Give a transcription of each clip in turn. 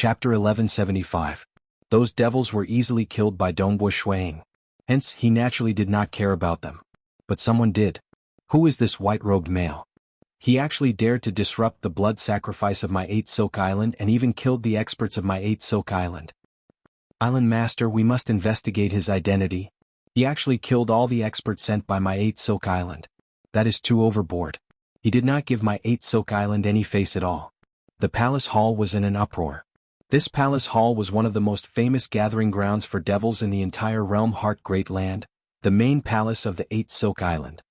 Chapter 1175. Those devils were easily killed by Dongbo Shuang. Hence, he naturally did not care about them. But someone did. Who is this white-robed male? He actually dared to disrupt the blood sacrifice of my 8 Silk Island and even killed the experts of my 8 Silk Island. Island Master, we must investigate his identity. He actually killed all the experts sent by my 8 Silk Island. That is too overboard. He did not give my 8 Silk Island any face at all. The palace hall was in an uproar. This palace hall was one of the most famous gathering grounds for devils in the entire realm Heart Great Land, the main palace of the 8 Silk Island.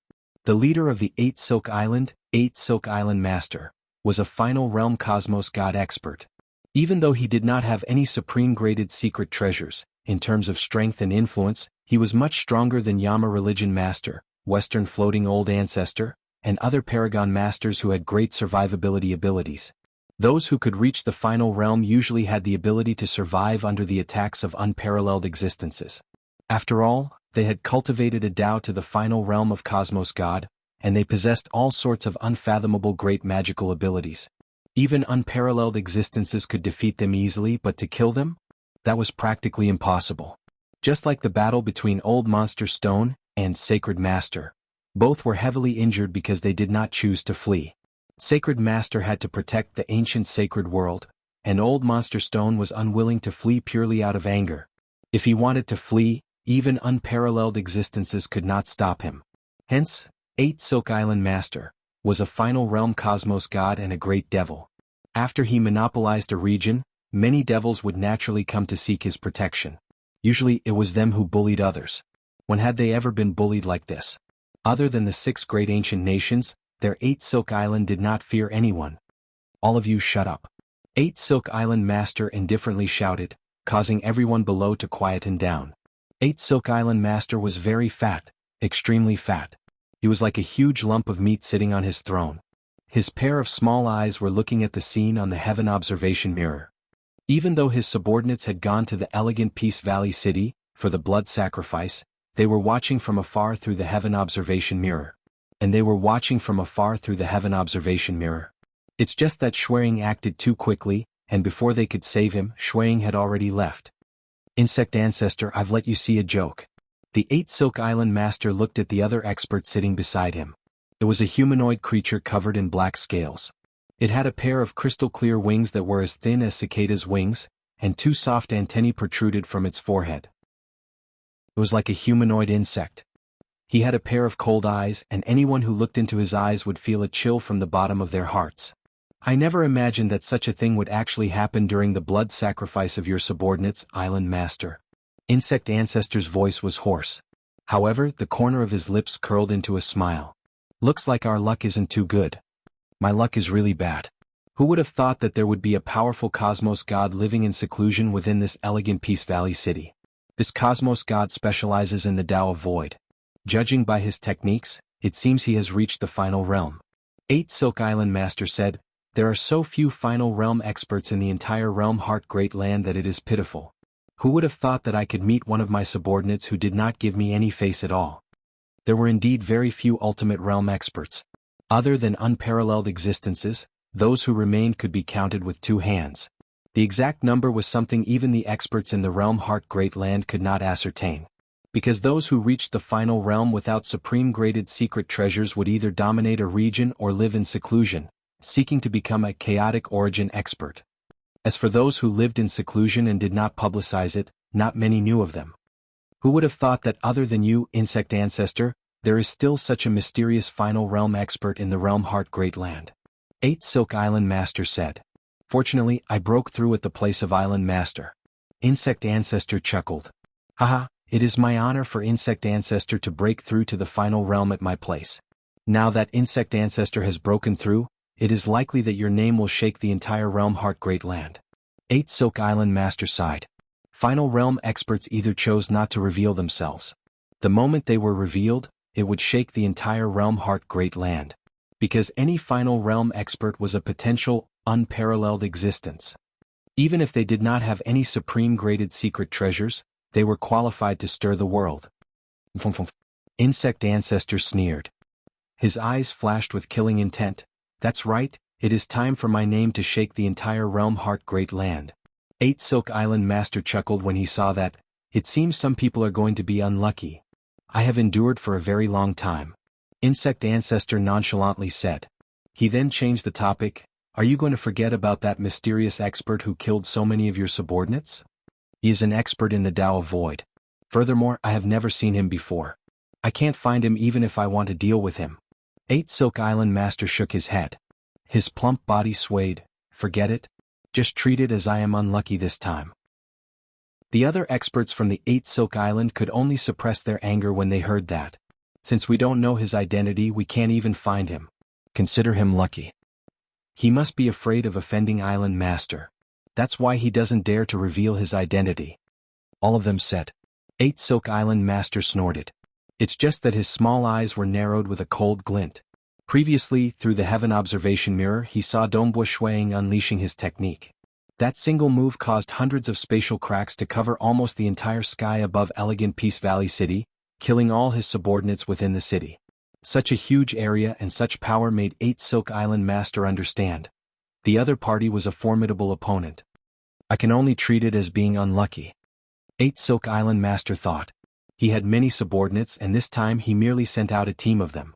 The leader of the 8 Silk Island, 8 Silk Island Master, was a final realm cosmos god expert. Even though he did not have any supreme-graded secret treasures, in terms of strength and influence, he was much stronger than Yama Religion Master, Western Floating Old Ancestor, and other Paragon Masters who had great survivability abilities. Those who could reach the final realm usually had the ability to survive under the attacks of unparalleled existences. After all, they had cultivated a Tao to the final realm of Cosmos God, and they possessed all sorts of unfathomable great magical abilities. Even unparalleled existences could defeat them easily, but to kill them? That was practically impossible. Just like the battle between Old Monster Stone and Sacred Master, both were heavily injured because they did not choose to flee. Sacred Master had to protect the ancient sacred world, and Old Monster Stone was unwilling to flee purely out of anger. If he wanted to flee, even unparalleled existences could not stop him. Hence, 8 Silk Island Master was a final realm cosmos god and a great devil. After he monopolized a region, many devils would naturally come to seek his protection. Usually it was them who bullied others. When had they ever been bullied like this? Other than the 6 great ancient nations, their 8 Silk Island did not fear anyone. All of you shut up. 8 Silk Island Master indifferently shouted, causing everyone below to quieten down. 8 Silk Island Master was very fat, extremely fat. He was like a huge lump of meat sitting on his throne. His pair of small eyes were looking at the scene on the heaven observation mirror. Even though his subordinates had gone to the elegant Peace Valley city for the blood sacrifice, they were watching from afar through the heaven observation mirror. And they were watching from afar through the heaven observation mirror. It's just that Shuang acted too quickly, and before they could save him, Shuang had already left. Insect Ancestor, I've let you see a joke. The 8 Silk Island Master looked at the other expert sitting beside him. It was a humanoid creature covered in black scales. It had a pair of crystal-clear wings that were as thin as cicada's wings, and 2 soft antennae protruded from its forehead. It was like a humanoid insect. He had a pair of cold eyes, and anyone who looked into his eyes would feel a chill from the bottom of their hearts. I never imagined that such a thing would actually happen during the blood sacrifice of your subordinates, Island Master. Insect Ancestor's voice was hoarse. However, the corner of his lips curled into a smile. Looks like our luck isn't too good. My luck is really bad. Who would have thought that there would be a powerful cosmos god living in seclusion within this elegant Peace Valley city? This cosmos god specializes in the Tao of Void. Judging by his techniques, it seems he has reached the final realm. 8 Silk Island Master said, there are so few final realm experts in the entire realm Heart Great Land that it is pitiful. Who would have thought that I could meet one of my subordinates who did not give me any face at all? There were indeed very few ultimate realm experts. Other than unparalleled existences, those who remained could be counted with 2 hands. The exact number was something even the experts in the realm Heart Great Land could not ascertain. Because those who reached the final realm without supreme-graded secret treasures would either dominate a region or live in seclusion, seeking to become a chaotic origin expert. As for those who lived in seclusion and did not publicize it, not many knew of them. Who would have thought that other than you, Insect Ancestor, there is still such a mysterious final realm expert in the realm Heart Great Land? 8 Silk Island Master said. Fortunately, I broke through at the place of Island Master. Insect Ancestor chuckled. Haha, it is my honor for Insect Ancestor to break through to the final realm at my place. Now that Insect Ancestor has broken through, it is likely that your name will shake the entire realm Heart Great Land. 8 Silk Island Master sighed. Final realm experts either chose not to reveal themselves. The moment they were revealed, it would shake the entire realm Heart Great Land. Because any final realm expert was a potential, unparalleled existence. Even if they did not have any supreme-graded secret treasures, they were qualified to stir the world. Insect Ancestor sneered. His eyes flashed with killing intent. That's right, it is time for my name to shake the entire realm Heart Great Land. Eight Silk Island Master chuckled when he saw that. It seems some people are going to be unlucky. I have endured for a very long time. Insect Ancestor nonchalantly said. He then changed the topic. Are you going to forget about that mysterious expert who killed so many of your subordinates? He is an expert in the Tao of Void. Furthermore, I have never seen him before. I can't find him even if I want to deal with him. Eight Silk Island Master shook his head. His plump body swayed. Forget it. Just treat it as I am unlucky this time. The other experts from the Eight Silk Island could only suppress their anger when they heard that. Since we don't know his identity, we can't even find him. Consider him lucky. He must be afraid of offending Island Master. That's why he doesn't dare to reveal his identity. All of them said. Eight Silk Island Master snorted. It's just that his small eyes were narrowed with a cold glint. Previously, through the heaven observation mirror, he saw Dongbo Shuang unleashing his technique. That single move caused hundreds of spatial cracks to cover almost the entire sky above elegant Peace Valley City, killing all his subordinates within the city. Such a huge area and such power made Eight Silk Island Master understand. The other party was a formidable opponent. I can only treat it as being unlucky. Eight Silk Island Master thought. He had many subordinates and this time he merely sent out a team of them.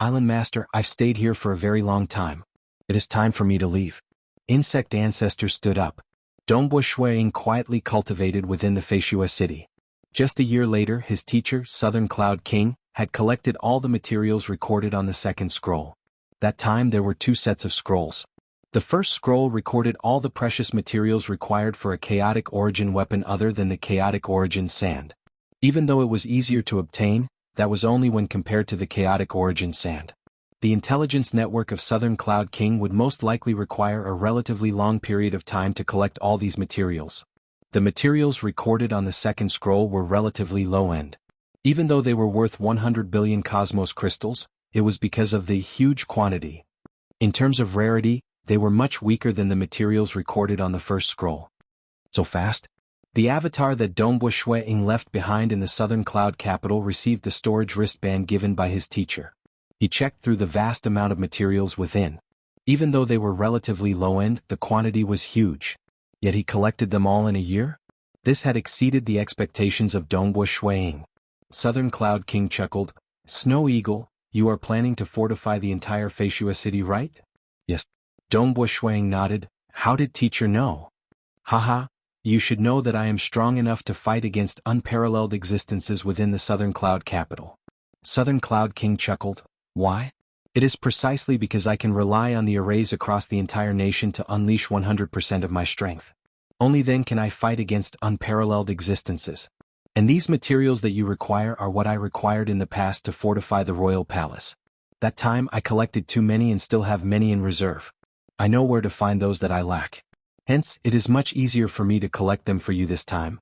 Island Master, I've stayed here for a very long time. It is time for me to leave. Insect Ancestor stood up. Dongbo Shuang quietly cultivated within the Feishua city. Just a year later, his teacher, Southern Cloud King, had collected all the materials recorded on the second scroll. That time there were two sets of scrolls. The first scroll recorded all the precious materials required for a chaotic origin weapon other than the chaotic origin sand. Even though it was easier to obtain, that was only when compared to the chaotic origin sand. The intelligence network of Southern Cloud King would most likely require a relatively long period of time to collect all these materials. The materials recorded on the second scroll were relatively low-end. Even though they were worth 100 billion cosmos crystals, it was because of the huge quantity. In terms of rarity, they were much weaker than the materials recorded on the first scroll. So fast? The avatar that Dongbo Shuang left behind in the Southern Cloud capital received the storage wristband given by his teacher. He checked through the vast amount of materials within. Even though they were relatively low-end, the quantity was huge. Yet he collected them all in a year? This had exceeded the expectations of Dongbo Shuang. Southern Cloud King chuckled. Snow Eagle, you are planning to fortify the entire Feishua city, right? Yes. Dongbo Shuang nodded. How did teacher know? Haha, you should know that I am strong enough to fight against unparalleled existences within the Southern Cloud capital. Southern Cloud King chuckled. Why? It is precisely because I can rely on the arrays across the entire nation to unleash 100% of my strength. Only then can I fight against unparalleled existences. And these materials that you require are what I required in the past to fortify the royal palace. That time I collected too many and still have many in reserve. I know where to find those that I lack. Hence, it is much easier for me to collect them for you this time.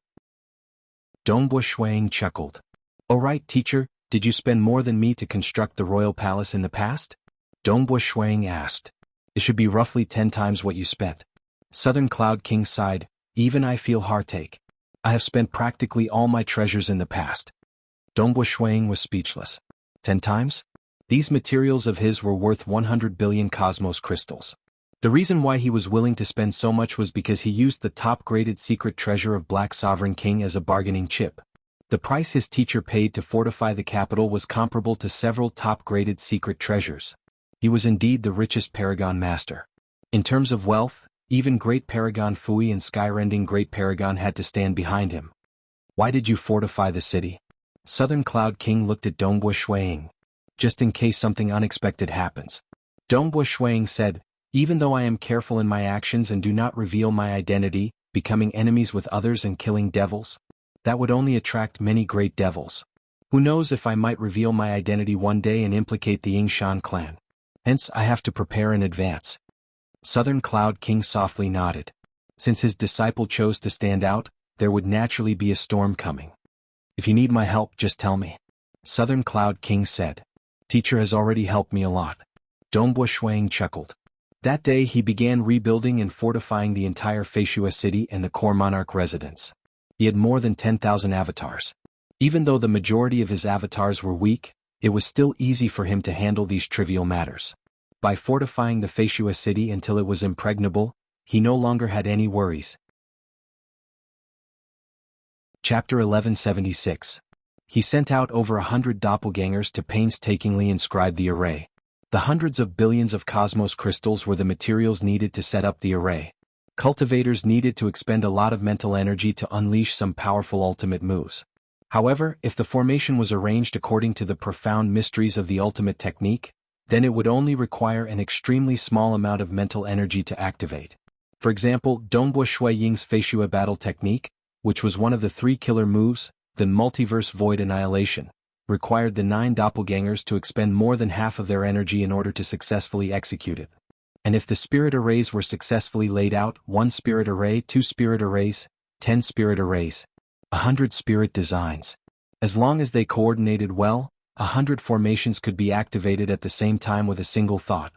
Dongbo Shuang chuckled. Oh right, teacher, did you spend more than me to construct the royal palace in the past? Dongbo Shuang asked. It should be roughly 10 times what you spent. Southern Cloud King sighed. Even I feel heartache. I have spent practically all my treasures in the past. Dongbo Shuang was speechless. 10 times? These materials of his were worth 100 billion cosmos crystals. The reason why he was willing to spend so much was because he used the top-graded secret treasure of Black Sovereign King as a bargaining chip. The price his teacher paid to fortify the capital was comparable to several top-graded secret treasures. He was indeed the richest Paragon Master. In terms of wealth, even Great Paragon Fui and Skyrending Great Paragon had to stand behind him. Why did you fortify the city? Southern Cloud King looked at Dongbo Shuang. Just in case something unexpected happens. Dongbo Shuang said, even though I am careful in my actions and do not reveal my identity, becoming enemies with others and killing devils, that would only attract many great devils. Who knows if I might reveal my identity one day and implicate the Ying clan. Hence I have to prepare in advance. Southern Cloud King softly nodded. Since his disciple chose to stand out, there would naturally be a storm coming. If you need my help, just tell me. Southern Cloud King said. Teacher has already helped me a lot. Dongbo Shuang chuckled. That day he began rebuilding and fortifying the entire Feishua city and the core monarch residence. He had more than 10,000 avatars. Even though the majority of his avatars were weak, it was still easy for him to handle these trivial matters. By fortifying the Feishua city until it was impregnable, he no longer had any worries. Chapter 1176. He sent out over 100 doppelgangers to painstakingly inscribe the array. The hundreds of billions of cosmos crystals were the materials needed to set up the array. Cultivators needed to expend a lot of mental energy to unleash some powerful ultimate moves. However, if the formation was arranged according to the profound mysteries of the ultimate technique, then it would only require an extremely small amount of mental energy to activate. For example, Dongbo Shui Ying's Feishua battle technique, which was one of the 3 killer moves, the multiverse void annihilation, required the 9 doppelgangers to expend more than half of their energy in order to successfully execute it. And if the spirit arrays were successfully laid out, 1 spirit array, 2 spirit arrays, 10 spirit arrays, 100 spirit designs. As long as they coordinated well, 100 formations could be activated at the same time with a single thought.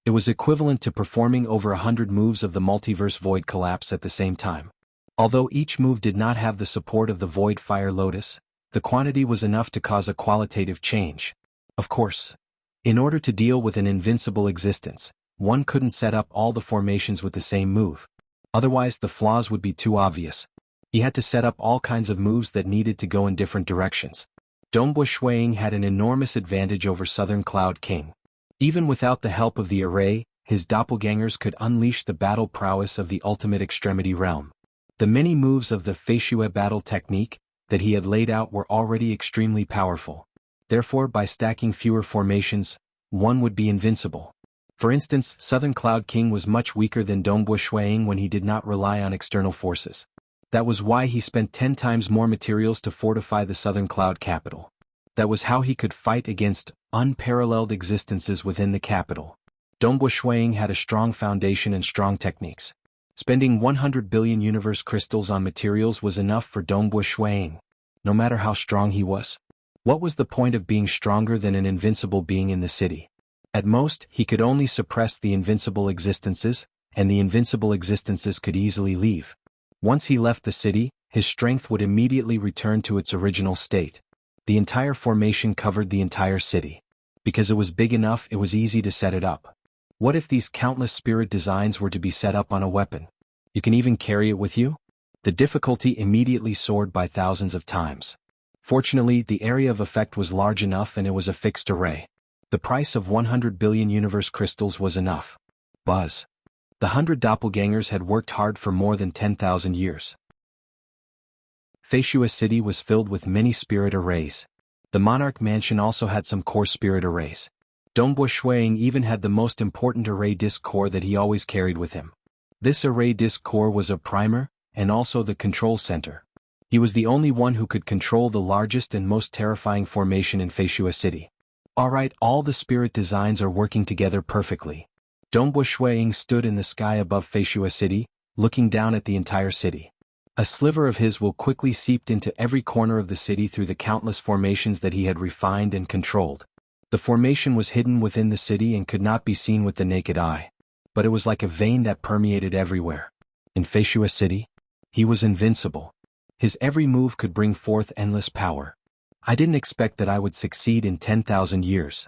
It was equivalent to performing over 100 moves of the multiverse void collapse at the same time. Although each move did not have the support of the void fire lotus, the quantity was enough to cause a qualitative change. Of course, in order to deal with an invincible existence, one couldn't set up all the formations with the same move. Otherwise the flaws would be too obvious. He had to set up all kinds of moves that needed to go in different directions. Dongbo Shuiying had an enormous advantage over Southern Cloud King. Even without the help of the array, his doppelgangers could unleash the battle prowess of the ultimate extremity realm. The many moves of the Feishua battle technique that he had laid out were already extremely powerful. Therefore, by stacking fewer formations, one would be invincible. For instance, Southern Cloud King was much weaker than Dongbo Shuiying when he did not rely on external forces. That was why he spent 10 times more materials to fortify the Southern Cloud capital. That was how he could fight against unparalleled existences within the capital. Dongbo Shuiying had a strong foundation and strong techniques. Spending 100 billion universe crystals on materials was enough for Dongbo Shuiying, no matter how strong he was. What was the point of being stronger than an invincible being in the city? At most, he could only suppress the invincible existences, and the invincible existences could easily leave. Once he left the city, his strength would immediately return to its original state. The entire formation covered the entire city. Because it was big enough, it was easy to set it up. What if these countless spirit designs were to be set up on a weapon? You can even carry it with you? The difficulty immediately soared by thousands of times. Fortunately, the area of effect was large enough and it was a fixed array. The price of 100 billion universe crystals was enough. Buzz. The 100 doppelgangers had worked hard for more than 10,000 years. Feishua City was filled with many spirit arrays. The Monarch Mansion also had some core spirit arrays. Dongbo Shuiying even had the most important array disk core that he always carried with him. This array disk core was a primer, and also the control center. He was the only one who could control the largest and most terrifying formation in Feishua City. Alright, all the spirit designs are working together perfectly. Dongbo Shuiying stood in the sky above Feishua City, looking down at the entire city. A sliver of his will quickly seeped into every corner of the city through the countless formations that he had refined and controlled. The formation was hidden within the city and could not be seen with the naked eye. But it was like a vein that permeated everywhere. In Feishua City, he was invincible. His every move could bring forth endless power. I didn't expect that I would succeed in 10,000 years.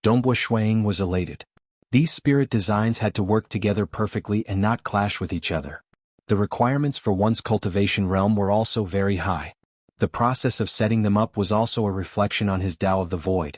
Dongbo Shuiying was elated. These spirit designs had to work together perfectly and not clash with each other. The requirements for one's cultivation realm were also very high. The process of setting them up was also a reflection on his Tao of the Void.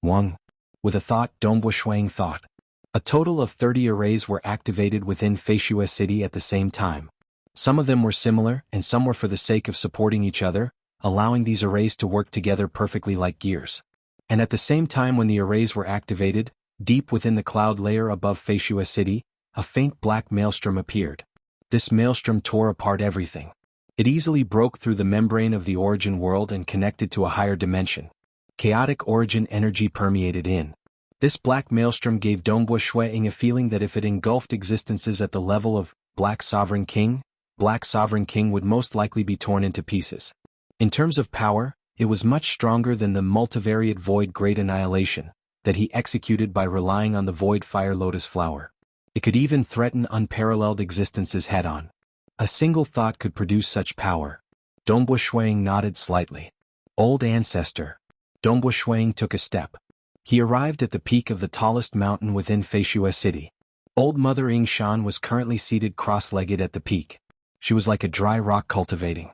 Wang. With a thought, Dongbo Shuiying thought. A total of 30 arrays were activated within Feishua City at the same time. Some of them were similar, and some were for the sake of supporting each other, allowing these arrays to work together perfectly like gears. And at the same time when the arrays were activated, deep within the cloud layer above Feishua City, a faint black maelstrom appeared. This maelstrom tore apart everything. It easily broke through the membrane of the origin world and connected to a higher dimension. Chaotic origin energy permeated in. This black maelstrom gave Dongbo Shuiying a feeling that if it engulfed existences at the level of Black Sovereign King would most likely be torn into pieces. In terms of power, it was much stronger than the multivariate void great annihilation that he executed by relying on the void fire lotus flower. It could even threaten unparalleled existences head-on. A single thought could produce such power. Dongbo Shuiying nodded slightly. Old ancestor. Dongbo Shuiying took a step. He arrived at the peak of the tallest mountain within Feishua City. Old Mother Ying Shan was currently seated cross-legged at the peak. She was like a dry rock cultivating.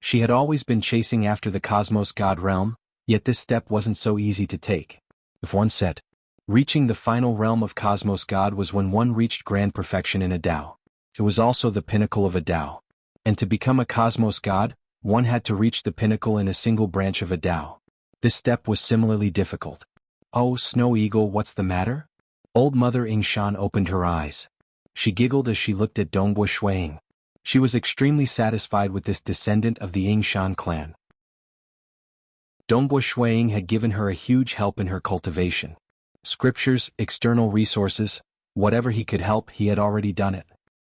She had always been chasing after the Cosmos God realm, yet this step wasn't so easy to take. If one said, reaching the final realm of Cosmos God was when one reached grand perfection in a Tao. It was also the pinnacle of a Tao. And to become a Cosmos God, one had to reach the pinnacle in a single branch of a Tao. This step was similarly difficult. Oh, Snow Eagle, what's the matter? Old Mother Yingshan opened her eyes. She giggled as she looked at Dongbo Shuiying. She was extremely satisfied with this descendant of the Yingshan clan. Dongbo Shuiying had given her a huge help in her cultivation. Scriptures, external resources, whatever he could help, he had already done it.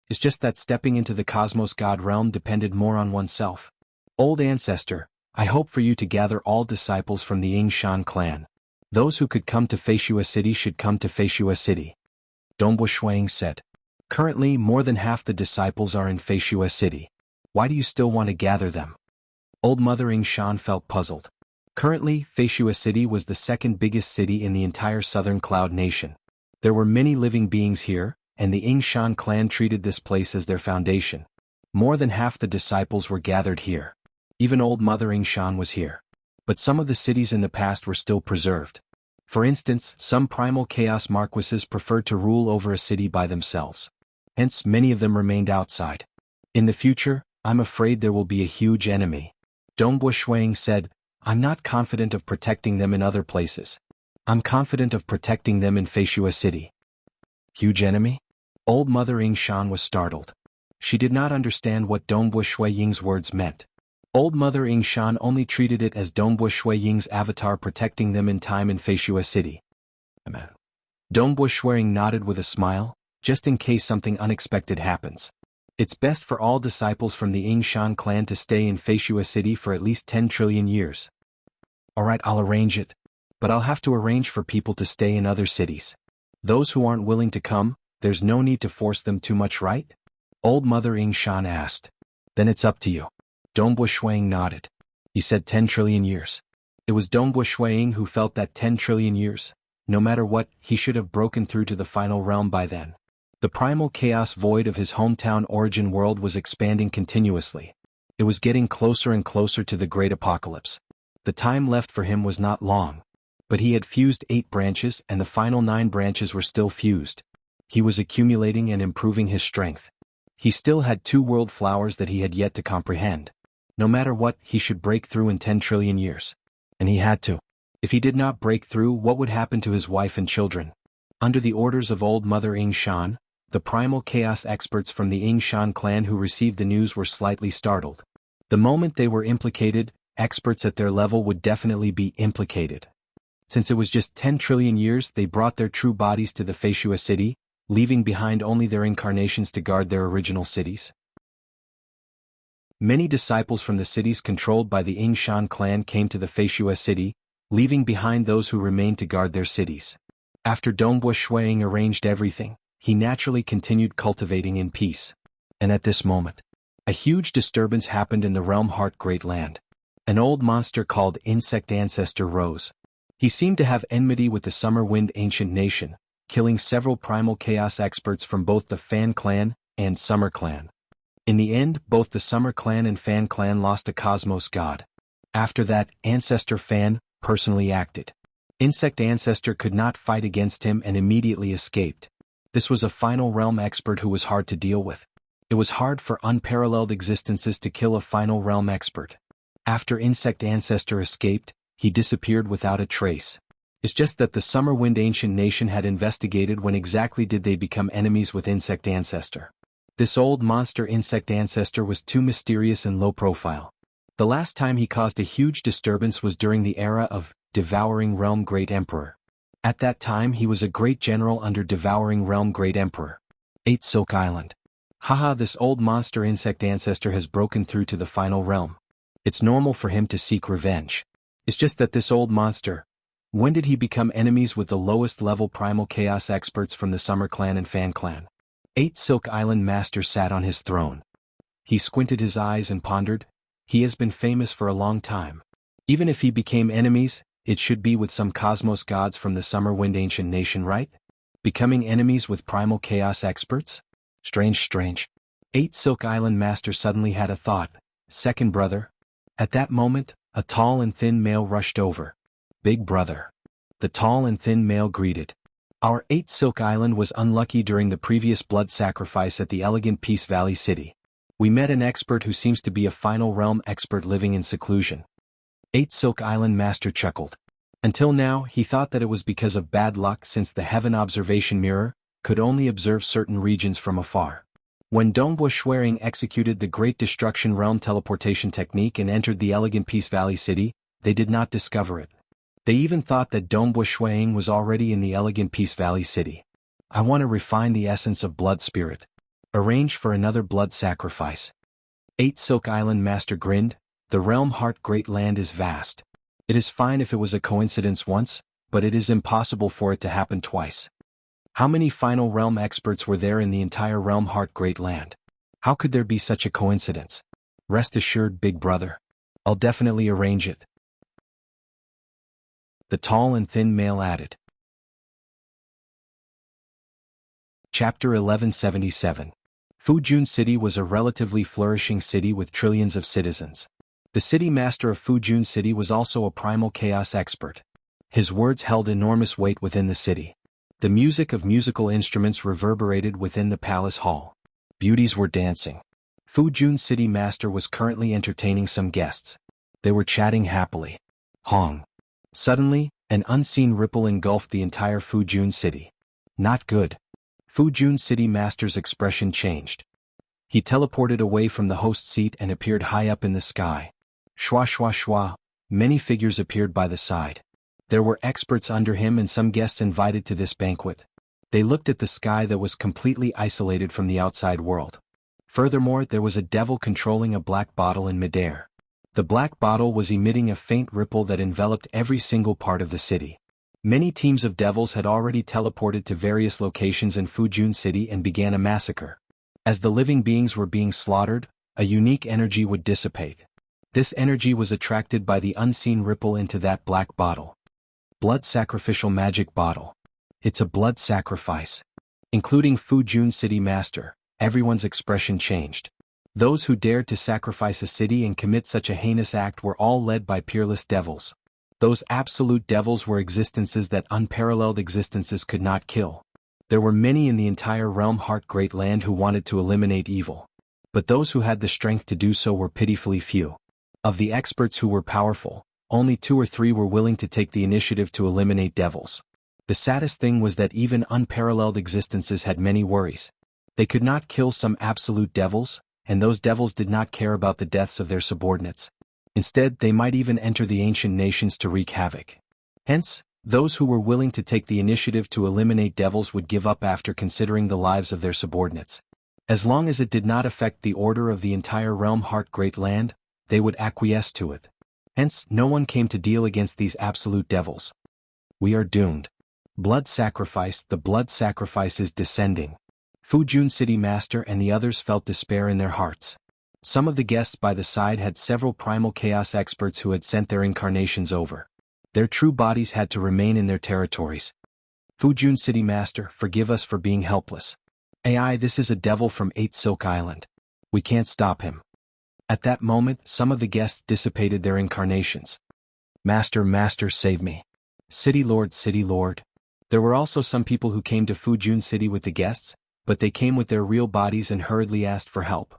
It's just that stepping into the Cosmos God realm depended more on oneself. Old ancestor, I hope for you to gather all disciples from the Yingshan clan. Those who could come to Feishua City should come to Feishua City. Dongbo Shuiying said. Currently, more than half the disciples are in Feishua City. Why do you still want to gather them? Old Mother Yingshan felt puzzled. Currently, Feishua City was the second biggest city in the entire southern Cloud Nation. There were many living beings here, and the Yingshan clan treated this place as their foundation. More than half the disciples were gathered here. Even Old Mother Yingshan was here. But some of the cities in the past were still preserved. For instance, some primal chaos marquises preferred to rule over a city by themselves. Hence, many of them remained outside. In the future, I'm afraid there will be a huge enemy. Dongbo Shuiying said, I'm not confident of protecting them in other places. I'm confident of protecting them in Feishua City. Huge enemy? Old Mother Yingshan was startled. She did not understand what Dongbo Shuiying's words meant. Old Mother Yingshan only treated it as Dongbo Shuiying's avatar protecting them in time in Feishua City. Dongbo Shuiying nodded with a smile, just in case something unexpected happens. It's best for all disciples from the Yingshan clan to stay in Feishua City for at least 10 trillion years. Alright, I'll arrange it. But I'll have to arrange for people to stay in other cities. Those who aren't willing to come, there's no need to force them too much, right? Old Mother Yingshan asked. Then it's up to you. Dongbo Shuiying nodded. He said 10 trillion years. It was Dongbo Shuiying who felt that 10 trillion years, no matter what, he should have broken through to the final realm by then. The primal chaos void of his hometown origin world was expanding continuously. It was getting closer and closer to the great apocalypse. The time left for him was not long. But he had fused 8 branches and the final 9 branches were still fused. He was accumulating and improving his strength. He still had 2 world flowers that he had yet to comprehend. No matter what, he should break through in 10 trillion years. And he had to. If he did not break through, what would happen to his wife and children? Under the orders of Old Mother Yingshan, the primal chaos experts from the Yingshan clan who received the news were slightly startled. The moment they were implicated, experts at their level would definitely be implicated. Since it was just 10 trillion years, they brought their true bodies to the Feishua City, leaving behind only their incarnations to guard their original cities. Many disciples from the cities controlled by the Yingshan clan came to the Feishua City, leaving behind those who remained to guard their cities. After Dongbo Shuiying arranged everything, he naturally continued cultivating in peace. And at this moment, a huge disturbance happened in the realm Heart Great Land. An old monster called Insect Ancestor rose. He seemed to have enmity with the Summer Wind Ancient Nation, killing several primal chaos experts from both the Fan Clan and Summer Clan. In the end, both the Summer Clan and Fan Clan lost a Cosmos God. After that, Ancestor Fan personally acted. Insect Ancestor could not fight against him and immediately escaped. This was a final realm expert who was hard to deal with. It was hard for unparalleled existences to kill a final realm expert. After Insect Ancestor escaped, he disappeared without a trace. It's just that the Summer Wind Ancient Nation had investigated when exactly did they become enemies with Insect Ancestor. This old monster Insect Ancestor was too mysterious and low profile. The last time he caused a huge disturbance was during the era of Devouring Realm Great Emperor. At that time he was a great general under Devouring Realm Great Emperor. 8 Silk Island. Haha, this old monster Insect Ancestor has broken through to the final realm. It's normal for him to seek revenge. It's just that this old monster, when did he become enemies with the lowest level primal chaos experts from the Summer Clan and Fan Clan? 8 Silk Island Master sat on his throne. He squinted his eyes and pondered. He has been famous for a long time. Even if he became enemies, it should be with some cosmos gods from the Summer Wind Ancient Nation, right? Becoming enemies with primal chaos experts? Strange. 8 Silk Island Master suddenly had a thought. Second brother, At that moment, a tall and thin male rushed over. "Big brother." The tall and thin male greeted. "Our 8 Silk Island was unlucky during the previous blood sacrifice at the elegant Peace Valley city. We met an expert who seems to be a final realm expert living in seclusion." 8 Silk Island Master chuckled. Until now, he thought that it was because of bad luck since the Heaven Observation Mirror could only observe certain regions from afar. When Dongbo Shuering executed the Great Destruction Realm teleportation technique and entered the elegant Peace Valley city, they did not discover it. They even thought that Dongbo Shuering was already in the elegant Peace Valley city. "I want to refine the essence of blood spirit. Arrange for another blood sacrifice." 8 Silk Island Master grinned. "The realm Heart Great Land is vast. It is fine if it was a coincidence once, but it is impossible for it to happen twice. How many final realm experts were there in the entire realm Heart Great Land? How could there be such a coincidence? Rest assured, big brother. I'll definitely arrange it." The tall and thin male added. Chapter 1177. Fujun City was a relatively flourishing city with trillions of citizens. The city master of Fujun City was also a primal chaos expert. His words held enormous weight within the city. The music of musical instruments reverberated within the palace hall. Beauties were dancing. Fujun City master was currently entertaining some guests. They were chatting happily. Hong. Suddenly, an unseen ripple engulfed the entire Fujun City. Not good. Fujun City master's expression changed. He teleported away from the host seat and appeared high up in the sky. Shwa shwa shwa, many figures appeared by the side. There were experts under him and some guests invited to this banquet. They looked at the sky that was completely isolated from the outside world. Furthermore, there was a devil controlling a black bottle in midair. The black bottle was emitting a faint ripple that enveloped every single part of the city. Many teams of devils had already teleported to various locations in Fujun City and began a massacre. As the living beings were being slaughtered, a unique energy would dissipate. This energy was attracted by the unseen ripple into that black bottle. Blood sacrificial magic bottle. It's a blood sacrifice. Including Fujun City Master, everyone's expression changed. Those who dared to sacrifice a city and commit such a heinous act were all led by peerless devils. Those absolute devils were existences that unparalleled existences could not kill. There were many in the entire realm Heart Great Land who wanted to eliminate evil. But those who had the strength to do so were pitifully few. Of the experts who were powerful, only 2 or 3 were willing to take the initiative to eliminate devils. The saddest thing was that even unparalleled existences had many worries. They could not kill some absolute devils, and those devils did not care about the deaths of their subordinates. Instead, they might even enter the ancient nations to wreak havoc. Hence, those who were willing to take the initiative to eliminate devils would give up after considering the lives of their subordinates. As long as it did not affect the order of the entire realm Heart Great Land, they would acquiesce to it. Hence, no one came to deal against these absolute devils. We are doomed. Blood sacrifice. The blood sacrifice is descending. Fujun City Master and the others felt despair in their hearts. Some of the guests by the side had several primal chaos experts who had sent their incarnations over. Their true bodies had to remain in their territories. Fujun City Master, forgive us for being helpless. AI, this is a devil from 8 Silk Island. We can't stop him. At that moment, some of the guests dissipated their incarnations. Master, Master, save me. City Lord, City Lord. There were also some people who came to Fujun City with the guests, but they came with their real bodies and hurriedly asked for help.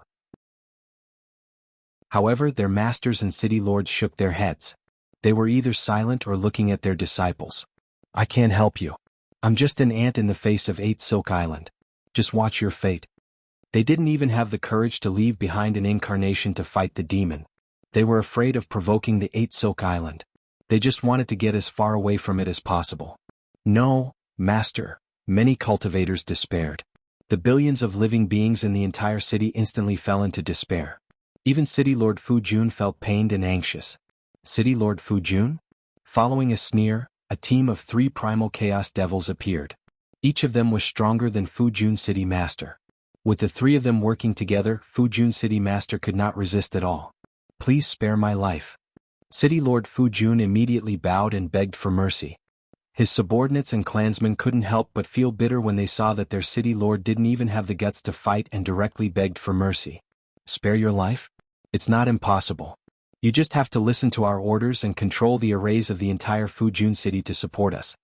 However, their masters and city lords shook their heads. They were either silent or looking at their disciples. I can't help you. I'm just an ant in the face of 8 Silk Island. Just watch your fate. They didn't even have the courage to leave behind an incarnation to fight the demon. They were afraid of provoking the 8 Silk Island. They just wanted to get as far away from it as possible. No, Master, many cultivators despaired. The billions of living beings in the entire city instantly fell into despair. Even City Lord Fujun felt pained and anxious. City Lord Fujun? Following a sneer, a team of 3 primal chaos devils appeared. Each of them was stronger than Fujun City Master. With the 3 of them working together, Fujun City Master could not resist at all. Please spare my life. City Lord Fujun immediately bowed and begged for mercy. His subordinates and clansmen couldn't help but feel bitter when they saw that their city lord didn't even have the guts to fight and directly begged for mercy. Spare your life? It's not impossible. You just have to listen to our orders and control the arrays of the entire Fujun city to support us.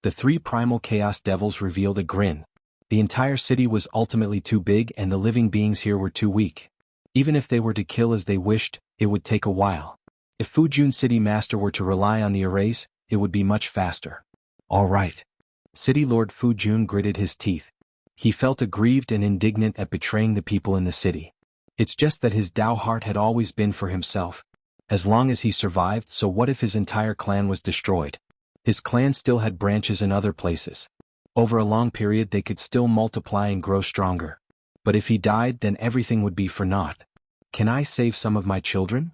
The three primal chaos devils revealed a grin. The entire city was ultimately too big and the living beings here were too weak. Even if they were to kill as they wished, it would take a while. If Fujun City Master were to rely on the arrays, it would be much faster. All right. City Lord Fujun gritted his teeth. He felt aggrieved and indignant at betraying the people in the city. It's just that his Tao heart had always been for himself. As long as he survived, so what if his entire clan was destroyed? His clan still had branches in other places. Over a long period they could still multiply and grow stronger. But if he died, then everything would be for naught. Can I save some of my children?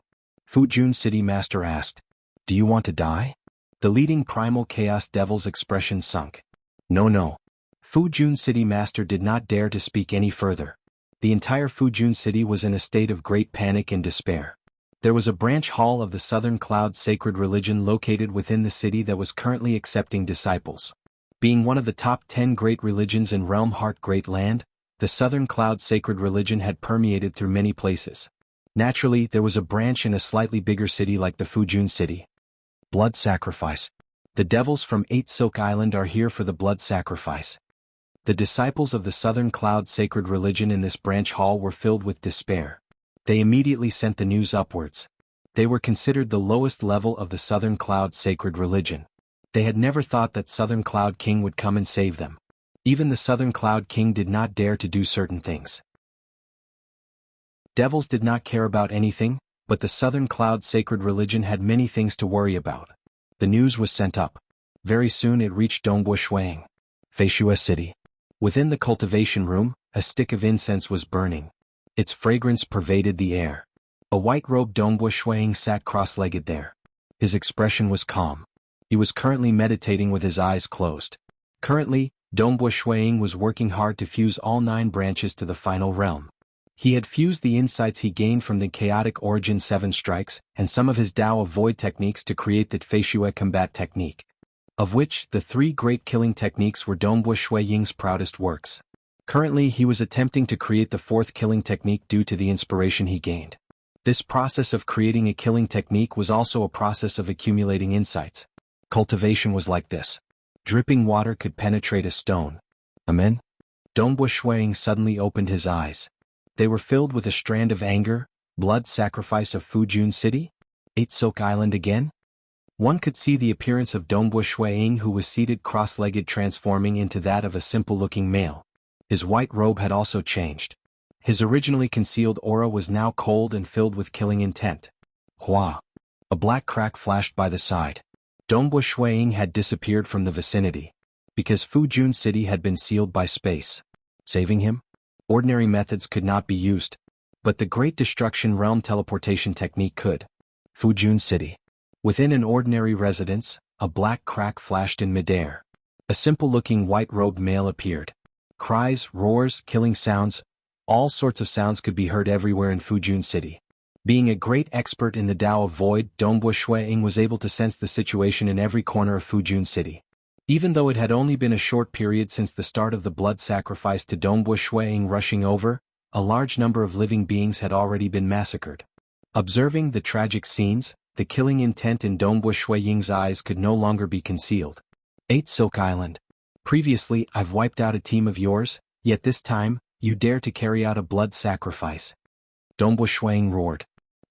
Fujun City Master asked. Do you want to die? The leading primal chaos devil's expression sunk. No. Fujun City Master did not dare to speak any further. The entire Fujun City was in a state of great panic and despair. There was a branch hall of the Southern Cloud Sacred Religion located within the city that was currently accepting disciples. Being one of the top 10 great religions in Realm Heart Great Land, the Southern Cloud Sacred Religion had permeated through many places. Naturally, there was a branch in a slightly bigger city like the Fujun City. Blood sacrifice. The devils from 8 Silk Island are here for the blood sacrifice. The disciples of the Southern Cloud Sacred Religion in this branch hall were filled with despair. They immediately sent the news upwards. They were considered the lowest level of the Southern Cloud Sacred Religion. They had never thought that Southern Cloud King would come and save them. Even the Southern Cloud King did not dare to do certain things. Devils did not care about anything, but the Southern Cloud Sacred Religion had many things to worry about. The news was sent up. Very soon it reached Dongbuo Feishua City. Within the cultivation room, a stick of incense was burning. Its fragrance pervaded the air. A white-robed Dongbuo sat cross-legged there. His expression was calm. He was currently meditating with his eyes closed. Currently, Dongbuo was working hard to fuse all 9 branches to the final realm. He had fused the insights he gained from the Chaotic Origin 7 strikes and some of his Tao of Void techniques to create the Feishua combat technique. Of which, the 3 great killing techniques were Dongbuo Ying's proudest works. Currently he was attempting to create the 4th killing technique due to the inspiration he gained. This process of creating a killing technique was also a process of accumulating insights. Cultivation was like this. Dripping water could penetrate a stone. Amen? Dongbuo suddenly opened his eyes. They were filled with a strand of anger. Blood sacrifice of Fujun City? 8 Silk Island again? One could see the appearance of Dongbuo who was seated cross-legged transforming into that of a simple-looking male. His white robe had also changed. His originally concealed aura was now cold and filled with killing intent. Hua! A black crack flashed by the side. Dongbuo had disappeared from the vicinity. Because Fujun City had been sealed by space. Saving him? Ordinary methods could not be used. But the Great Destruction Realm teleportation technique could. Fujun City. Within an ordinary residence, a black crack flashed in midair. A simple-looking white-robed male appeared. Cries, roars, killing sounds, all sorts of sounds could be heard everywhere in Fujun City. Being a great expert in the Tao of Void, Dongbuo was able to sense the situation in every corner of Fujun City. Even though it had only been a short period since the start of the blood sacrifice to Dongbuo rushing over, a large number of living beings had already been massacred. Observing the tragic scenes, the killing intent in Dongbuo eyes could no longer be concealed. 8 Silk Island. Previously I've wiped out a team of yours, yet this time, you dare to carry out a blood sacrifice. Dongbuo roared.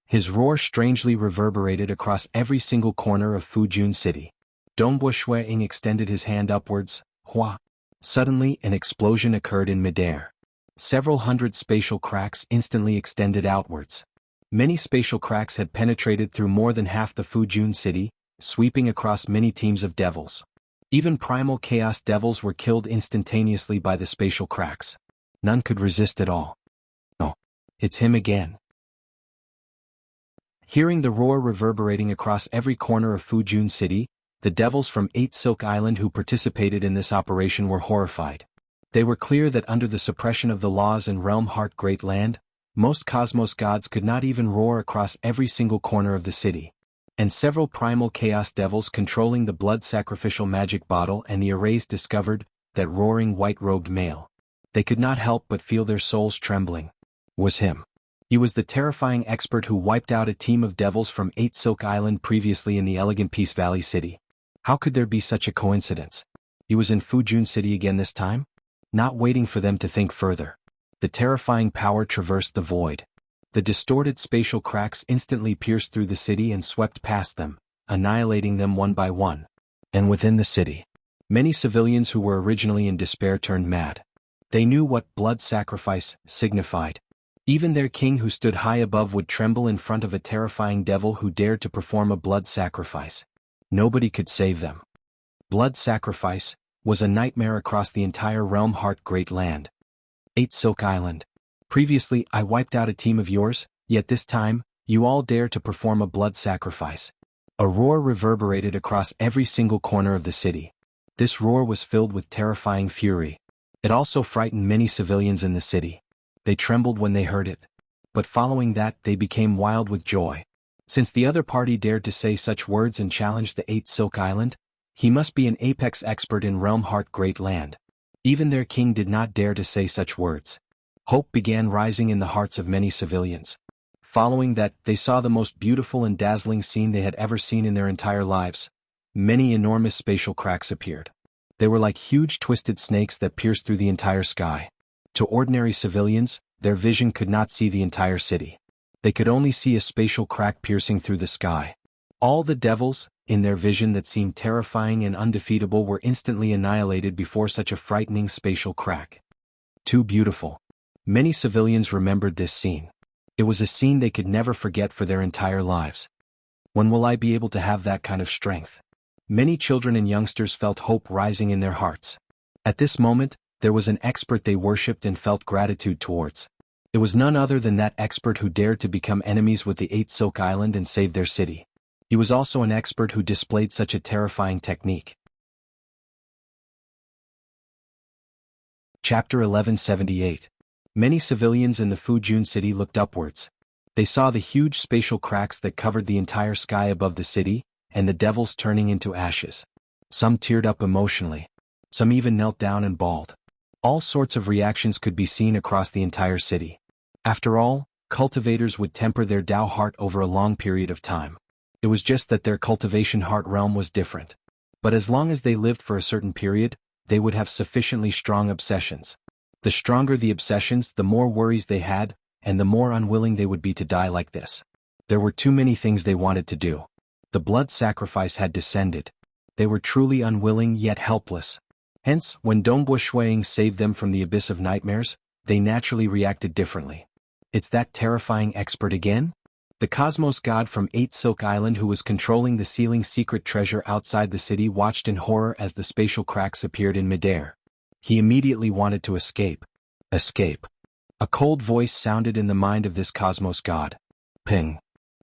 His roar strangely reverberated across every single corner of Fujun City. Dongbuo extended his hand upwards. Hua! Suddenly an explosion occurred in midair. Several hundred spatial cracks instantly extended outwards. Many spatial cracks had penetrated through more than half the Fujun City, sweeping across many teams of devils. Even primal chaos devils were killed instantaneously by the spatial cracks. None could resist at all. Oh, it's him again. Hearing the roar reverberating across every corner of Fujun City, the devils from 8 Silk Island who participated in this operation were horrified. They were clear that under the suppression of the laws in Realm Heart Great Land, most cosmos gods could not even roar across every single corner of the city. And several primal chaos devils controlling the blood sacrificial magic bottle and the arrays discovered that roaring white-robed male. They could not help but feel their souls trembling. Was him. He was the terrifying expert who wiped out a team of devils from 8 Silk Island previously in the elegant Peace Valley city. How could there be such a coincidence? He was in Fujun City again this time? Not waiting for them to think further. The terrifying power traversed the void. The distorted spatial cracks instantly pierced through the city and swept past them, annihilating them one by one. And within the city, many civilians who were originally in despair turned mad. They knew what blood sacrifice signified. Even their king who stood high above would tremble in front of a terrifying devil who dared to perform a blood sacrifice. Nobody could save them. Blood sacrifice was a nightmare across the entire realm Heart Great Land. 8 Silk Island. Previously I wiped out a team of yours, yet this time, you all dare to perform a blood sacrifice. A roar reverberated across every single corner of the city. This roar was filled with terrifying fury. It also frightened many civilians in the city. They trembled when they heard it. But following that they became wild with joy. Since the other party dared to say such words and challenge the 8 Silk Island, he must be an apex expert in Realm Heart Great Land. Even their king did not dare to say such words. Hope began rising in the hearts of many civilians. Following that, they saw the most beautiful and dazzling scene they had ever seen in their entire lives. Many enormous spatial cracks appeared. They were like huge twisted snakes that pierced through the entire sky. To ordinary civilians, their vision could not see the entire city. They could only see a spatial crack piercing through the sky. All the devils, in their vision that seemed terrifying and undefeatable, were instantly annihilated before such a frightening spatial crack. Too beautiful. Many civilians remembered this scene. It was a scene they could never forget for their entire lives. When will I be able to have that kind of strength? Many children and youngsters felt hope rising in their hearts. At this moment, there was an expert they worshipped and felt gratitude towards. It was none other than that expert who dared to become enemies with the 8 Silk Island and save their city. He was also an expert who displayed such a terrifying technique. Chapter 1178. Many civilians in the Fujun city looked upwards. They saw the huge spatial cracks that covered the entire sky above the city, and the devils turning into ashes. Some teared up emotionally. Some even knelt down and bawled. All sorts of reactions could be seen across the entire city. After all, cultivators would temper their Tao heart over a long period of time. It was just that their cultivation heart realm was different. But as long as they lived for a certain period, they would have sufficiently strong obsessions. The stronger the obsessions, the more worries they had, and the more unwilling they would be to die like this. There were too many things they wanted to do. The blood sacrifice had descended. They were truly unwilling yet helpless. Hence, when Dongbo Shuiying saved them from the abyss of nightmares, they naturally reacted differently. It's that terrifying expert again? The Cosmos God from 8 Silk Island who was controlling the sealing secret treasure outside the city watched in horror as the spatial cracks appeared in midair. He immediately wanted to escape. Escape. A cold voice sounded in the mind of this Cosmos God. Ping.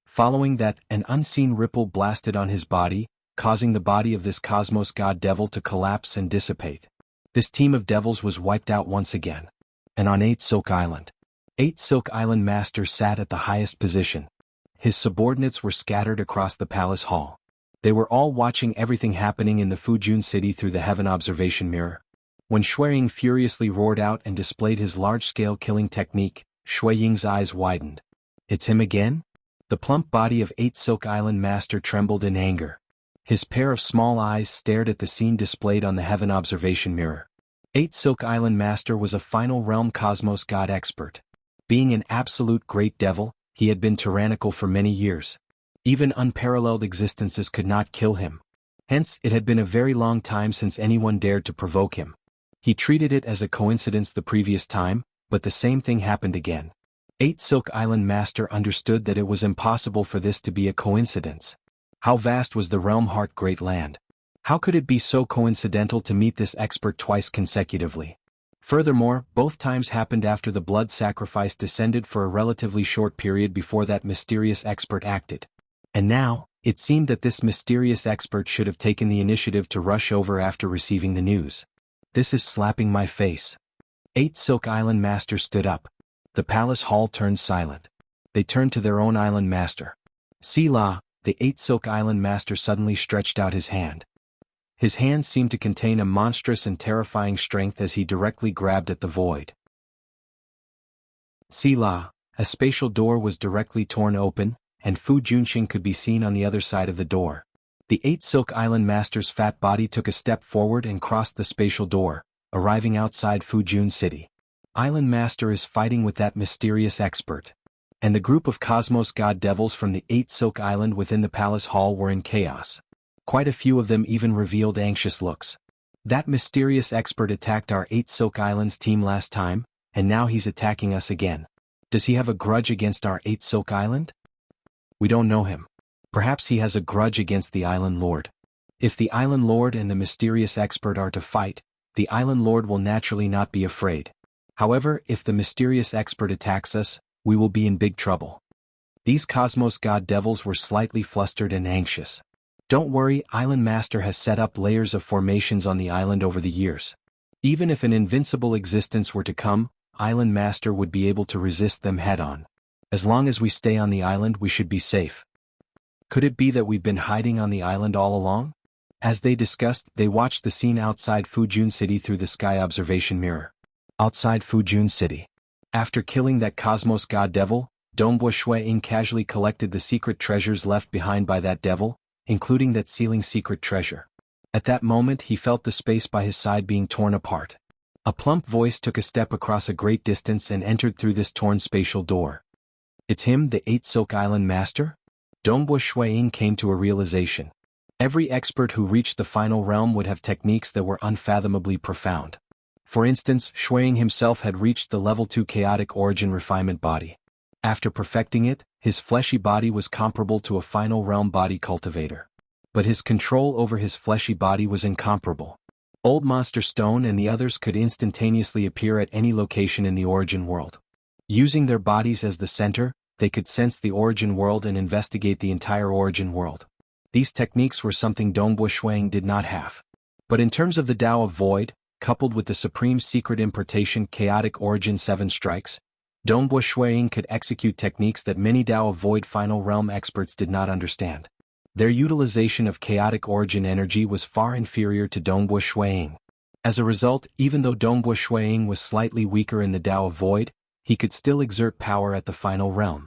Following that, an unseen ripple blasted on his body, causing the body of this Cosmos God devil to collapse and dissipate. This team of devils was wiped out once again. And on 8 Silk Island. 8 Silk Island Master sat at the highest position. His subordinates were scattered across the palace hall. They were all watching everything happening in the Fujun city through the heaven observation mirror. When Shuiying furiously roared out and displayed his large-scale killing technique, Shuiying's eyes widened. It's him again? The plump body of 8 Silk Island Master trembled in anger. His pair of small eyes stared at the scene displayed on the heaven observation mirror. 8 Silk Island Master was a final realm Cosmos God expert. Being an absolute great devil, he had been tyrannical for many years. Even unparalleled existences could not kill him. Hence, it had been a very long time since anyone dared to provoke him. He treated it as a coincidence the previous time, but the same thing happened again. 8 Silk Island Master understood that it was impossible for this to be a coincidence. How vast was the realm Heart Great Land? How could it be so coincidental to meet this expert twice consecutively? Furthermore, both times happened after the blood sacrifice descended for a relatively short period before that mysterious expert acted. And now, it seemed that this mysterious expert should have taken the initiative to rush over after receiving the news. This is slapping my face. 8 Silk Island Master stood up. The palace hall turned silent. They turned to their own island master. Sila, the 8 Silk Island Master suddenly stretched out his hand. His hand seemed to contain a monstrous and terrifying strength as he directly grabbed at the void. Sila, A spatial door was directly torn open, and Fu Junxing could be seen on the other side of the door. The 8 Silk Island Master's fat body took a step forward and crossed the spatial door, arriving outside Fujun City. Island Master is fighting with that mysterious expert. And the group of Cosmos God Devils from the 8 Silk Island within the palace hall were in chaos. Quite a few of them even revealed anxious looks. That mysterious expert attacked our 8 Silk Islands team last time, and now he's attacking us again. Does he have a grudge against our 8 Silk Island? We don't know him. Perhaps he has a grudge against the Island Lord. If the Island Lord and the mysterious expert are to fight, the Island Lord will naturally not be afraid. However, if the mysterious expert attacks us, we will be in big trouble. These Cosmos God Devils were slightly flustered and anxious. Don't worry, Island Master has set up layers of formations on the island over the years. Even if an invincible existence were to come, Island Master would be able to resist them head-on. As long as we stay on the island, we should be safe. Could it be that we've been hiding on the island all along? As they discussed, they watched the scene outside Fujun City through the sky observation mirror. Outside Fujun City. After killing that Cosmos God Devil, Dongbo Shui-Ying casually collected the secret treasures left behind by that devil, including that sealing secret treasure. At that moment he felt the space by his side being torn apart. A plump voice took a step across a great distance and entered through this torn spatial door. It's him, the 8 Silk Island Master? Dongbo Shui-Ying came to a realization. Every expert who reached the final realm would have techniques that were unfathomably profound. For instance, Shui-Ying himself had reached the level 2 chaotic origin refinement body. After perfecting it, his fleshy body was comparable to a final realm body cultivator. But his control over his fleshy body was incomparable. Old Monster Stone and the others could instantaneously appear at any location in the origin world. Using their bodies as the center, they could sense the origin world and investigate the entire origin world. These techniques were something Dongbo Shui-Ying did not have. But in terms of the Tao of Void, coupled with the Supreme Secret Importation Chaotic Origin 7 strikes, Dongbo Shui-Ying could execute techniques that many Tao of Void Final Realm experts did not understand. Their utilization of chaotic origin energy was far inferior to Dongbo Shui-Ying. As a result, even though Dongbo Shui-Ying was slightly weaker in the Tao of Void, he could still exert power at the final realm.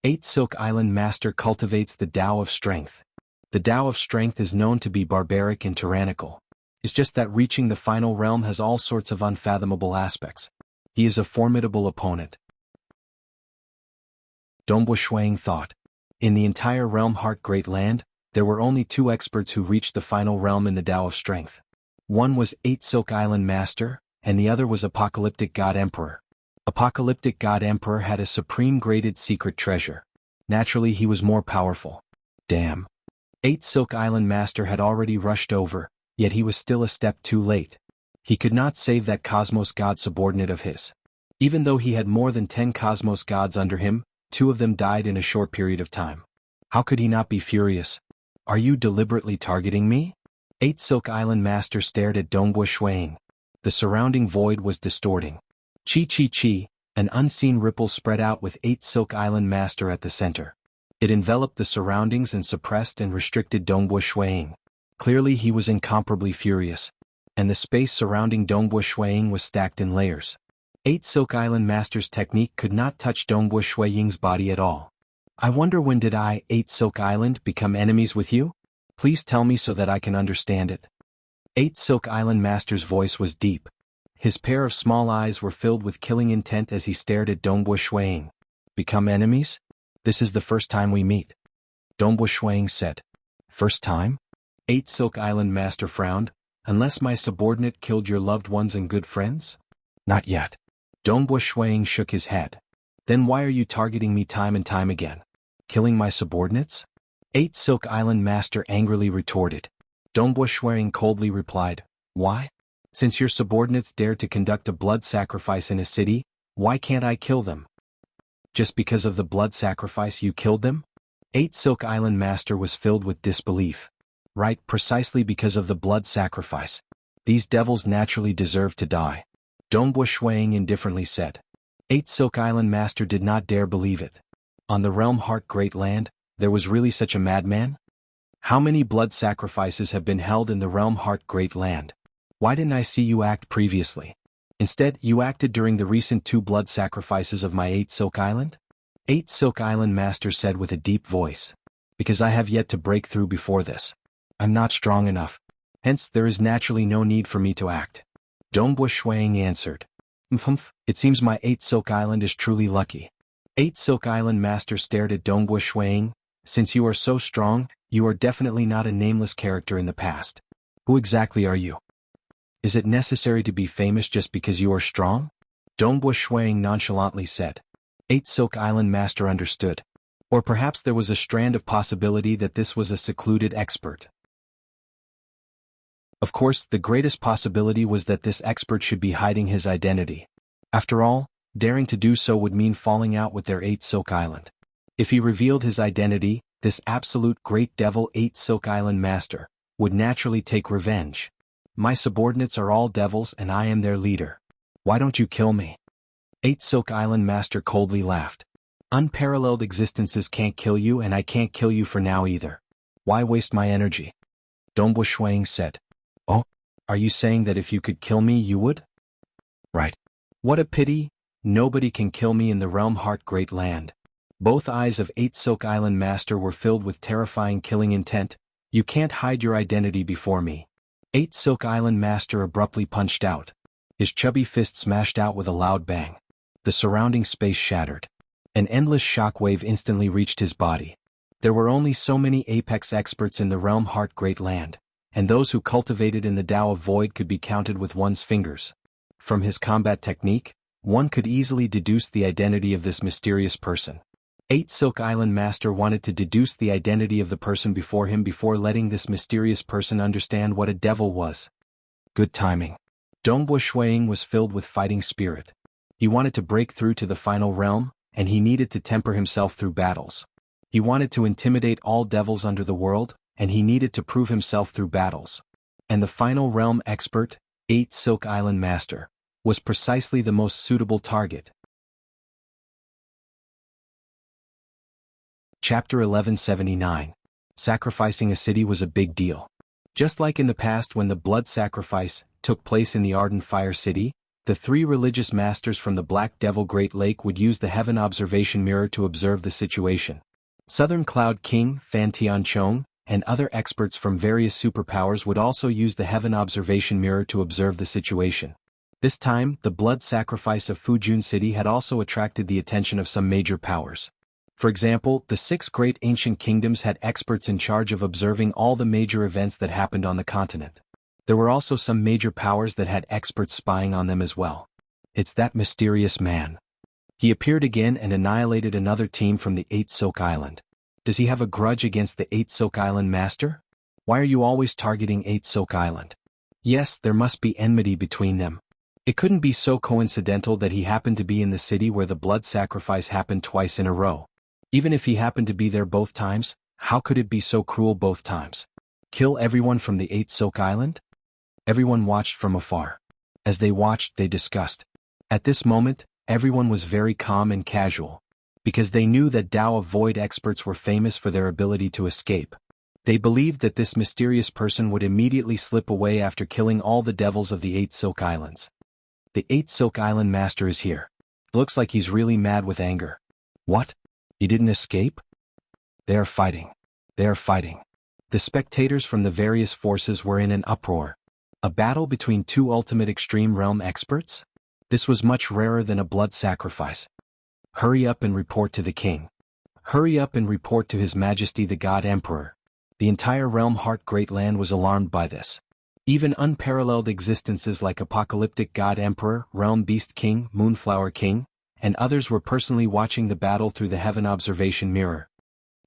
8 Silk Island Master cultivates the Tao of Strength. The Tao of Strength is known to be barbaric and tyrannical. It's just that reaching the final realm has all sorts of unfathomable aspects. He is a formidable opponent. Dongbo Shui-Ying thought. In the entire realm Heart Great Land, there were only 2 experts who reached the final realm in the Tao of Strength. One was 8 Silk Island Master, and the other was Apocalyptic God Emperor. Apocalyptic God Emperor had a supreme graded secret treasure. Naturally he was more powerful. Damn. 8 Silk Island Master had already rushed over, yet he was still a step too late. He could not save that Cosmos God subordinate of his. Even though he had more than 10 Cosmos Gods under him, 2 of them died in a short period of time. How could he not be furious? Are you deliberately targeting me? 8 Silk Island Master stared at Dongbo Shui-Ying. The surrounding void was distorting. Chi, an unseen ripple spread out with 8 Silk Island Master at the center. It enveloped the surroundings and suppressed and restricted Dongbo Shui-Ying. Clearly he was incomparably furious. And the space surrounding Dongbo Shui-Ying was stacked in layers. 8 Silk Island Master's technique could not touch Dongbo Shui-Ying's body at all. I wonder, when did I, 8 Silk Island, become enemies with you? Please tell me so that I can understand it. 8 Silk Island Master's voice was deep. His pair of small eyes were filled with killing intent as he stared at Dongbo Shui-Ying. Become enemies? This is the first time we meet. Dongbo Shui-Ying said. First time? 8 Silk Island Master frowned. Unless my subordinate killed your loved ones and good friends? Not yet. Dongbo Shui-Ying shook his head. Then why are you targeting me time and time again? Killing my subordinates? 8 Silk Island Master angrily retorted. Dongbo Shui-Ying coldly replied, why? Since your subordinates dared to conduct a blood sacrifice in a city, why can't I kill them? Just because of the blood sacrifice you killed them? 8 Silk Island Master was filled with disbelief. Right, precisely because of the blood sacrifice. These devils naturally deserve to die. Dongbo Shui-Ying indifferently said. 8 Silk Island Master did not dare believe it. On the realm Heart Great Land, there was really such a madman? How many blood sacrifices have been held in the realm Heart Great Land? Why didn't I see you act previously? Instead, you acted during the recent 2 blood sacrifices of my 8 Silk Island? 8 Silk Island Master said with a deep voice. Because I have yet to break through before this. I'm not strong enough. Hence, there is naturally no need for me to act. Dongbu Shuang answered. It seems my 8 Silk Island is truly lucky. 8 Silk Island Master stared at Dongbu Shuang. Since you are so strong, you are definitely not a nameless character in the past. Who exactly are you? Is it necessary to be famous just because you are strong? Dongbu Shuang nonchalantly said. 8 Silk Island Master understood. Or perhaps there was a strand of possibility that this was a secluded expert. Of course, the greatest possibility was that this expert should be hiding his identity. After all, daring to do so would mean falling out with their 8 Silk Island. If he revealed his identity, this absolute great devil 8 Silk Island Master would naturally take revenge. My subordinates are all devils and I am their leader. Why don't you kill me? 8 Silk Island Master coldly laughed. Unparalleled existences can't kill you and I can't kill you for now either. Why waste my energy? Dongbu Shuang said. Oh, are you saying that if you could kill me you would? Right. What a pity, nobody can kill me in the realm Heart Great Land. Both eyes of 8 Silk Island Master were filled with terrifying killing intent. You can't hide your identity before me. 8 Silk Island Master abruptly punched out. His chubby fist smashed out with a loud bang. The surrounding space shattered. An endless shockwave instantly reached his body. There were only so many apex experts in the realm Heart Great Land, and those who cultivated in the Tao of Void could be counted with one's fingers. From his combat technique, one could easily deduce the identity of this mysterious person. 8 Silk Island Master wanted to deduce the identity of the person before him before letting this mysterious person understand what a devil was. Good timing. Dongbu Shuang was filled with fighting spirit. He wanted to break through to the final realm, and he needed to temper himself through battles. He wanted to intimidate all devils under the world, and he needed to prove himself through battles. And the final realm expert, 8 Silk Island Master, was precisely the most suitable target. Chapter 1179. Sacrificing a city was a big deal. Just like in the past when the blood sacrifice took place in the Ardent Fire City, the 3 religious masters from the Black Devil Great Lake would use the Heaven Observation Mirror to observe the situation. Southern Cloud King, Fan Tianchong, and other experts from various superpowers would also use the Heaven Observation Mirror to observe the situation. This time, the blood sacrifice of Fujun City had also attracted the attention of some major powers. For example, the 6 great ancient kingdoms had experts in charge of observing all the major events that happened on the continent. There were also some major powers that had experts spying on them as well. It's that mysterious man. He appeared again and annihilated another team from the 8 Silk Island. Does he have a grudge against the 8 Silk Island Master? Why are you always targeting 8 Silk Island? Yes, there must be enmity between them. It couldn't be so coincidental that he happened to be in the city where the blood sacrifice happened twice in a row. Even if he happened to be there both times, how could it be so cruel both times? Kill everyone from the 8 Silk Island? Everyone watched from afar. As they watched, they discussed. At this moment, everyone was very calm and casual. Because they knew that Tao of Void experts were famous for their ability to escape. They believed that this mysterious person would immediately slip away after killing all the devils of the 8 Silk Islands. The 8 Silk Island Master is here. Looks like he's really mad with anger. What? He didn't escape? They are fighting. They are fighting. The spectators from the various forces were in an uproar. A battle between 2 ultimate extreme realm experts? This was much rarer than a blood sacrifice. Hurry up and report to the king. Hurry up and report to His Majesty the God Emperor. The entire realm Heart Great Land was alarmed by this. Even unparalleled existences like Apocalyptic God Emperor, Realm Beast King, Moonflower King, and others were personally watching the battle through the Heaven Observation Mirror.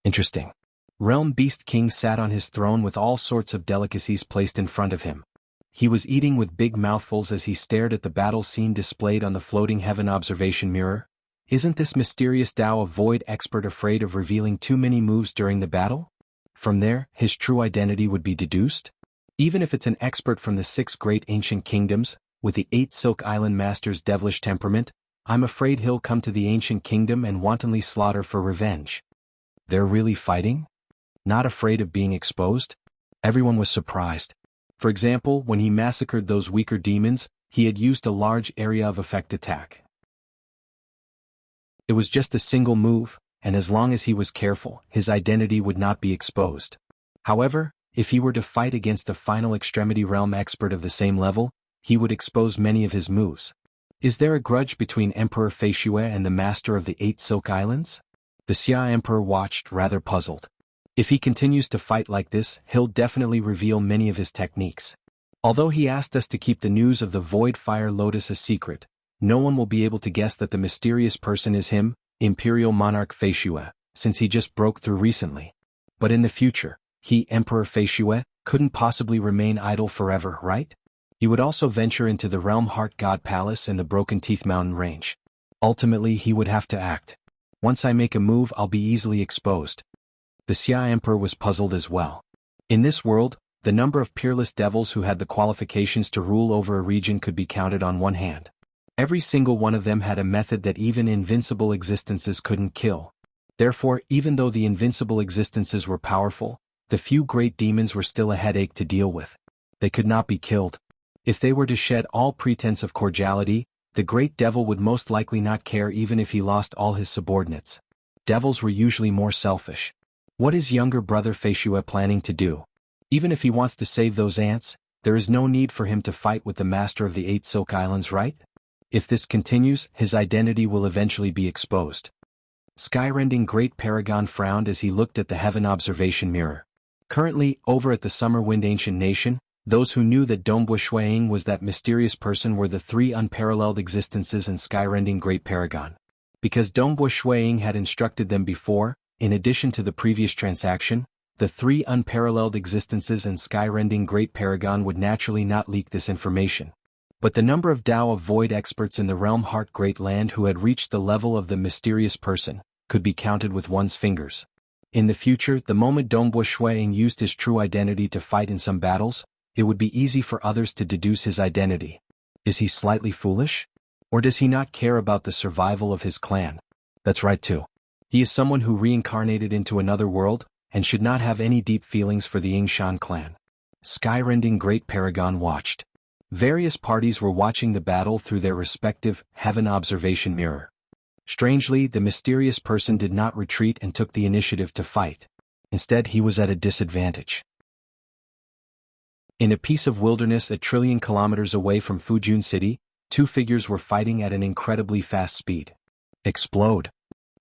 Interesting. Realm Beast King sat on his throne with all sorts of delicacies placed in front of him. He was eating with big mouthfuls as he stared at the battle scene displayed on the floating Heaven Observation Mirror. Isn't this mysterious Tao of Void expert afraid of revealing too many moves during the battle? From there, his true identity would be deduced? Even if it's an expert from the 6 great ancient kingdoms, with the 8 Silk Island Master's devilish temperament, I'm afraid he'll come to the ancient kingdom and wantonly slaughter for revenge. They're really fighting? Not afraid of being exposed? Everyone was surprised. For example, when he massacred those weaker demons, he had used a large area of effect attack. It was just a single move, and as long as he was careful, his identity would not be exposed. However, if he were to fight against a final extremity realm expert of the same level, he would expose many of his moves. Is there a grudge between Emperor Feishue and the master of the 8 Silk Islands? The Xia Emperor watched, rather puzzled. If he continues to fight like this, he'll definitely reveal many of his techniques. Although he asked us to keep the news of the Void Fire Lotus a secret, no one will be able to guess that the mysterious person is him, Imperial Monarch Feishue, since he just broke through recently. But in the future, he, Emperor Feishue, couldn't possibly remain idle forever, right? He would also venture into the Realm Heart God Palace and the Broken Teeth Mountain Range. Ultimately, he would have to act. Once I make a move, I'll be easily exposed. The Xia Emperor was puzzled as well. In this world, the number of peerless devils who had the qualifications to rule over a region could be counted on one hand. Every single one of them had a method that even invincible existences couldn't kill. Therefore, even though the invincible existences were powerful, the few great demons were still a headache to deal with. They could not be killed. If they were to shed all pretense of cordiality, the great devil would most likely not care even if he lost all his subordinates. Devils were usually more selfish. What is younger brother Feishue planning to do? Even if he wants to save those ants, there is no need for him to fight with the master of the 8 Silk Islands, right? If this continues, his identity will eventually be exposed. Skyrending Great Paragon frowned as he looked at the heaven observation mirror. Currently, over at the Summer Wind Ancient Nation, those who knew that Dongbu Shuiying was that mysterious person were the 3 unparalleled existences and Skyrending Great Paragon. Because Dongbu Shuiying had instructed them before, in addition to the previous transaction, the 3 unparalleled existences and Skyrending Great Paragon would naturally not leak this information. But the number of Tao of Void experts in the Realm Heart Great Land who had reached the level of the mysterious person could be counted with one's fingers. In the future, the moment Dongbu Shuiying used his true identity to fight in some battles, it would be easy for others to deduce his identity. Is he slightly foolish? Or does he not care about the survival of his clan? That's right too. He is someone who reincarnated into another world, and should not have any deep feelings for the Ying clan. Skyrending Great Paragon watched. Various parties were watching the battle through their respective heaven observation mirror. Strangely, the mysterious person did not retreat and took the initiative to fight. Instead, he was at a disadvantage. In a piece of wilderness 1 trillion kilometers away from Fujun City, 2 figures were fighting at an incredibly fast speed. Explode.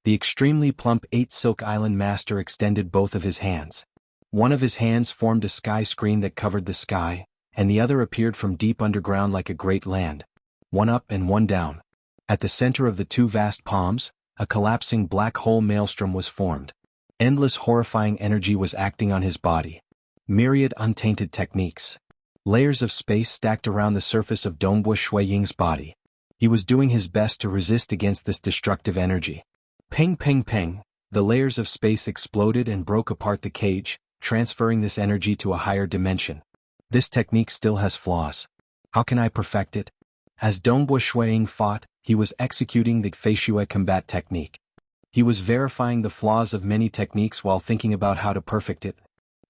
The extremely plump 8 Silk Island master extended both of his hands. One of his hands formed a sky screen that covered the sky, and the other appeared from deep underground like a great land. One up and one down. At the center of the 2 vast palms, a collapsing black hole maelstrom was formed. Endless horrifying energy was acting on his body. Myriad untainted techniques. Layers of space stacked around the surface of Dongbu Shuiying's body. He was doing his best to resist against this destructive energy. Ping ping ping, the layers of space exploded and broke apart the cage, transferring this energy to a higher dimension. This technique still has flaws. How can I perfect it? As Dongbu Shuiying fought, he was executing the Feishue combat technique. He was verifying the flaws of many techniques while thinking about how to perfect it.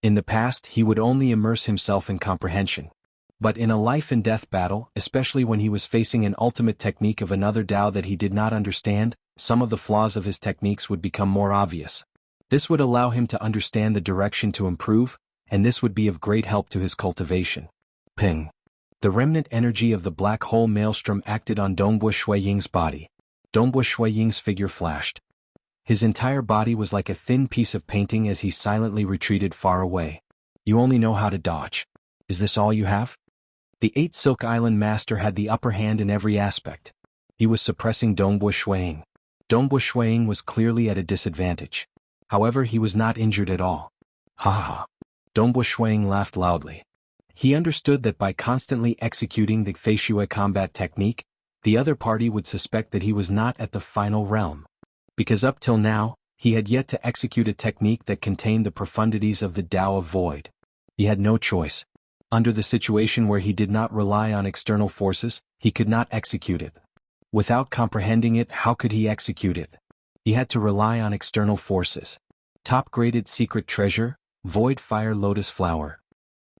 In the past, he would only immerse himself in comprehension. But in a life-and-death battle, especially when he was facing an ultimate technique of another Dao that he did not understand, some of the flaws of his techniques would become more obvious. This would allow him to understand the direction to improve, and this would be of great help to his cultivation. Ping. The remnant energy of the black hole maelstrom acted on Dongbu Shuiying's body. Dongbu Shuiying's figure flashed. His entire body was like a thin piece of painting as he silently retreated far away. You only know how to dodge. Is this all you have? The 8 Silk Island master had the upper hand in every aspect. He was suppressing Dongbu Shuiying. Dongbu Shuiying was clearly at a disadvantage. However, he was not injured at all. Ha ha ha. Dongbu Shuiying laughed loudly. He understood that by constantly executing the Feishue combat technique, the other party would suspect that he was not at the final realm. Because up till now, he had yet to execute a technique that contained the profundities of the Tao of Void. He had no choice. Under the situation where he did not rely on external forces, he could not execute it. Without comprehending it, how could he execute it? He had to rely on external forces. Top-graded secret treasure, Void Fire Lotus Flower.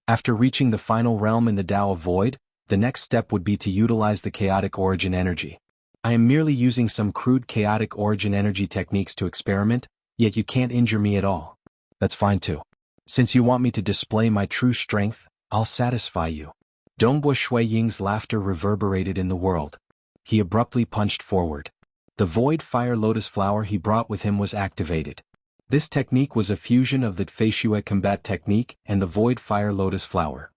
After reaching the final realm in the Tao of Void, The next step would be to utilize the chaotic origin energy. I am merely using some crude chaotic origin energy techniques to experiment, yet you can't injure me at all. That's fine too. Since you want me to display my true strength, I'll satisfy you. Dongbo Shui Ying's laughter reverberated in the world. He abruptly punched forward. The void fire lotus flower he brought with him was activated. This technique was a fusion of the Feishui combat technique and the void fire lotus flower.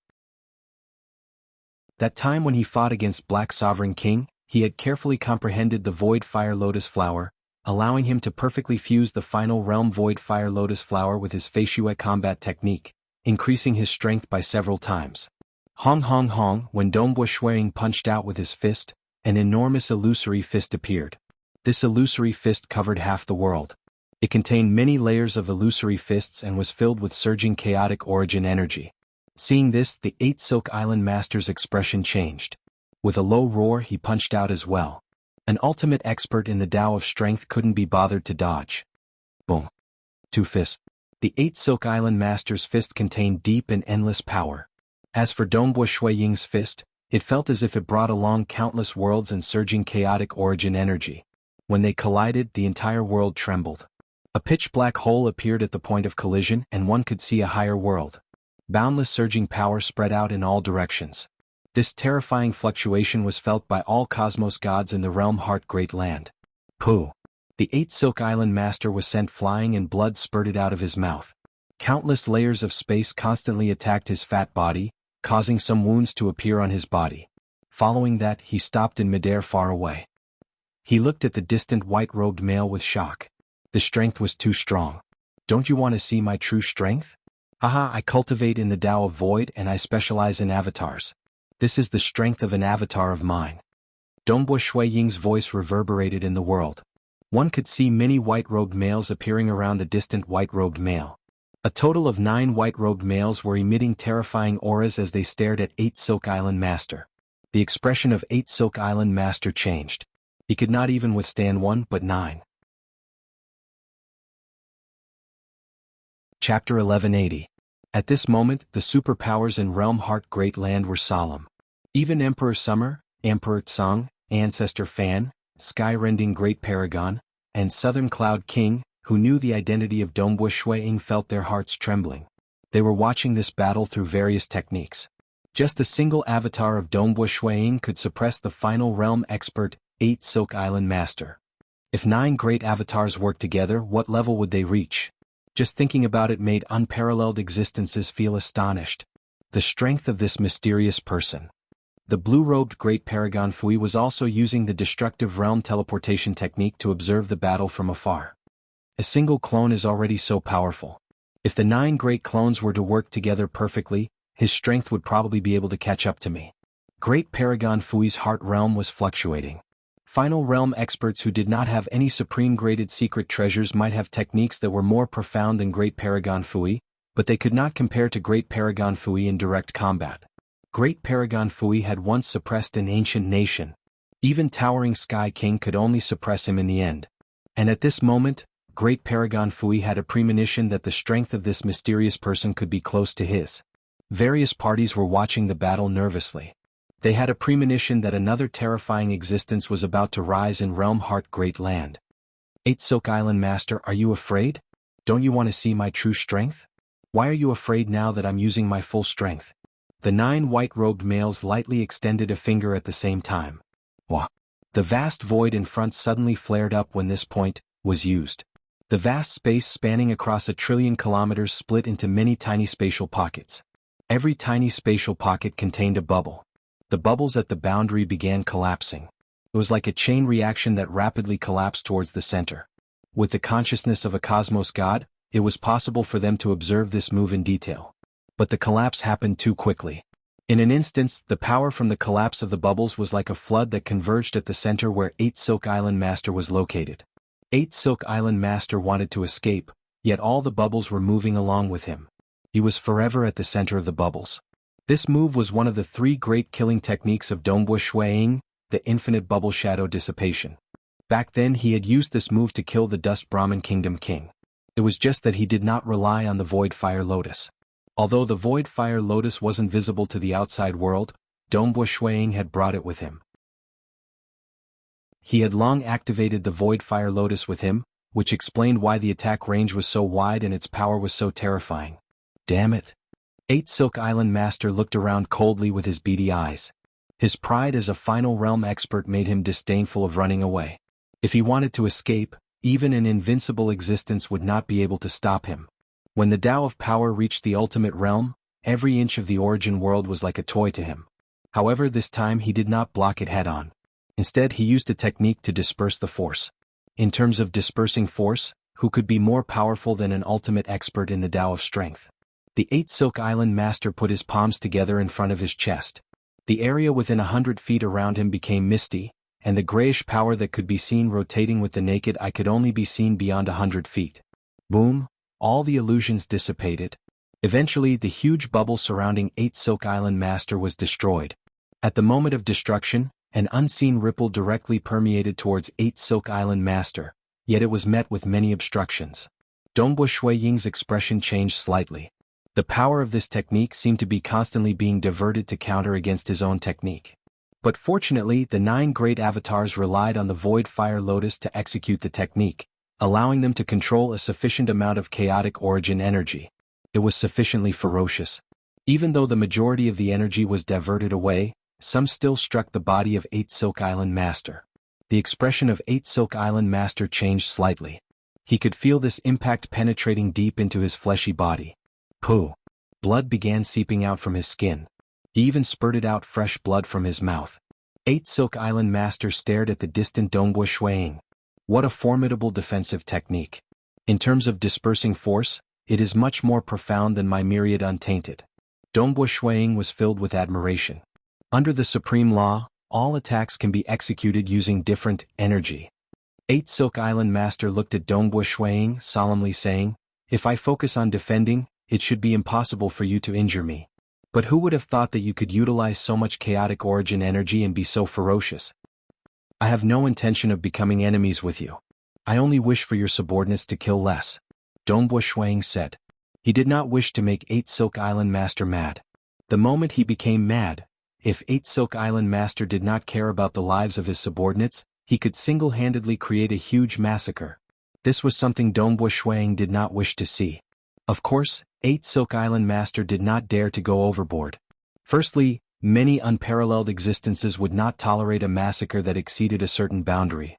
That time when he fought against Black Sovereign King, he had carefully comprehended the void fire lotus flower, allowing him to perfectly fuse the final realm void fire lotus flower with his Feishui combat technique, increasing his strength by several times. Hong hong hong, when Dongbo Shuiying punched out with his fist, an enormous illusory fist appeared. This illusory fist covered half the world. It contained many layers of illusory fists and was filled with surging chaotic origin energy. Seeing this, the 8 Silk Island Master's expression changed. With a low roar, he punched out as well. An ultimate expert in the Tao of Strength couldn't be bothered to dodge. Boom. 2 fists. The 8 Silk Island Master's fist contained deep and endless power. As for Dongbo Shuiying's fist, it felt as if it brought along countless worlds and surging chaotic origin energy. When they collided, the entire world trembled. A pitch-black hole appeared at the point of collision and one could see a higher world. Boundless surging power spread out in all directions. This terrifying fluctuation was felt by all cosmos gods in the realm Heart Great Land. Pooh! The 8 Silk Island Master was sent flying and blood spurted out of his mouth. Countless layers of space constantly attacked his fat body, causing some wounds to appear on his body. Following that, he stopped in midair far away. He looked at the distant white-robed male with shock. The strength was too strong. Don't you want to see my true strength? Haha, I cultivate in the Tao of Void and I specialize in avatars. This is the strength of an avatar of mine. Dongbo Shuiying's voice reverberated in the world. One could see many white-robed males appearing around the distant white-robed male. A total of 9 white-robed males were emitting terrifying auras as they stared at 8 Silk Island Master. The expression of 8 Silk Island Master changed. He could not even withstand 1 but 9. Chapter 1180. At this moment, the superpowers in Realm Heart Great Land were solemn. Even Emperor Summer, Emperor Tsang, Ancestor Fan, Sky-Rending Great Paragon, and Southern Cloud King, who knew the identity of Dongbo Shuiying, felt their hearts trembling. They were watching this battle through various techniques. Just a single avatar of Dongbo Shuiying could suppress the final realm expert, 8 Silk Island Master. If 9 great avatars worked together, what level would they reach? Just thinking about it made unparalleled existences feel astonished. The strength of this mysterious person. The blue-robed Great Paragon Fui was also using the destructive realm teleportation technique to observe the battle from afar. A single clone is already so powerful. If the 9 great clones were to work together perfectly, his strength would probably be able to catch up to me. Great Paragon Fui's heart realm was fluctuating. Final realm experts who did not have any supreme-graded secret treasures might have techniques that were more profound than Great Paragon Fui, but they could not compare to Great Paragon Fui in direct combat. Great Paragon Fui had once suppressed an ancient nation. Even Towering Sky King could only suppress him in the end. And at this moment, Great Paragon Fui had a premonition that the strength of this mysterious person could be close to his. Various parties were watching the battle nervously. They had a premonition that another terrifying existence was about to rise in Realm Heart Great Land. 8 Silk Island Master, are you afraid? Don't you want to see my true strength? Why are you afraid now that I'm using my full strength? The 9 white-robed males lightly extended a finger at the same time. Wah! The vast void in front suddenly flared up when this point was used. The vast space spanning across 1 trillion kilometers split into many tiny spatial pockets. Every tiny spatial pocket contained a bubble. The bubbles at the boundary began collapsing. It was like a chain reaction that rapidly collapsed towards the center. With the consciousness of a cosmos god, it was possible for them to observe this move in detail. But the collapse happened too quickly. In an instant, the power from the collapse of the bubbles was like a flood that converged at the center where 8 Silk Island Master was located. 8 Silk Island Master wanted to escape, yet all the bubbles were moving along with him. He was forever at the center of the bubbles. This move was one of the 3 great killing techniques of Dongbo Shuiying, the infinite bubble shadow dissipation. Back then he had used this move to kill the Dust Brahmin Kingdom King. It was just that he did not rely on the Void Fire Lotus. Although the Void Fire Lotus wasn't visible to the outside world, Dongbo Shuiying had brought it with him. He had long activated the Void Fire Lotus with him, which explained why the attack range was so wide and its power was so terrifying. Damn it. 8 Silk Island Master looked around coldly with his beady eyes. His pride as a final realm expert made him disdainful of running away. If he wanted to escape, even an invincible existence would not be able to stop him. When the Tao of Power reached the ultimate realm, every inch of the origin world was like a toy to him. However, this time he did not block it head-on. Instead, he used a technique to disperse the force. In terms of dispersing force, who could be more powerful than an ultimate expert in the Tao of Strength? The 8 Silk Island Master put his palms together in front of his chest. The area within 100 feet around him became misty, and the grayish power that could be seen rotating with the naked eye could only be seen beyond 100 feet. Boom, all the illusions dissipated. Eventually, the huge bubble surrounding 8 Silk Island Master was destroyed. At the moment of destruction, an unseen ripple directly permeated towards 8 Silk Island Master, yet it was met with many obstructions. Dongbo Shuiying's expression changed slightly. The power of this technique seemed to be constantly being diverted to counter against his own technique. But fortunately, the 9 great avatars relied on the Void Fire Lotus to execute the technique, allowing them to control a sufficient amount of chaotic origin energy. It was sufficiently ferocious. Even though the majority of the energy was diverted away, some still struck the body of 8 Silk Island Master. The expression of 8 Silk Island Master changed slightly. He could feel this impact penetrating deep into his fleshy body. Pooh! Blood began seeping out from his skin. He even spurted out fresh blood from his mouth. 8 Silk Island Master stared at the distant Dongbo Shuiying. What a formidable defensive technique. In terms of dispersing force, it is much more profound than my myriad untainted. Dongbo Shuiying was filled with admiration. Under the supreme law, all attacks can be executed using different energy. 8 Silk Island Master looked at Dongbo Shuiying, solemnly saying, "If I focus on defending, it should be impossible for you to injure me. But who would have thought that you could utilize so much chaotic origin energy and be so ferocious? I have no intention of becoming enemies with you. I only wish for your subordinates to kill less," Dongbo Shuiying said. He did not wish to make 8 Silk Island Master mad. The moment he became mad, if 8 Silk Island Master did not care about the lives of his subordinates, he could single-handedly create a huge massacre. This was something Dongbo Shuiying did not wish to see. Of course, 8 Silk Island Master did not dare to go overboard. Firstly, many unparalleled existences would not tolerate a massacre that exceeded a certain boundary.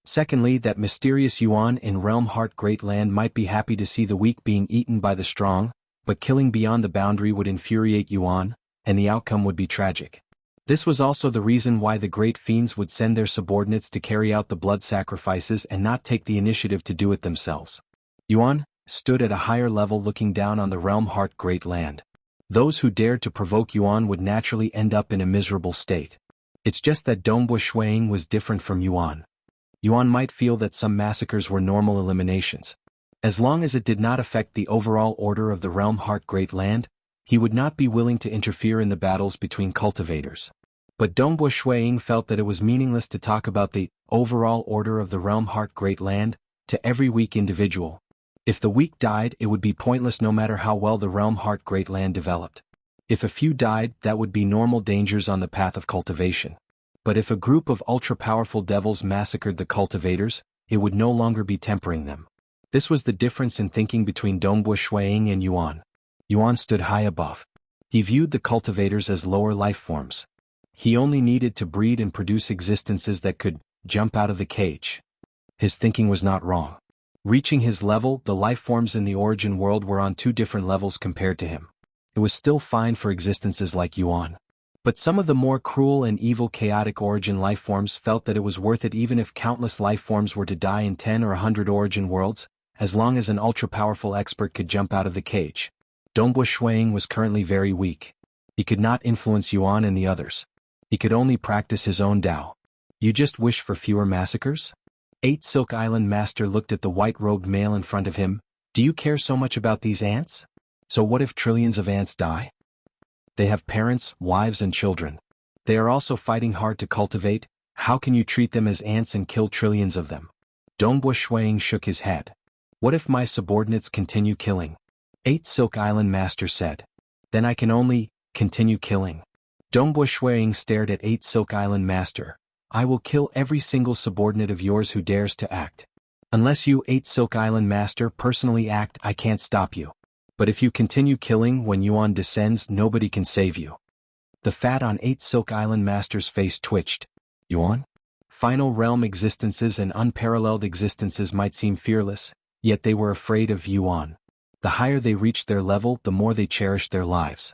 Secondly, that mysterious Yuan in Realm Heart Great Land might be happy to see the weak being eaten by the strong, but killing beyond the boundary would infuriate Yuan, and the outcome would be tragic. This was also the reason why the great fiends would send their subordinates to carry out the blood sacrifices and not take the initiative to do it themselves. Yuan stood at a higher level looking down on the Realm Heart Great Land. Those who dared to provoke Yuan would naturally end up in a miserable state. It's just that Dongbo Shuiying was different from Yuan. Yuan might feel that some massacres were normal eliminations. As long as it did not affect the overall order of the Realm Heart Great Land, he would not be willing to interfere in the battles between cultivators. But Dongbo Shuiying felt that it was meaningless to talk about the overall order of the Realm Heart Great Land to every weak individual. If the weak died, it would be pointless no matter how well the Realm Heart Great Land developed. If a few died, that would be normal dangers on the path of cultivation. But if a group of ultra-powerful devils massacred the cultivators, it would no longer be tempering them. This was the difference in thinking between Dongbo Shuiying and Yuan. Yuan stood high above. He viewed the cultivators as lower life forms. He only needed to breed and produce existences that could jump out of the cage. His thinking was not wrong. Reaching his level, the life forms in the origin world were on 2 different levels compared to him. It was still fine for existences like Yuan. But some of the more cruel and evil chaotic origin life forms felt that it was worth it even if countless life forms were to die in 10 or 100 origin worlds, as long as an ultra-powerful expert could jump out of the cage. Dongbo Shuiying was currently very weak. He could not influence Yuan and the others. He could only practice his own Tao. You just wish for fewer massacres? 8 Silk Island Master looked at the white-robed male in front of him. Do you care so much about these ants? So what if trillions of ants die? They have parents, wives and children. They are also fighting hard to cultivate. How can you treat them as ants and kill trillions of them? Dongbo Shuiying shook his head. What if my subordinates continue killing? 8 Silk Island Master said. Then I can only continue killing. Dongbo Shuiying stared at 8 Silk Island Master. I will kill every single subordinate of yours who dares to act. Unless you 8 Silk Island Master personally act, I can't stop you. But if you continue killing when Yuan descends, nobody can save you. The fat on 8 Silk Island Master's face twitched. Yuan? Final realm existences and unparalleled existences might seem fearless, yet they were afraid of Yuan. The higher they reached their level, the more they cherished their lives.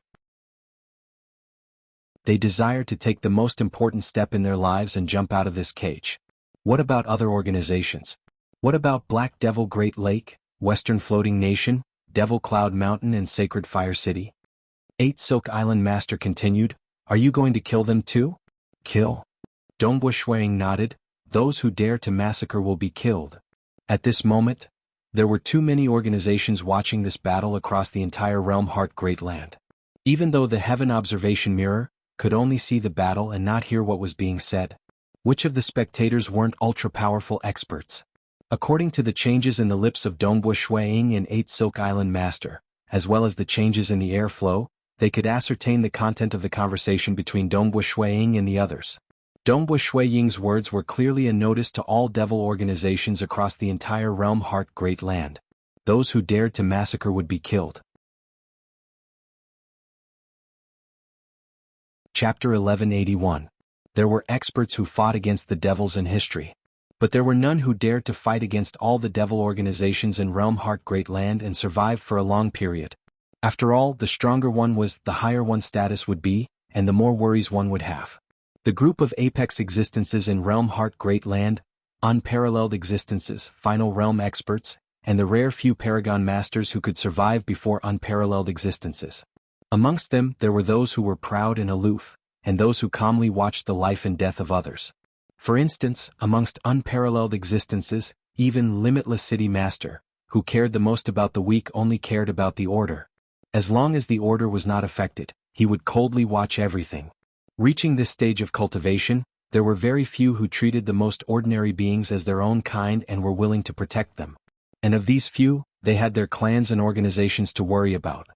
They desired to take the most important step in their lives and jump out of this cage. What about other organizations? What about Black Devil Great Lake, Western Floating Nation, Devil Cloud Mountain and Sacred Fire City? 8 Silk Island Master continued, are you going to kill them too? Kill? Dongbo Shuiying nodded, those who dare to massacre will be killed. At this moment, there were too many organizations watching this battle across the entire Realm Heart Great Land. Even though the Heaven Observation Mirror could only see the battle and not hear what was being said. Which of the spectators weren't ultra-powerful experts? According to the changes in the lips of Dongbo Shuiying and 8 Silk Island Master, as well as the changes in the airflow, they could ascertain the content of the conversation between Dongbo Shuiying and the others. Dongbo Shuiying's words were clearly a notice to all devil organizations across the entire Realm Heart Great Land. Those who dared to massacre would be killed. Chapter 1181. There were experts who fought against the devils in history. But there were none who dared to fight against all the devil organizations in Realm Heart Great Land and survive for a long period. After all, the stronger one was, the higher one's status would be, and the more worries one would have. The group of apex existences in Realm Heart Great Land, unparalleled existences, final realm experts, and the rare few paragon masters who could survive before unparalleled existences. Amongst them, there were those who were proud and aloof, and those who calmly watched the life and death of others. For instance, amongst unparalleled existences, even Limitless City Master, who cared the most about the weak, only cared about the order. As long as the order was not affected, he would coldly watch everything. Reaching this stage of cultivation, there were very few who treated the most ordinary beings as their own kind and were willing to protect them. And of these few, they had their clans and organizations to worry about.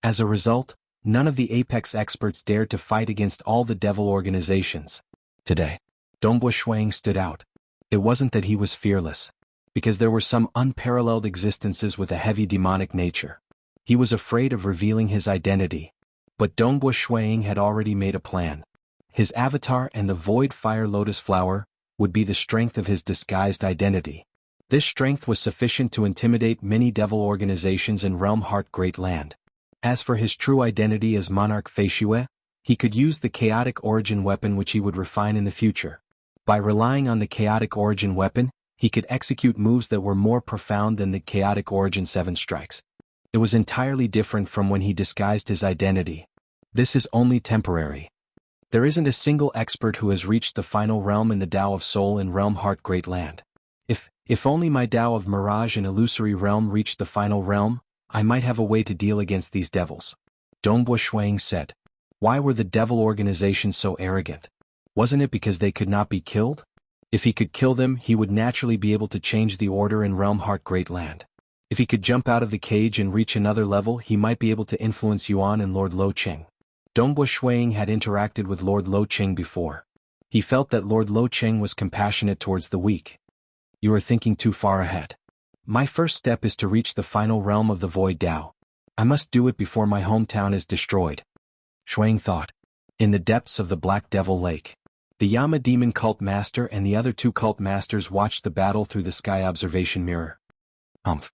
As a result, none of the apex experts dared to fight against all the devil organizations. Today, Dongbo Shuiying stood out. It wasn't that he was fearless, because there were some unparalleled existences with a heavy demonic nature. He was afraid of revealing his identity. But Dongbo Shuiying had already made a plan. His avatar and the Void Fire Lotus Flower would be the strength of his disguised identity. This strength was sufficient to intimidate many devil organizations in Realm Heart Great Land. As for his true identity as Monarch Feishue, he could use the Chaotic Origin weapon which he would refine in the future. By relying on the Chaotic Origin weapon, he could execute moves that were more profound than the Chaotic Origin 7 strikes. It was entirely different from when he disguised his identity. This is only temporary. There isn't a single expert who has reached the final realm in the Tao of Soul in Realm Heart Great Land. If only my Tao of Mirage and Illusory Realm reached the final realm, I might have a way to deal against these devils. Dongbo Shuiying said. Why were the devil organizations so arrogant? Wasn't it because they could not be killed? If he could kill them, he would naturally be able to change the order in Realm Heart Great Land. If he could jump out of the cage and reach another level, he might be able to influence Yuan and Lord Lo Cheng. Dongbo Shuiying had interacted with Lord Lo Cheng before. He felt that Lord Lo Cheng was compassionate towards the weak. You are thinking too far ahead. My first step is to reach the final realm of the Void Tao. I must do it before my hometown is destroyed. Shuiying thought. In the depths of the Black Devil Lake, the Yama Demon Cult Master and the other 2 Cult Masters watched the battle through the Sky Observation Mirror. Humph.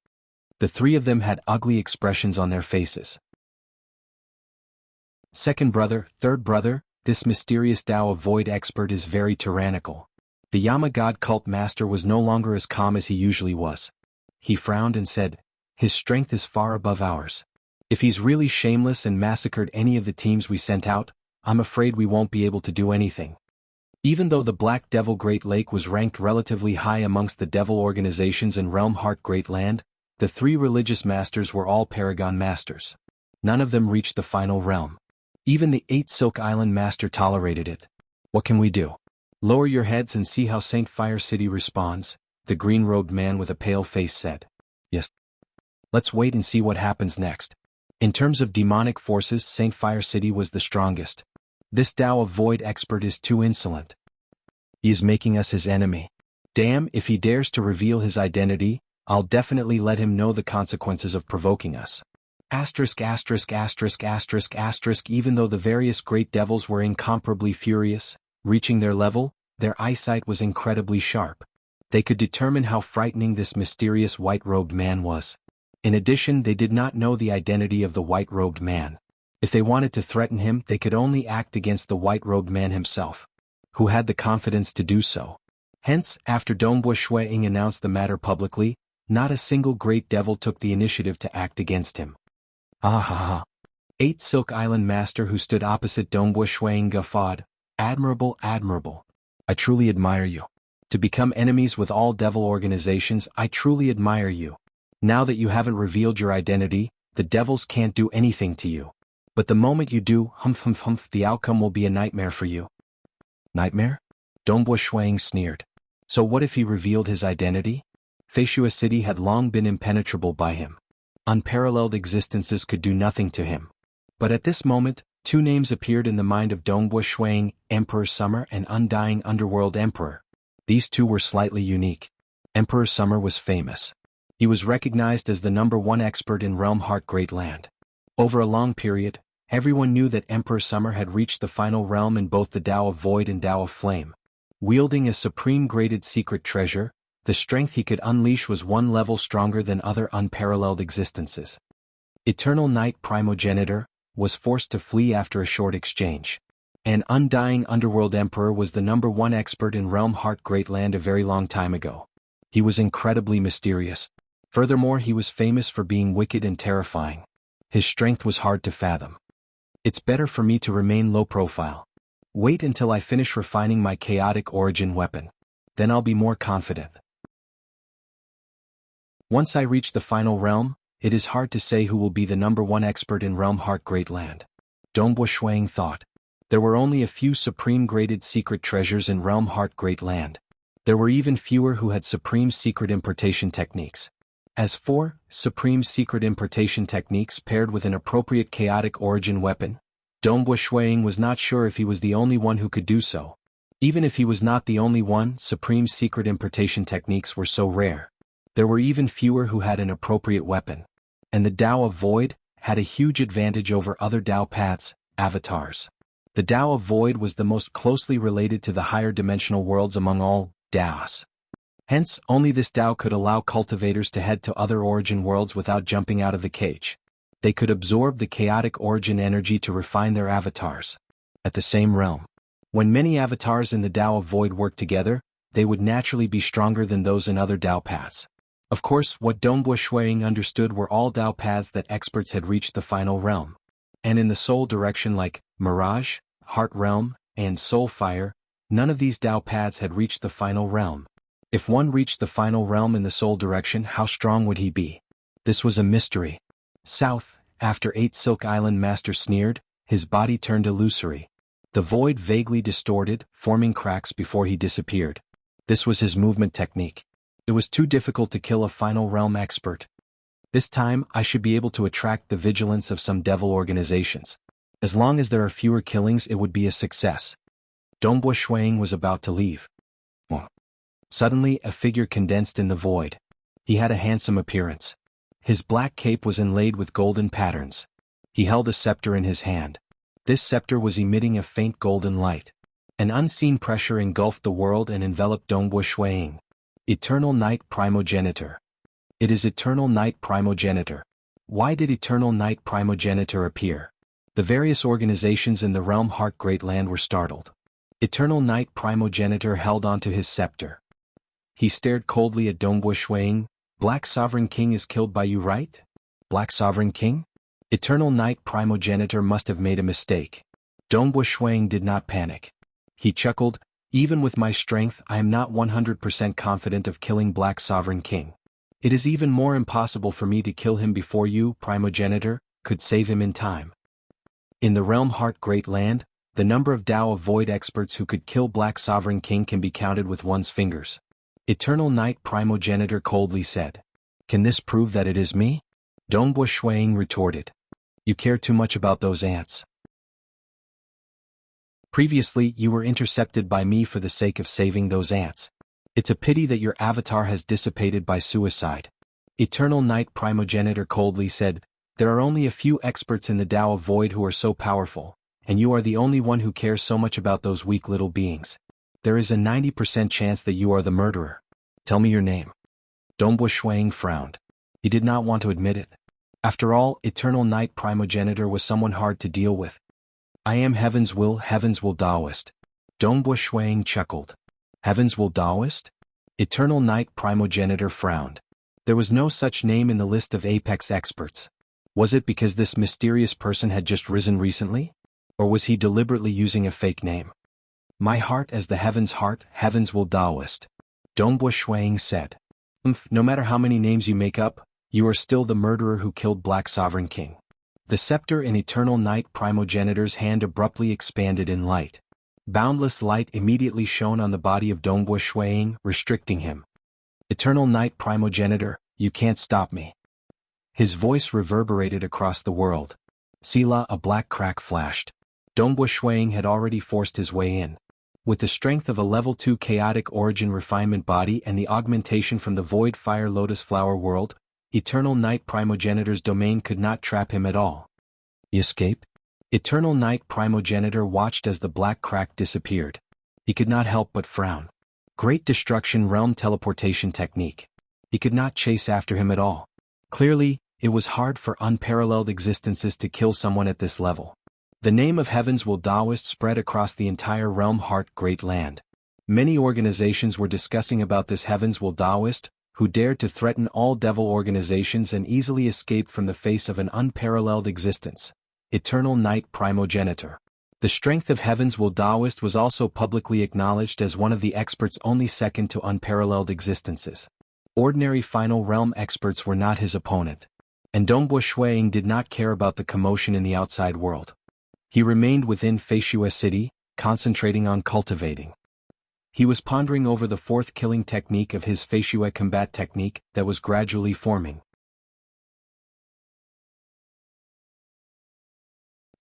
The 3 of them had ugly expressions on their faces. Second brother, third brother, this mysterious Tao of Void expert is very tyrannical. The Yama God Cult Master was no longer as calm as he usually was. He frowned and said, his strength is far above ours. If he's really shameless and massacred any of the teams we sent out, I'm afraid we won't be able to do anything. Even though the Black Devil Great Lake was ranked relatively high amongst the devil organizations in Realm Heart Great Land, the 3 religious masters were all Paragon Masters. None of them reached the final realm. Even the 8 Silk Island Master tolerated it. What can we do? Lower your heads and see how Saint Fire City responds, the green-robed man with a pale face said. Yes. Let's wait and see what happens next. In terms of demonic forces, Saint Fire City was the strongest. This Tao of Void expert is too insolent. He is making us his enemy. Damn, if he dares to reveal his identity, I'll definitely let him know the consequences of provoking us. Asterisk asterisk asterisk asterisk asterisk. Even though the various great devils were incomparably furious, reaching their level, their eyesight was incredibly sharp. They could determine how frightening this mysterious white-robed man was. In addition, they did not know the identity of the white-robed man. If they wanted to threaten him, they could only act against the white-robed man himself, who had the confidence to do so. Hence, after Dongbo Shuiying announced the matter publicly, not a single great devil took the initiative to act against him. Ha ha ha. 8 Silk Island Master, who stood opposite Dongbo Shuiying, guffawed. Admirable, admirable. I truly admire you. To become enemies with all devil organizations, I truly admire you. Now that you haven't revealed your identity, the devils can't do anything to you. But the moment you do, the outcome will be a nightmare for you. Nightmare? Dongbo Shuiying sneered. So what if he revealed his identity? Feishua City had long been impenetrable by him. Unparalleled existences could do nothing to him. But at this moment, 2 names appeared in the mind of Dongbo Shuiying, Emperor Summer and Undying Underworld Emperor. These 2 were slightly unique. Emperor Summer was famous. He was recognized as the #1 expert in Realm Heart Great Land. Over a long period, everyone knew that Emperor Summer had reached the final realm in both the Tao of Void and Tao of Flame. Wielding a supreme graded secret treasure, the strength he could unleash was 1 level stronger than other unparalleled existences. Eternal Night Primogenitor was forced to flee after a short exchange. An Undying Underworld Emperor was the #1 expert in Realm Heart Great Land a very long time ago. He was incredibly mysterious. Furthermore, he was famous for being wicked and terrifying. His strength was hard to fathom. It's better for me to remain low profile. Wait until I finish refining my chaotic origin weapon. Then I'll be more confident. Once I reach the final realm, it is hard to say who will be the #1 expert in Realm Heart Great Land. Dongbo Shuiying thought. There were only a few supreme graded secret treasures in Realm Heart Great Land. There were even fewer who had supreme secret importation techniques. As for supreme secret importation techniques paired with an appropriate chaotic origin weapon, Dongbo Shuiying was not sure if he was the only one who could do so. Even if he was not the only one, supreme secret importation techniques were so rare. There were even fewer who had an appropriate weapon. And the Tao of Void had a huge advantage over other Tao paths, avatars. The Tao of Void was the most closely related to the higher dimensional worlds among all Taos. Hence, only this Tao could allow cultivators to head to other origin worlds without jumping out of the cage. They could absorb the chaotic origin energy to refine their avatars. At the same realm, when many avatars in the Tao of Void work together, they would naturally be stronger than those in other Tao paths. Of course, what Dongbo Shuiying understood were all Tao paths that experts had reached the final realm. And in the soul direction like Mirage, Heart Realm, and Soul Fire, none of these Tao paths had reached the final realm. If one reached the final realm in the soul direction, how strong would he be? This was a mystery. South, after 8 Silk Island Master sneered, his body turned illusory. The void vaguely distorted, forming cracks before he disappeared. This was his movement technique. It was too difficult to kill a final realm expert. This time, I should be able to attract the vigilance of some devil organizations. As long as there are fewer killings, it would be a success. Dongbo Shuiying was about to leave. Suddenly, a figure condensed in the void. He had a handsome appearance. His black cape was inlaid with golden patterns. He held a scepter in his hand. This scepter was emitting a faint golden light. An unseen pressure engulfed the world and enveloped Dongbo Shuiying. Eternal Night Primogenitor. It is Eternal Night Primogenitor. Why did Eternal Night Primogenitor appear? The various organizations in the Realm Heart Great Land were startled. Eternal Night Primogenitor held onto his scepter. He stared coldly at Dongbo Shuiying. Black Sovereign King is killed by you, right? Black Sovereign King? Eternal Night Primogenitor must have made a mistake. Dongbo Shuiying did not panic. He chuckled, even with my strength, I am not 100% confident of killing Black Sovereign King. It is even more impossible for me to kill him before you, Primogenitor, could save him in time. In the Realm Heart Great Land, the number of Tao of Void experts who could kill Black Sovereign King can be counted with one's fingers. Eternal Night Primogenitor coldly said. Can this prove that it is me? Dongbo Shuiying retorted. You care too much about those ants. Previously, you were intercepted by me for the sake of saving those ants. It's a pity that your avatar has dissipated by suicide. Eternal Night Primogenitor coldly said, there are only a few experts in the Tao of Void who are so powerful, and you are the only one who cares so much about those weak little beings. There is a 90% chance that you are the murderer. Tell me your name. Dongbo Shuang frowned. He did not want to admit it. After all, Eternal Night Primogenitor was someone hard to deal with. I am Heaven's Will Taoist. Dongbo Shuang chuckled. Heaven's Will Taoist? Eternal Night Primogenitor frowned. There was no such name in the list of apex experts. Was it because this mysterious person had just risen recently? Or was he deliberately using a fake name? My heart as the Heaven's Heart, Heaven's Will Taoist. Dongbo Shuang said. No matter how many names you make up, you are still the murderer who killed Black Sovereign King. The scepter in Eternal Night Primogenitor's hand abruptly expanded in light. Boundless light immediately shone on the body of Dongbo Shuang, restricting him. Eternal Night Primogenitor, you can't stop me. His voice reverberated across the world. Sela, a black crack flashed. Dongbo Shuang had already forced his way in. With the strength of a level 2 chaotic origin refinement body and the augmentation from the Void Fire Lotus Flower world, Eternal Night Primogenitor's domain could not trap him at all. He escaped? Eternal Night Primogenitor watched as the black crack disappeared. He could not help but frown. Great Destruction Realm Teleportation Technique. He could not chase after him at all. Clearly, it was hard for unparalleled existences to kill someone at this level. The name of Heaven's Will Taoist spread across the entire Realm Heart Great Land. Many organizations were discussing about this Heaven's Will Taoist, who dared to threaten all devil organizations and easily escaped from the face of an unparalleled existence. Eternal Night Primogenitor. The strength of Heaven's Will Taoist was also publicly acknowledged as one of the experts only second to unparalleled existences. Ordinary Final Realm experts were not his opponent. And Dongbo Shuang did not care about the commotion in the outside world. He remained within Feishue City, concentrating on cultivating. He was pondering over the fourth killing technique of his Feishue combat technique that was gradually forming.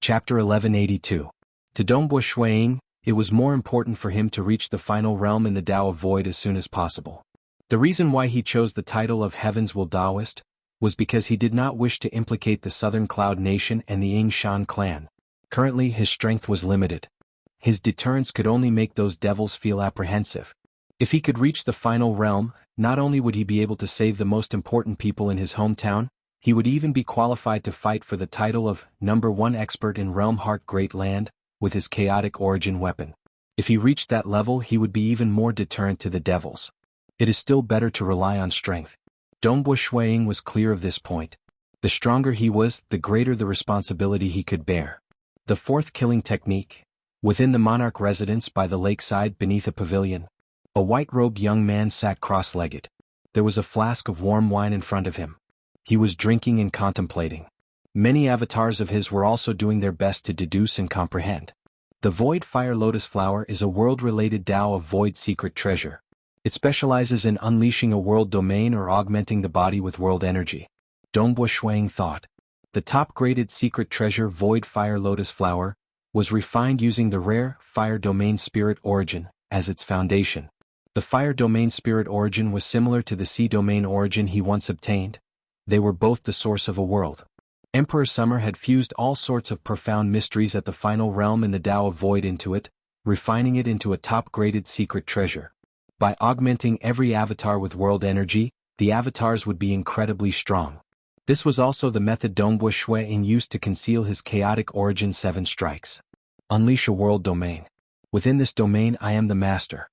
Chapter 1182. To Dongbo Shuang, it was more important for him to reach the final realm in the Tao of Void as soon as possible. The reason why he chose the title of Heaven's Will Taoist was because he did not wish to implicate the Southern Cloud Nation and the Ying Shan clan. Currently, his strength was limited. His deterrence could only make those devils feel apprehensive. If he could reach the final realm, not only would he be able to save the most important people in his hometown, he would even be qualified to fight for the title of #1 expert in Realm Heart Great Land, with his chaotic origin weapon. If he reached that level, he would be even more deterrent to the devils. It is still better to rely on strength. Dongbo Shuang was clear of this point. The stronger he was, the greater the responsibility he could bear. The fourth killing technique. Within the monarch residence by the lakeside beneath a pavilion, a white-robed young man sat cross-legged. There was a flask of warm wine in front of him. He was drinking and contemplating. Many avatars of his were also doing their best to deduce and comprehend. The Void Fire Lotus Flower is a world-related Tao of Void secret treasure. It specializes in unleashing a world domain or augmenting the body with world energy. Dongbo Shuang thought. The top-graded secret treasure Void Fire Lotus Flower was refined using the rare Fire Domain Spirit Origin as its foundation. The Fire Domain Spirit Origin was similar to the Sea Domain Origin he once obtained. They were both the source of a world. Emperor Summer had fused all sorts of profound mysteries at the final realm in the Tao of Void into it, refining it into a top-graded secret treasure. By augmenting every avatar with world energy, the avatars would be incredibly strong. This was also the method Dongbo Shuang used to conceal his chaotic origin 7 strikes. Unleash a world domain. Within this domain I am the master.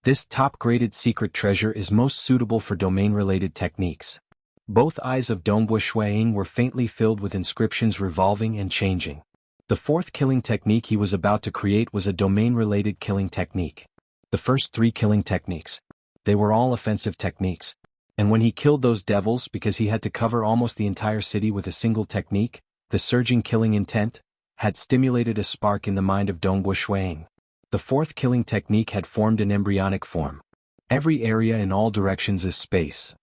This top-graded secret treasure is most suitable for domain-related techniques. Both eyes of Dongbo Shuang were faintly filled with inscriptions revolving and changing. The fourth killing technique he was about to create was a domain-related killing technique. The first 3 killing techniques. They were all offensive techniques. And when he killed those devils because he had to cover almost the entire city with a single technique, the surging killing intent had stimulated a spark in the mind of Dongbo Shuang. The fourth killing technique had formed an embryonic form. Every area in all directions is space.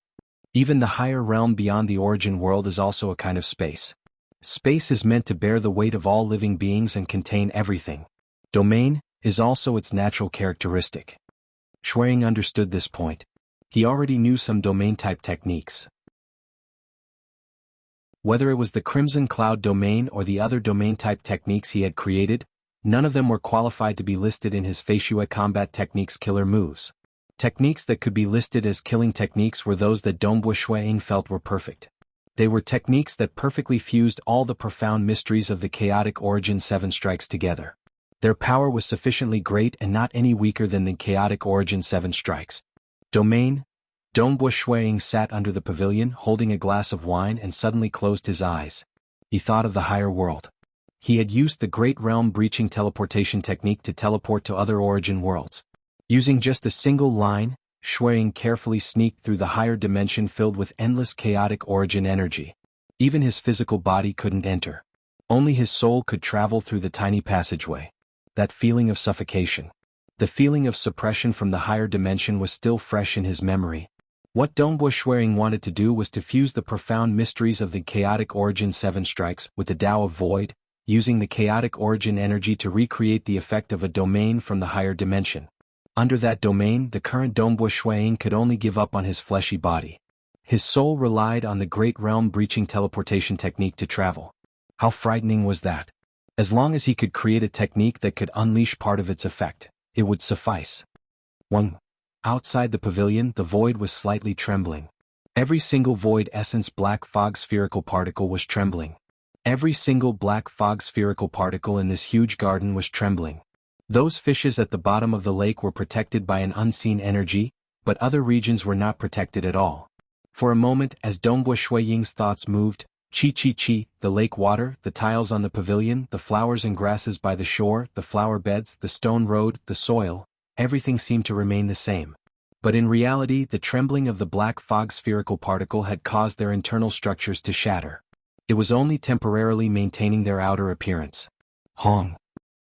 Even the higher realm beyond the origin world is also a kind of space. Space is meant to bear the weight of all living beings and contain everything. Domain is also its natural characteristic. Shuang understood this point. He already knew some domain-type techniques. Whether it was the Crimson Cloud domain or the other domain-type techniques he had created, none of them were qualified to be listed in his Feishui combat techniques killer moves. Techniques that could be listed as killing techniques were those that Dongbu Shuang felt were perfect. They were techniques that perfectly fused all the profound mysteries of the chaotic origin 7 strikes together. Their power was sufficiently great and not any weaker than the chaotic origin 7 strikes. Domain. Dongbu Shuang sat under the pavilion holding a glass of wine and suddenly closed his eyes. He thought of the higher world. He had used the great realm-breaching teleportation technique to teleport to other origin worlds. Using just a single line, Shuang carefully sneaked through the higher dimension filled with endless chaotic origin energy. Even his physical body couldn't enter. Only his soul could travel through the tiny passageway. That feeling of suffocation. The feeling of suppression from the higher dimension was still fresh in his memory. What Dongbu Shuang wanted to do was to fuse the profound mysteries of the chaotic origin 7 strikes with the Tao of Void, using the chaotic origin energy to recreate the effect of a domain from the higher dimension. Under that domain, the current Dongbu Shuang could only give up on his fleshy body. His soul relied on the great realm-breaching teleportation technique to travel. How frightening was that? As long as he could create a technique that could unleash part of its effect, it would suffice. 1. Outside the pavilion, the void was slightly trembling. Every single void essence black fog spherical particle was trembling. Every single black fog spherical particle in this huge garden was trembling. Those fishes at the bottom of the lake were protected by an unseen energy, but other regions were not protected at all. For a moment, as Dongbu Shuiying's thoughts moved, chi, the lake water, the tiles on the pavilion, the flowers and grasses by the shore, the flower beds, the stone road, the soil, everything seemed to remain the same. But in reality, the trembling of the black fog spherical particle had caused their internal structures to shatter. It was only temporarily maintaining their outer appearance. Hong.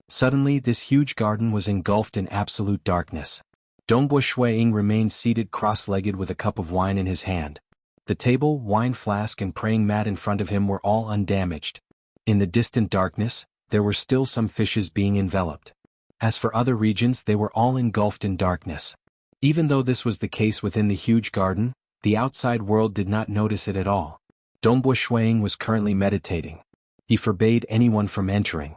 Suddenly, this huge garden was engulfed in absolute darkness. Dongbu Shuiying remained seated cross-legged with a cup of wine in his hand. The table, wine flask and praying mat in front of him were all undamaged. In the distant darkness, there were still some fishes being enveloped. As for other regions, they were all engulfed in darkness. Even though this was the case within the huge garden, the outside world did not notice it at all. Dongbu Shuiying was currently meditating. He forbade anyone from entering.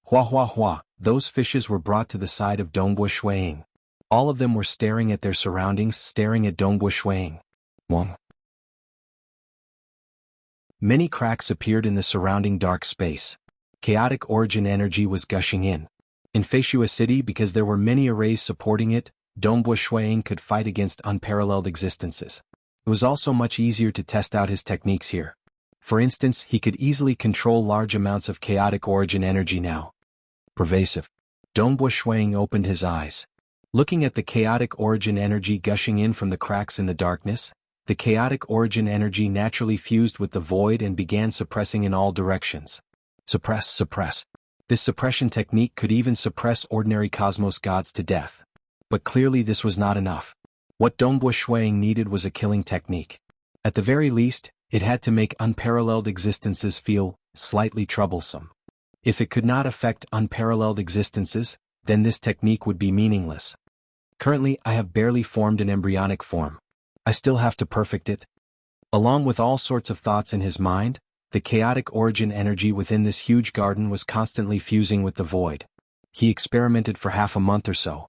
Hua, those fishes were brought to the side of Dongbu Shuiying. All of them were staring at their surroundings, staring at Dongbu Shuiying. Wong. Many cracks appeared in the surrounding dark space. Chaotic origin energy was gushing in. In Feishui City, because there were many arrays supporting it, Dongbu Shuiying could fight against unparalleled existences. It was also much easier to test out his techniques here. For instance, he could easily control large amounts of chaotic origin energy now. Pervasive. Dongbu Shuiying opened his eyes. Looking at the chaotic origin energy gushing in from the cracks in the darkness, the chaotic origin energy naturally fused with the void and began suppressing in all directions. Suppress. This suppression technique could even suppress ordinary cosmos gods to death. But clearly this was not enough. What Dongbu Shuiying needed was a killing technique. At the very least, it had to make unparalleled existences feel slightly troublesome. If it could not affect unparalleled existences, then this technique would be meaningless. Currently, I have barely formed an embryonic form. I still have to perfect it. Along with all sorts of thoughts in his mind, the chaotic origin energy within this huge garden was constantly fusing with the void. He experimented for half a month or so.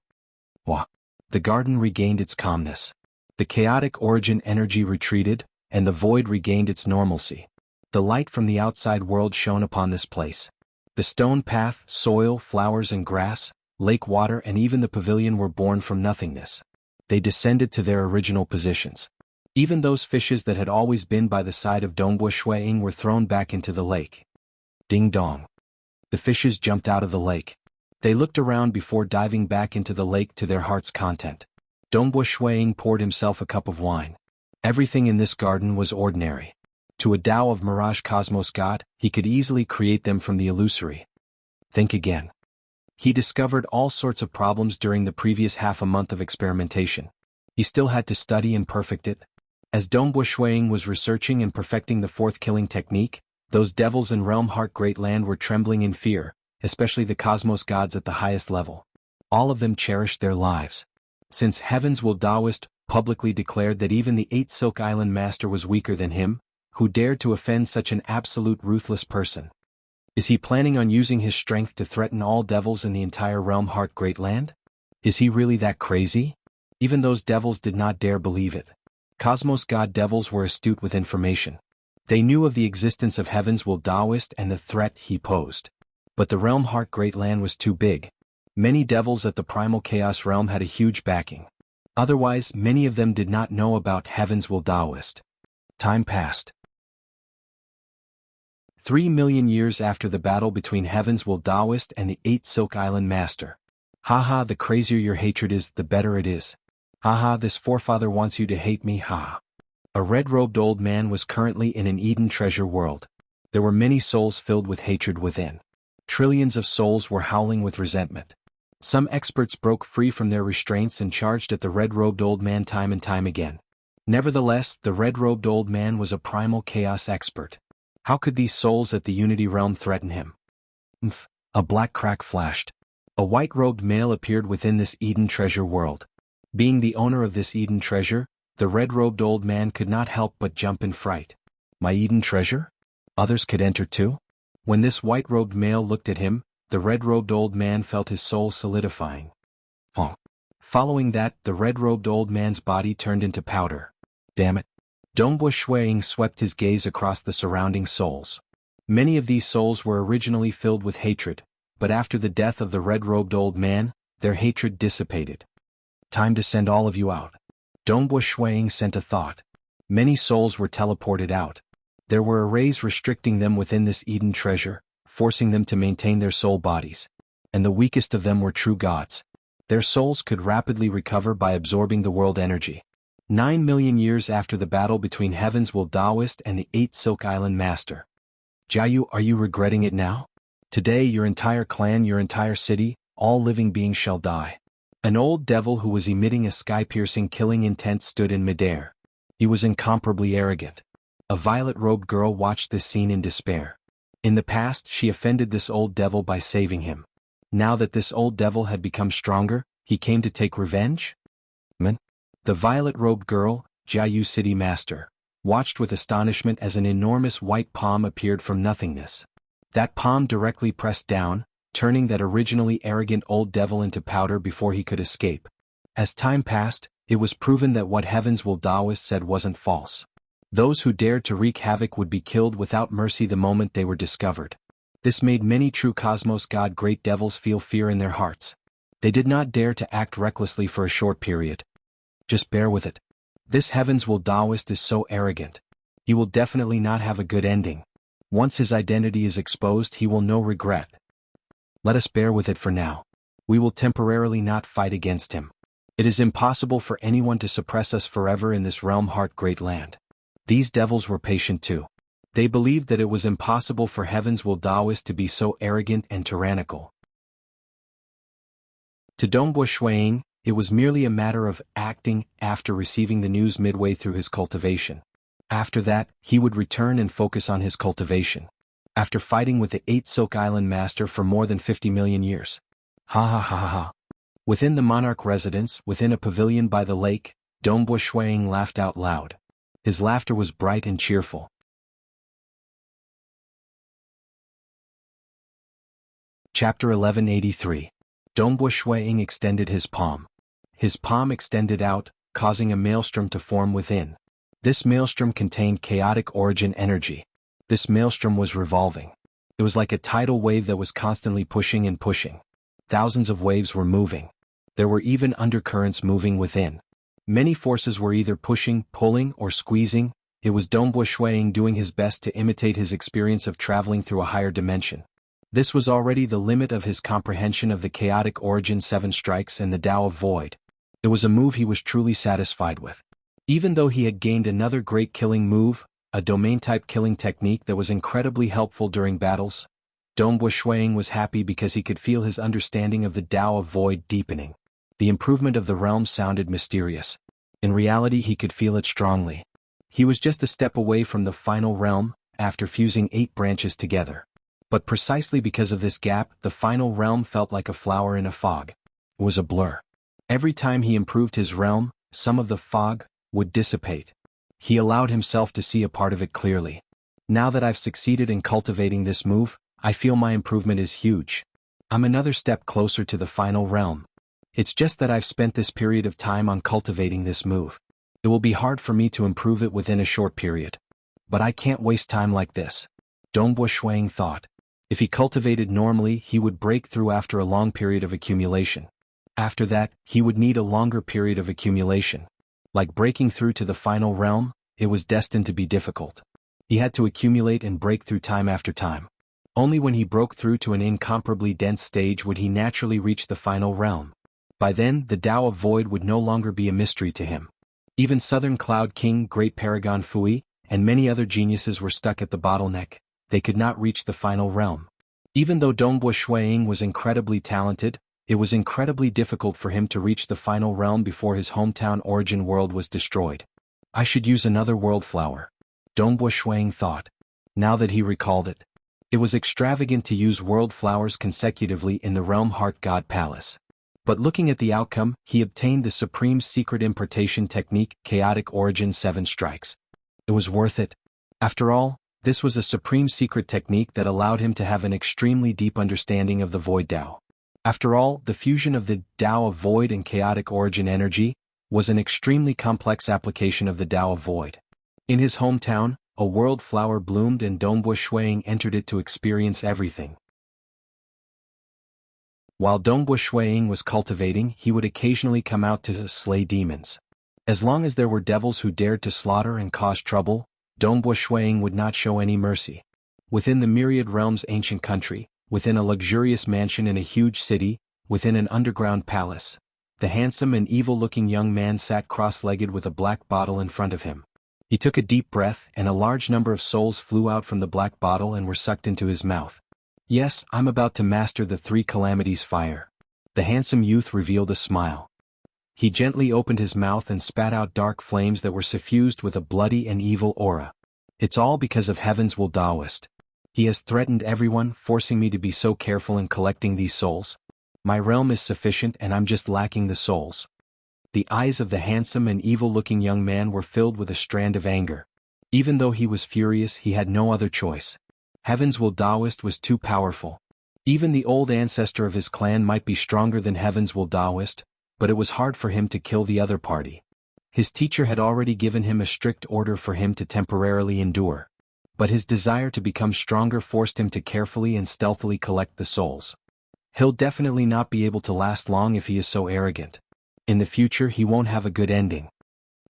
The garden regained its calmness. The chaotic origin energy retreated, and the void regained its normalcy. The light from the outside world shone upon this place. The stone path, soil, flowers and grass, lake water and even the pavilion were born from nothingness. They descended to their original positions. Even those fishes that had always been by the side of Dongbu Shuiying were thrown back into the lake. Ding dong. The fishes jumped out of the lake. They looked around before diving back into the lake to their heart's content. Dongbu Shuiying poured himself a cup of wine. Everything in this garden was ordinary. To a Tao of Mirage Cosmos God, he could easily create them from the illusory. Think again. He discovered all sorts of problems during the previous half a month of experimentation. He still had to study and perfect it. As Dongbu Shuiying was researching and perfecting the fourth killing technique, Those devils in Realm Heart Great Land were trembling in fear, especially the cosmos gods at the highest level. All of them cherished their lives. Since Heaven's Will Taoist publicly declared that even the 8 Silk Island Master was weaker than him, who dared to offend such an absolute ruthless person? Is he planning on using his strength to threaten all devils in the entire Realm Heart Great Land? Is he really that crazy? Even those devils did not dare believe it. Cosmos God devils were astute with information. They knew of the existence of Heaven's Will Taoist and the threat he posed. But the Realm Heart Great Land was too big. Many devils at the Primal Chaos Realm had a huge backing. Otherwise, many of them did not know about Heaven's Will Taoist. Time passed. 3 million years after the battle between Heaven's Will Taoist and the 8 Silk Island Master. Haha, the crazier your hatred is, the better it is. Haha, this forefather wants you to hate me, haha. A red-robed old man was currently in an Eden treasure world. There were many souls filled with hatred within. Trillions of souls were howling with resentment. Some experts broke free from their restraints and charged at the red-robed old man time and time again. Nevertheless, the red-robed old man was a primal chaos expert. How could these souls at the Unity Realm threaten him? A black crack flashed. A white-robed male appeared within this Eden treasure world. Being the owner of this Eden treasure, the red-robed old man could not help but jump in fright. My Eden treasure? Others could enter too? When this white-robed male looked at him, the red-robed old man felt his soul solidifying. Following that, the red-robed old man's body turned into powder. Damn it. Dongbo Shuiying swept his gaze across the surrounding souls. Many of these souls were originally filled with hatred, but after the death of the red-robed old man, their hatred dissipated. Time to send all of you out. Dongbo Shuiying sent a thought. Many souls were teleported out. There were arrays restricting them within this Eden treasure, forcing them to maintain their soul bodies. And the weakest of them were true gods. Their souls could rapidly recover by absorbing the world energy. 9 million years after the battle between Heaven's Will Taoist and the 8 Silk Island Master. Jianghu, are you regretting it now? Today your entire clan, your entire city, all living beings shall die. An old devil who was emitting a sky-piercing killing intent stood in midair. He was incomparably arrogant. A violet-robed girl watched this scene in despair. In the past, she offended this old devil by saving him. Now that this old devil had become stronger, he came to take revenge? The violet-robed girl, Jianghu City Master, watched with astonishment as an enormous white palm appeared from nothingness. That palm directly pressed down, turning that originally arrogant old devil into powder before he could escape. As time passed, it was proven that what Heaven's Will Taoist said wasn't false. Those who dared to wreak havoc would be killed without mercy the moment they were discovered. This made many true Cosmos God great devils feel fear in their hearts. They did not dare to act recklessly for a short period. Just bear with it. This Heaven's Will Taoist is so arrogant. He will definitely not have a good ending. Once his identity is exposed, he will know regret. Let us bear with it for now. We will temporarily not fight against him. It is impossible for anyone to suppress us forever in this Realm Heart Great Land. These devils were patient too. They believed that it was impossible for Heaven's Will Taoist to be so arrogant and tyrannical. To Dongbo Shuiying, it was merely a matter of acting after receiving the news midway through his cultivation. After that, he would return and focus on his cultivation. After fighting with the 8 Silk Island Master for more than 50 million years. Ha ha ha ha ha. Within the monarch residence, within a pavilion by the lake, Dongbo Shuiying laughed out loud. His laughter was bright and cheerful. Chapter 1183. Dongbo Shuiying extended his palm. His palm extended out, causing a maelstrom to form within. This maelstrom contained chaotic origin energy. This maelstrom was revolving. It was like a tidal wave that was constantly pushing and pushing. Thousands of waves were moving. There were even undercurrents moving within. Many forces were either pushing, pulling, or squeezing. It was Dongbo Shuiying doing his best to imitate his experience of traveling through a higher dimension. This was already the limit of his comprehension of the chaotic origin 7 strikes and the Tao of Void. It was a move he was truly satisfied with. Even though he had gained another great killing move, a domain-type killing technique that was incredibly helpful during battles, Dongbo Shuiying was happy because he could feel his understanding of the Tao of Void deepening. The improvement of the realm sounded mysterious. In reality, he could feel it strongly. He was just a step away from the final realm, after fusing 8 branches together. But precisely because of this gap, the final realm felt like a flower in a fog. It was a blur. Every time he improved his realm, some of the fog would dissipate. He allowed himself to see a part of it clearly. Now that I've succeeded in cultivating this move, I feel my improvement is huge. I'm another step closer to the final realm. It's just that I've spent this period of time on cultivating this move. It will be hard for me to improve it within a short period. But I can't waste time like this. Dongbo Shuang thought. If he cultivated normally, he would break through after a long period of accumulation. After that, he would need a longer period of accumulation. Like breaking through to the final realm, it was destined to be difficult. He had to accumulate and break through time after time. Only when he broke through to an incomparably dense stage would he naturally reach the final realm. By then, the Tao of Void would no longer be a mystery to him. Even Southern Cloud King, Great Paragon Fui, and many other geniuses were stuck at the bottleneck. They could not reach the final realm. Even though Dongbo Shuang was incredibly talented, it was incredibly difficult for him to reach the final realm before his hometown origin world was destroyed. I should use another world flower. Dongbo Shuang thought. Now that he recalled it. It was extravagant to use world flowers consecutively in the Realm Heart God Palace. But looking at the outcome, he obtained the supreme secret importation technique, Chaotic Origin 7 Strikes. It was worth it. After all, this was a supreme secret technique that allowed him to have an extremely deep understanding of the Void Tao. After all, the fusion of the Tao of Void and Chaotic Origin energy was an extremely complex application of the Tao of Void. In his hometown, a world flower bloomed and Dongbo Shuang entered it to experience everything. While Dongbo Shuang was cultivating, he would occasionally come out to slay demons. As long as there were devils who dared to slaughter and cause trouble, Dongbo Shuang would not show any mercy. Within the myriad realms' ancient country, within a luxurious mansion in a huge city, within an underground palace, the handsome and evil-looking young man sat cross-legged with a black bottle in front of him. He took a deep breath, and a large number of souls flew out from the black bottle and were sucked into his mouth. Yes, I'm about to master the 3 calamities fire. The handsome youth revealed a smile. He gently opened his mouth and spat out dark flames that were suffused with a bloody and evil aura. It's all because of Heaven's Will Taoist. He has threatened everyone, forcing me to be so careful in collecting these souls. My realm is sufficient and I'm just lacking the souls. The eyes of the handsome and evil-looking young man were filled with a strand of anger. Even though he was furious, he had no other choice. Heaven's Will Taoist was too powerful. Even the old ancestor of his clan might be stronger than Heaven's Will Taoist, but it was hard for him to kill the other party. His teacher had already given him a strict order for him to temporarily endure. But his desire to become stronger forced him to carefully and stealthily collect the souls. He'll definitely not be able to last long if he is so arrogant. In the future he won't have a good ending.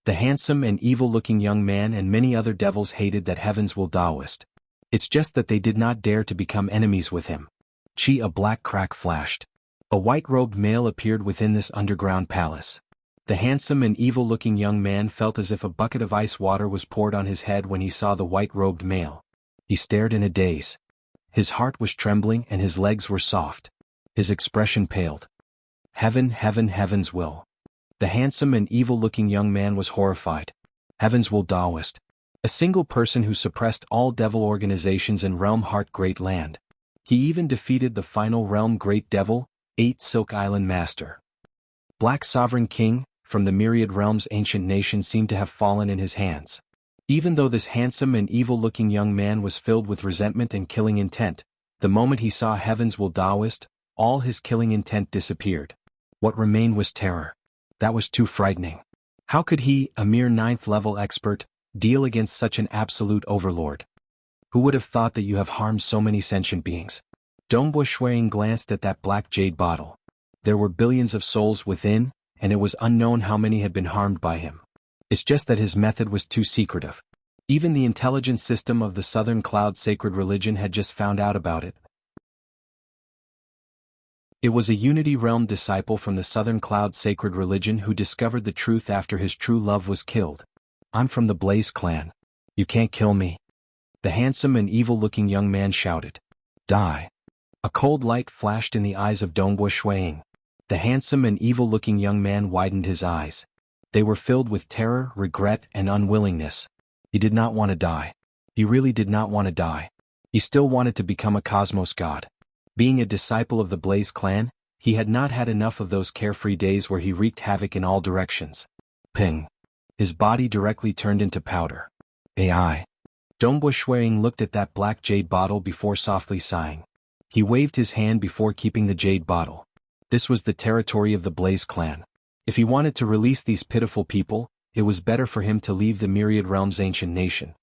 The handsome and evil-looking young man and many other devils hated that Heaven's Will Taoist. It's just that they did not dare to become enemies with him. A black crack flashed. A white-robed male appeared within this underground palace. The handsome and evil-looking young man felt as if a bucket of ice water was poured on his head when he saw the white-robed male. He stared in a daze. His heart was trembling and his legs were soft. His expression paled. Heaven's will. The handsome and evil-looking young man was horrified. Heaven's Will Taoist. A single person who suppressed all devil organizations in Realm Heart Great Land. He even defeated the final Realm Great Devil, 8 Silk Island Master. Black Sovereign King, from the myriad realms ancient nation seemed to have fallen in his hands. Even though this handsome and evil-looking young man was filled with resentment and killing intent, the moment he saw Heaven's Will Taoist, all his killing intent disappeared. What remained was terror. That was too frightening. How could he, a mere 9th-level expert, deal against such an absolute overlord? Who would have thought that you have harmed so many sentient beings? Dongbo Shuang glanced at that black jade bottle. There were billions of souls within, and it was unknown how many had been harmed by him. It's just that his method was too secretive. Even the intelligence system of the Southern Cloud Sacred Religion had just found out about it. It was a Unity Realm disciple from the Southern Cloud Sacred Religion who discovered the truth after his true love was killed. I'm from the Blaze clan. You can't kill me. The handsome and evil-looking young man shouted. Die. A cold light flashed in the eyes of Dongbo Shuang. The handsome and evil-looking young man widened his eyes. They were filled with terror, regret, and unwillingness. He did not want to die. He really did not want to die. He still wanted to become a cosmos god. Being a disciple of the Blaze clan, he had not had enough of those carefree days where he wreaked havoc in all directions. Ping. His body directly turned into powder. AI. Dongbo Shuiying looked at that black jade bottle before softly sighing. He waved his hand before keeping the jade bottle. This was the territory of the Blaze clan. If he wanted to release these pitiful people, it was better for him to leave the Myriad Realm's ancient nation.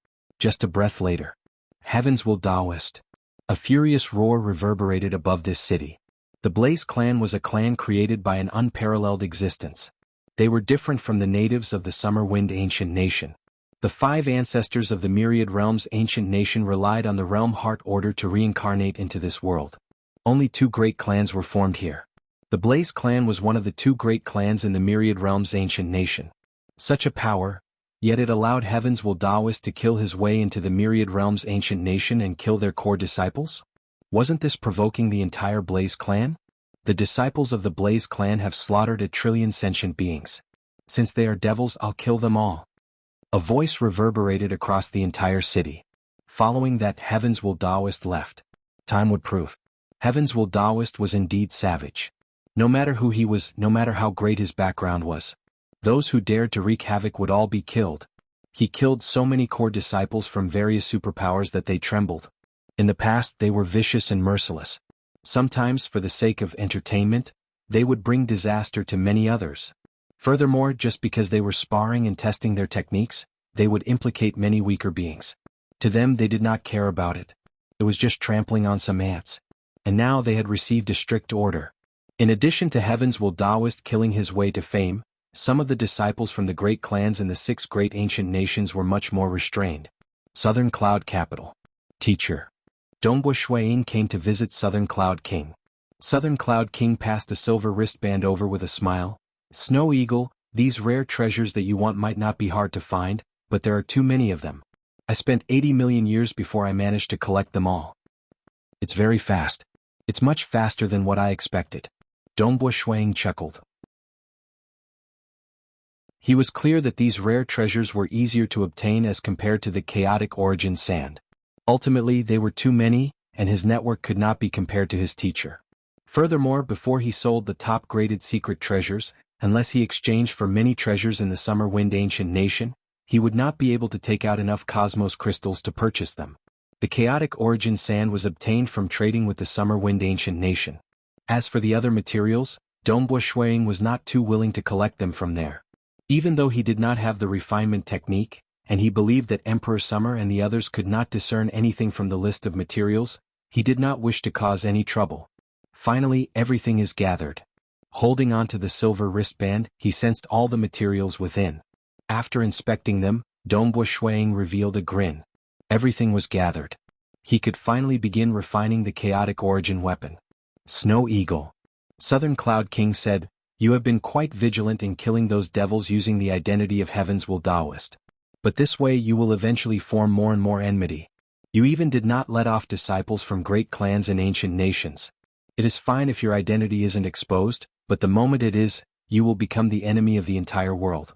Just a breath later. Heavens will Daoist. A furious roar reverberated above this city. The Blaze clan was a clan created by an unparalleled existence. They were different from the natives of the Summer Wind ancient nation. The 5 ancestors of the Myriad Realm's ancient nation relied on the Realm Heart Order to reincarnate into this world. Only 2 great clans were formed here. The Blaze clan was one of the 2 great clans in the Myriad Realm's ancient nation. Such a power, yet it allowed Heavens will Daoist to kill his way into the Myriad Realm's ancient nation and kill their core disciples? Wasn't this provoking the entire Blaze clan? The disciples of the Blaze clan have slaughtered 1 trillion sentient beings. Since they are devils, I'll kill them all. A voice reverberated across the entire city. Following that, Heavens will Daoist left. Time would prove. Heavens will Daoist was indeed savage. No matter who he was, no matter how great his background was, those who dared to wreak havoc would all be killed. He killed so many core disciples from various superpowers that they trembled. In the past, they were vicious and merciless. Sometimes, for the sake of entertainment, they would bring disaster to many others. Furthermore, just because they were sparring and testing their techniques, they would implicate many weaker beings. To them, they did not care about it. It was just trampling on some ants. And now they had received a strict order. In addition to Heavens will Daoist killing his way to fame, some of the disciples from the great clans in the 6 great ancient nations were much more restrained. Southern Cloud Capital. Teacher. Dongbo Shuiying came to visit Southern Cloud King. Southern Cloud King passed a silver wristband over with a smile. Snow Eagle, these rare treasures that you want might not be hard to find, but there are too many of them. I spent 80 million years before I managed to collect them all. It's very fast. It's much faster than what I expected. Dongbo Shuiying chuckled. He was clear that these rare treasures were easier to obtain as compared to the chaotic origin sand. Ultimately, they were too many, and his network could not be compared to his teacher. Furthermore, before he sold the top-graded secret treasures, unless he exchanged for many treasures in the Summer Wind ancient nation, he would not be able to take out enough cosmos crystals to purchase them. The chaotic origin sand was obtained from trading with the Summer Wind ancient nation. As for the other materials, Dongbo Shuiying was not too willing to collect them from there. Even though he did not have the refinement technique, and he believed that Emperor Summer and the others could not discern anything from the list of materials, he did not wish to cause any trouble. Finally, everything is gathered. Holding onto the silver wristband, he sensed all the materials within. After inspecting them, Dongbo Shuiying revealed a grin. Everything was gathered. He could finally begin refining the chaotic origin weapon. Snow Eagle. Southern Cloud King said, "You have been quite vigilant in killing those devils using the identity of Heavens will Daoist. But this way you will eventually form more and more enmity. You even did not let off disciples from great clans and ancient nations. It is fine if your identity isn't exposed, but the moment it is, you will become the enemy of the entire world."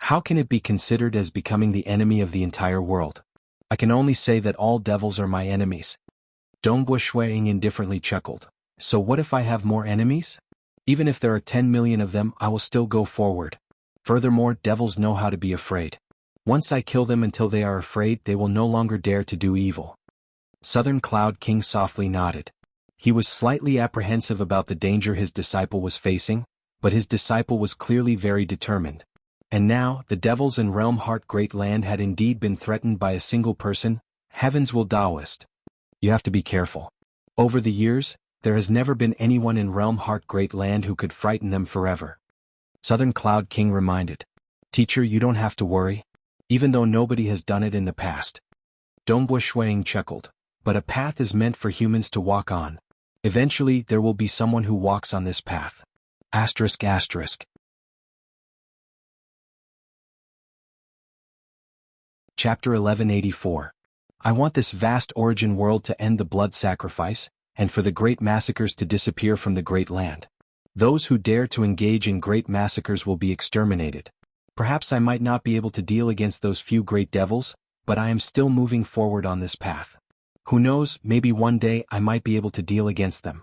How can it be considered as becoming the enemy of the entire world? I can only say that all devils are my enemies. Dongbo Shuiying indifferently chuckled. So what if I have more enemies? Even if there are 10 million of them, I will still go forward. Furthermore, devils know how to be afraid. Once I kill them until they are afraid, they will no longer dare to do evil. Southern Cloud King softly nodded. He was slightly apprehensive about the danger his disciple was facing, but his disciple was clearly very determined. And now, the devils in Realm Heart Great Land had indeed been threatened by a single person, Heavens will Daoist. You have to be careful. Over the years, there has never been anyone in Realm Heart Great Land who could frighten them forever. Southern Cloud King reminded. Teacher, you don't have to worry. Even though nobody has done it in the past. Dongbo Shuiying chuckled. But a path is meant for humans to walk on. Eventually, there will be someone who walks on this path. Asterisk asterisk. Chapter 1184. I want this vast origin world to end the blood sacrifice, and for the great massacres to disappear from the great land. Those who dare to engage in great massacres will be exterminated. Perhaps I might not be able to deal against those few great devils, but I am still moving forward on this path. Who knows, maybe one day I might be able to deal against them.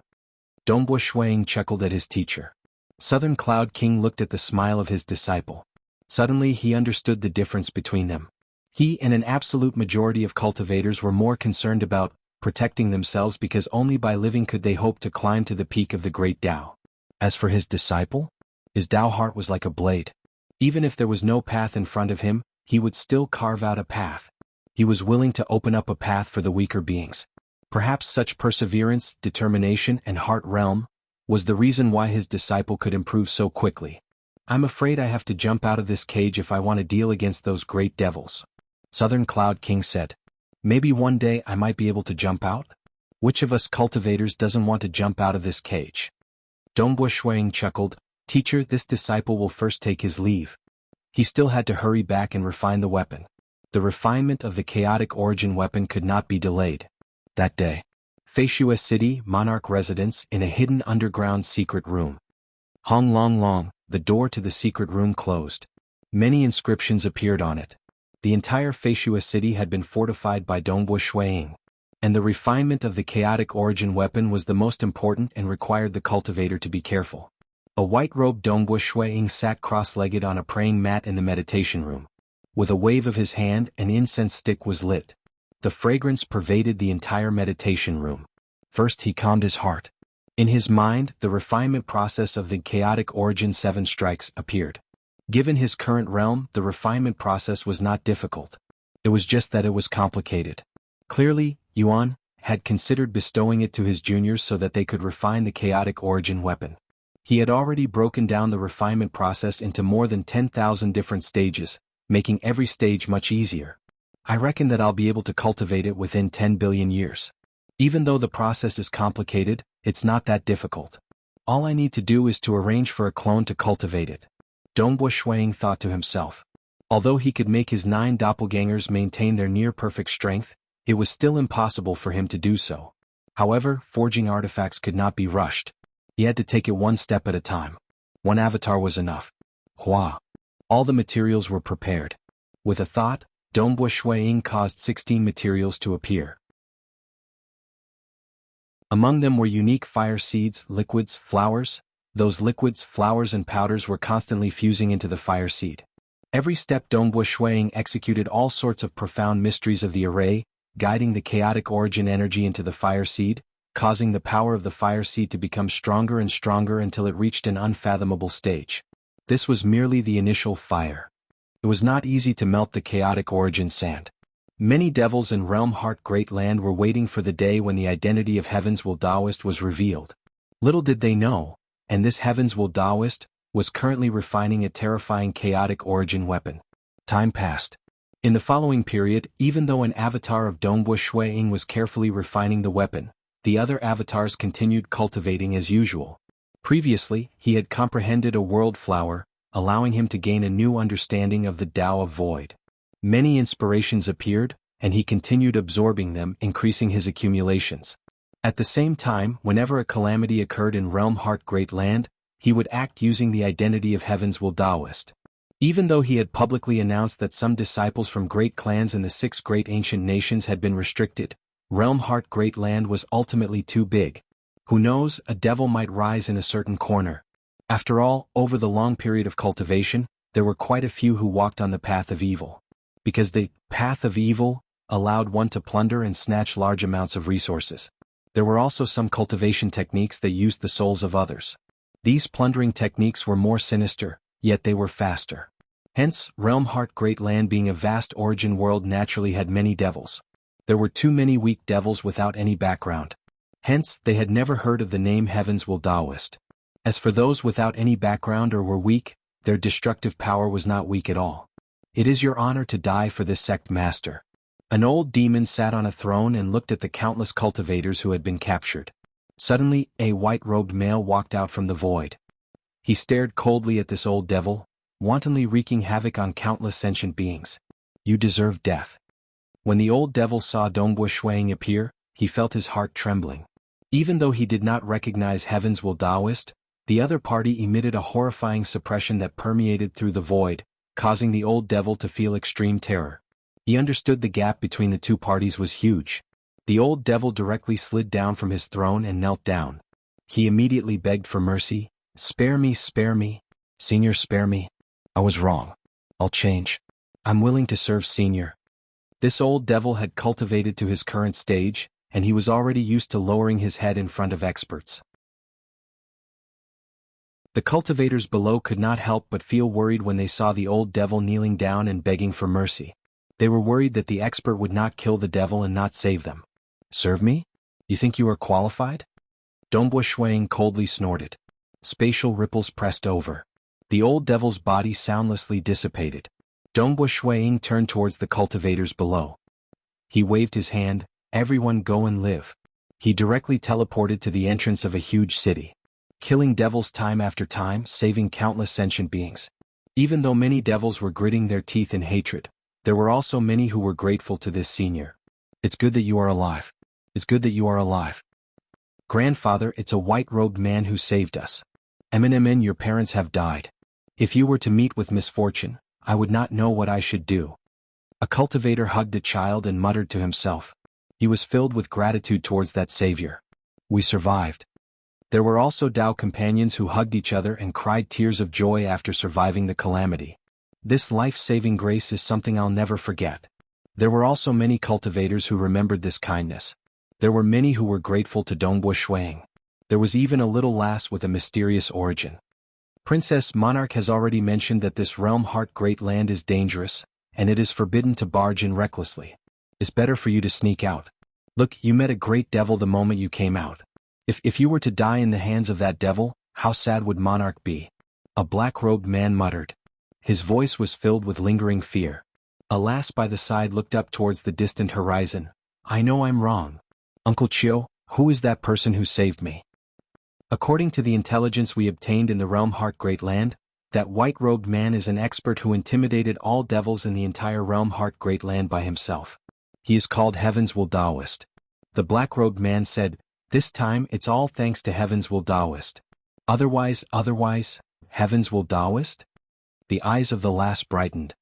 Dongbo Shuang chuckled at his teacher. Southern Cloud King looked at the smile of his disciple. Suddenly he understood the difference between them. He and an absolute majority of cultivators were more concerned about protecting themselves because only by living could they hope to climb to the peak of the great Tao. As for his disciple, his Tao heart was like a blade. Even if there was no path in front of him, he would still carve out a path. He was willing to open up a path for the weaker beings. Perhaps such perseverance, determination, and heart realm was the reason why his disciple could improve so quickly. I'm afraid I have to jump out of this cage if I want to deal against those great devils. Southern Cloud King said. Maybe one day I might be able to jump out? Which of us cultivators doesn't want to jump out of this cage? Dongbo Shuang chuckled. Teacher, this disciple will first take his leave. He still had to hurry back and refine the weapon. The refinement of the chaotic origin weapon could not be delayed. That day, Feishua City, monarch residence, in a hidden underground secret room. Hong Long Long, the door to the secret room closed. Many inscriptions appeared on it. The entire Feishua City had been fortified by Dongbo Shuang, and the refinement of the chaotic origin weapon was the most important and required the cultivator to be careful. A white-robed Dongbo Shuang sat cross-legged on a praying mat in the meditation room. With a wave of his hand, an incense stick was lit. The fragrance pervaded the entire meditation room. First he calmed his heart. In his mind, the refinement process of the chaotic origin 7 strikes appeared. Given his current realm, the refinement process was not difficult. It was just that it was complicated. Clearly, Yuan had considered bestowing it to his juniors so that they could refine the chaotic origin weapon. He had already broken down the refinement process into more than 10,000 different stages, making every stage much easier. I reckon that I'll be able to cultivate it within 10 billion years. Even though the process is complicated, it's not that difficult. All I need to do is to arrange for a clone to cultivate it. Dongbo Shuang thought to himself. Although he could make his 9 doppelgangers maintain their near-perfect strength, it was still impossible for him to do so. However, forging artifacts could not be rushed. He had to take it one step at a time. One avatar was enough. Hua. All the materials were prepared. With a thought, Dongbo Shuang caused 16 materials to appear. Among them were unique fire seeds, liquids, flowers. Those liquids, flowers and powders were constantly fusing into the fire seed. Every step Dongbo Shuang executed all sorts of profound mysteries of the array, guiding the chaotic origin energy into the fire seed, causing the power of the fire seed to become stronger and stronger until it reached an unfathomable stage. This was merely the initial fire. It was not easy to melt the chaotic origin sand. Many devils in Realm Heart Great Land were waiting for the day when the identity of Heaven's Will Taoist was revealed. Little did they know, and this Heaven's Will Taoist was currently refining a terrifying chaotic origin weapon. Time passed. In the following period, even though an avatar of Dongbo Shuang was carefully refining the weapon, the other avatars continued cultivating as usual. Previously, he had comprehended a world flower, allowing him to gain a new understanding of the Tao of Void. Many inspirations appeared, and he continued absorbing them, increasing his accumulations. At the same time, whenever a calamity occurred in Realm Heart Great Land, he would act using the identity of Heaven's Will Taoist. Even though he had publicly announced that some disciples from great clans in the 6 great ancient nations had been restricted, Realm Heart Great Land was ultimately too big. Who knows, a devil might rise in a certain corner. After all, over the long period of cultivation, there were quite a few who walked on the path of evil. Because the path of evil allowed one to plunder and snatch large amounts of resources. There were also some cultivation techniques that used the souls of others. These plundering techniques were more sinister, yet they were faster. Hence, Realm Heart Great Land being a vast origin world naturally had many devils. There were too many weak devils without any background. Hence, they had never heard of the name Heaven's Will Taoist. As for those without any background or were weak, their destructive power was not weak at all. It is your honor to die for this sect master. An old demon sat on a throne and looked at the countless cultivators who had been captured. Suddenly, a white-robed male walked out from the void. He stared coldly at this old devil, wantonly wreaking havoc on countless sentient beings. You deserve death. When the old devil saw Dongbo Shuang appear, he felt his heart trembling. Even though he did not recognize Heaven's Will Taoist, the other party emitted a horrifying suppression that permeated through the void, causing the old devil to feel extreme terror. He understood the gap between the two parties was huge. The old devil directly slid down from his throne and knelt down. He immediately begged for mercy. Spare me, Senior, spare me. I was wrong. I'll change. I'm willing to serve Senior. This old devil had cultivated to his current stage, and he was already used to lowering his head in front of experts. The cultivators below could not help but feel worried when they saw the old devil kneeling down and begging for mercy. They were worried that the expert would not kill the devil and not save them. Serve me? You think you are qualified? Dongbo Shuang coldly snorted. Spatial ripples pressed over. The old devil's body soundlessly dissipated. Dongbo Shuang turned towards the cultivators below. He waved his hand. Everyone go and live. He directly teleported to the entrance of a huge city, killing devils time after time, saving countless sentient beings. Even though many devils were gritting their teeth in hatred, there were also many who were grateful to this senior. It's good that you are alive. It's good that you are alive. Grandfather, it's a white-robed man who saved us. Eminem, your parents have died. If you were to meet with misfortune, I would not know what I should do. A cultivator hugged a child and muttered to himself. He was filled with gratitude towards that savior. We survived. There were also Dao companions who hugged each other and cried tears of joy after surviving the calamity. This life-saving grace is something I'll never forget. There were also many cultivators who remembered this kindness. There were many who were grateful to Dongbo Shuang. There was even a little lass with a mysterious origin. Princess Monarch has already mentioned that this realm Heart Great Land is dangerous, and it is forbidden to barge in recklessly. It's better for you to sneak out. Look, you met a great devil the moment you came out. If you were to die in the hands of that devil, how sad would Monarch be? A black-robed man muttered. His voice was filled with lingering fear. A lass by the side looked up towards the distant horizon. I know I'm wrong. Uncle Chiu, who is that person who saved me? According to the intelligence we obtained in the realm Heart Great Land, that white-robed man is an expert who intimidated all devils in the entire realm Heart Great Land by himself. He is called Heaven's Will Daoist. The black-robed man said, this time it's all thanks to Heaven's Will Daoist. Otherwise, Heaven's Will Daoist? The eyes of the lass brightened.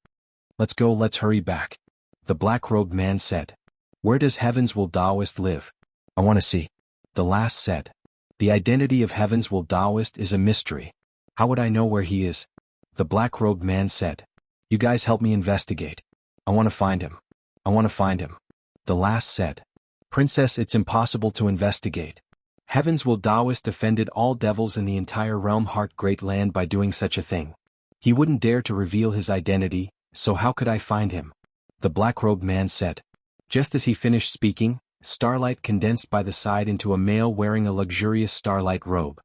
Let's go, let's hurry back. The black-robed man said. Where does Heaven's Will Daoist live? I want to see. The lass said. The identity of Heaven's Will Daoist is a mystery. How would I know where he is? The black-robed man said. You guys help me investigate. I want to find him. I want to find him. The lass said. Princess, it's impossible to investigate. Heaven's Will Daoist defended all devils in the entire realm Heart Great Land by doing such a thing. He wouldn't dare to reveal his identity, so how could I find him? The black-robed man said. Just as he finished speaking, starlight condensed by the side into a male wearing a luxurious starlight robe.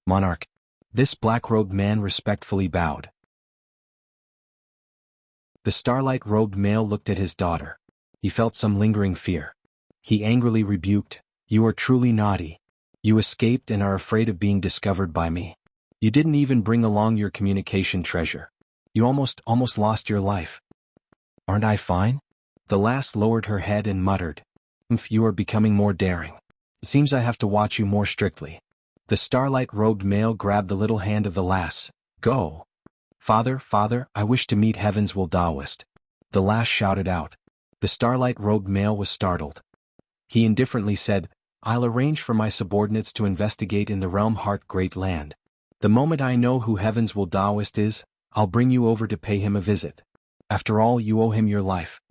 Monarch. This black-robed man respectfully bowed. The starlight-robed male looked at his daughter. He felt some lingering fear. He angrily rebuked, You are truly naughty. You escaped and are afraid of being discovered by me. You didn't even bring along your communication treasure. You almost lost your life. Aren't I fine? The lass lowered her head and muttered. You are becoming more daring. It seems I have to watch you more strictly. The starlight-robed male grabbed the little hand of the lass. Go. Father, I wish to meet Heaven's Will Daoist. The lass shouted out. The starlight-robed male was startled. He indifferently said, I'll arrange for my subordinates to investigate in the realm Heart Great Land. The moment I know who Heaven's Will Daoist is, I'll bring you over to pay him a visit. After all, you owe him your life.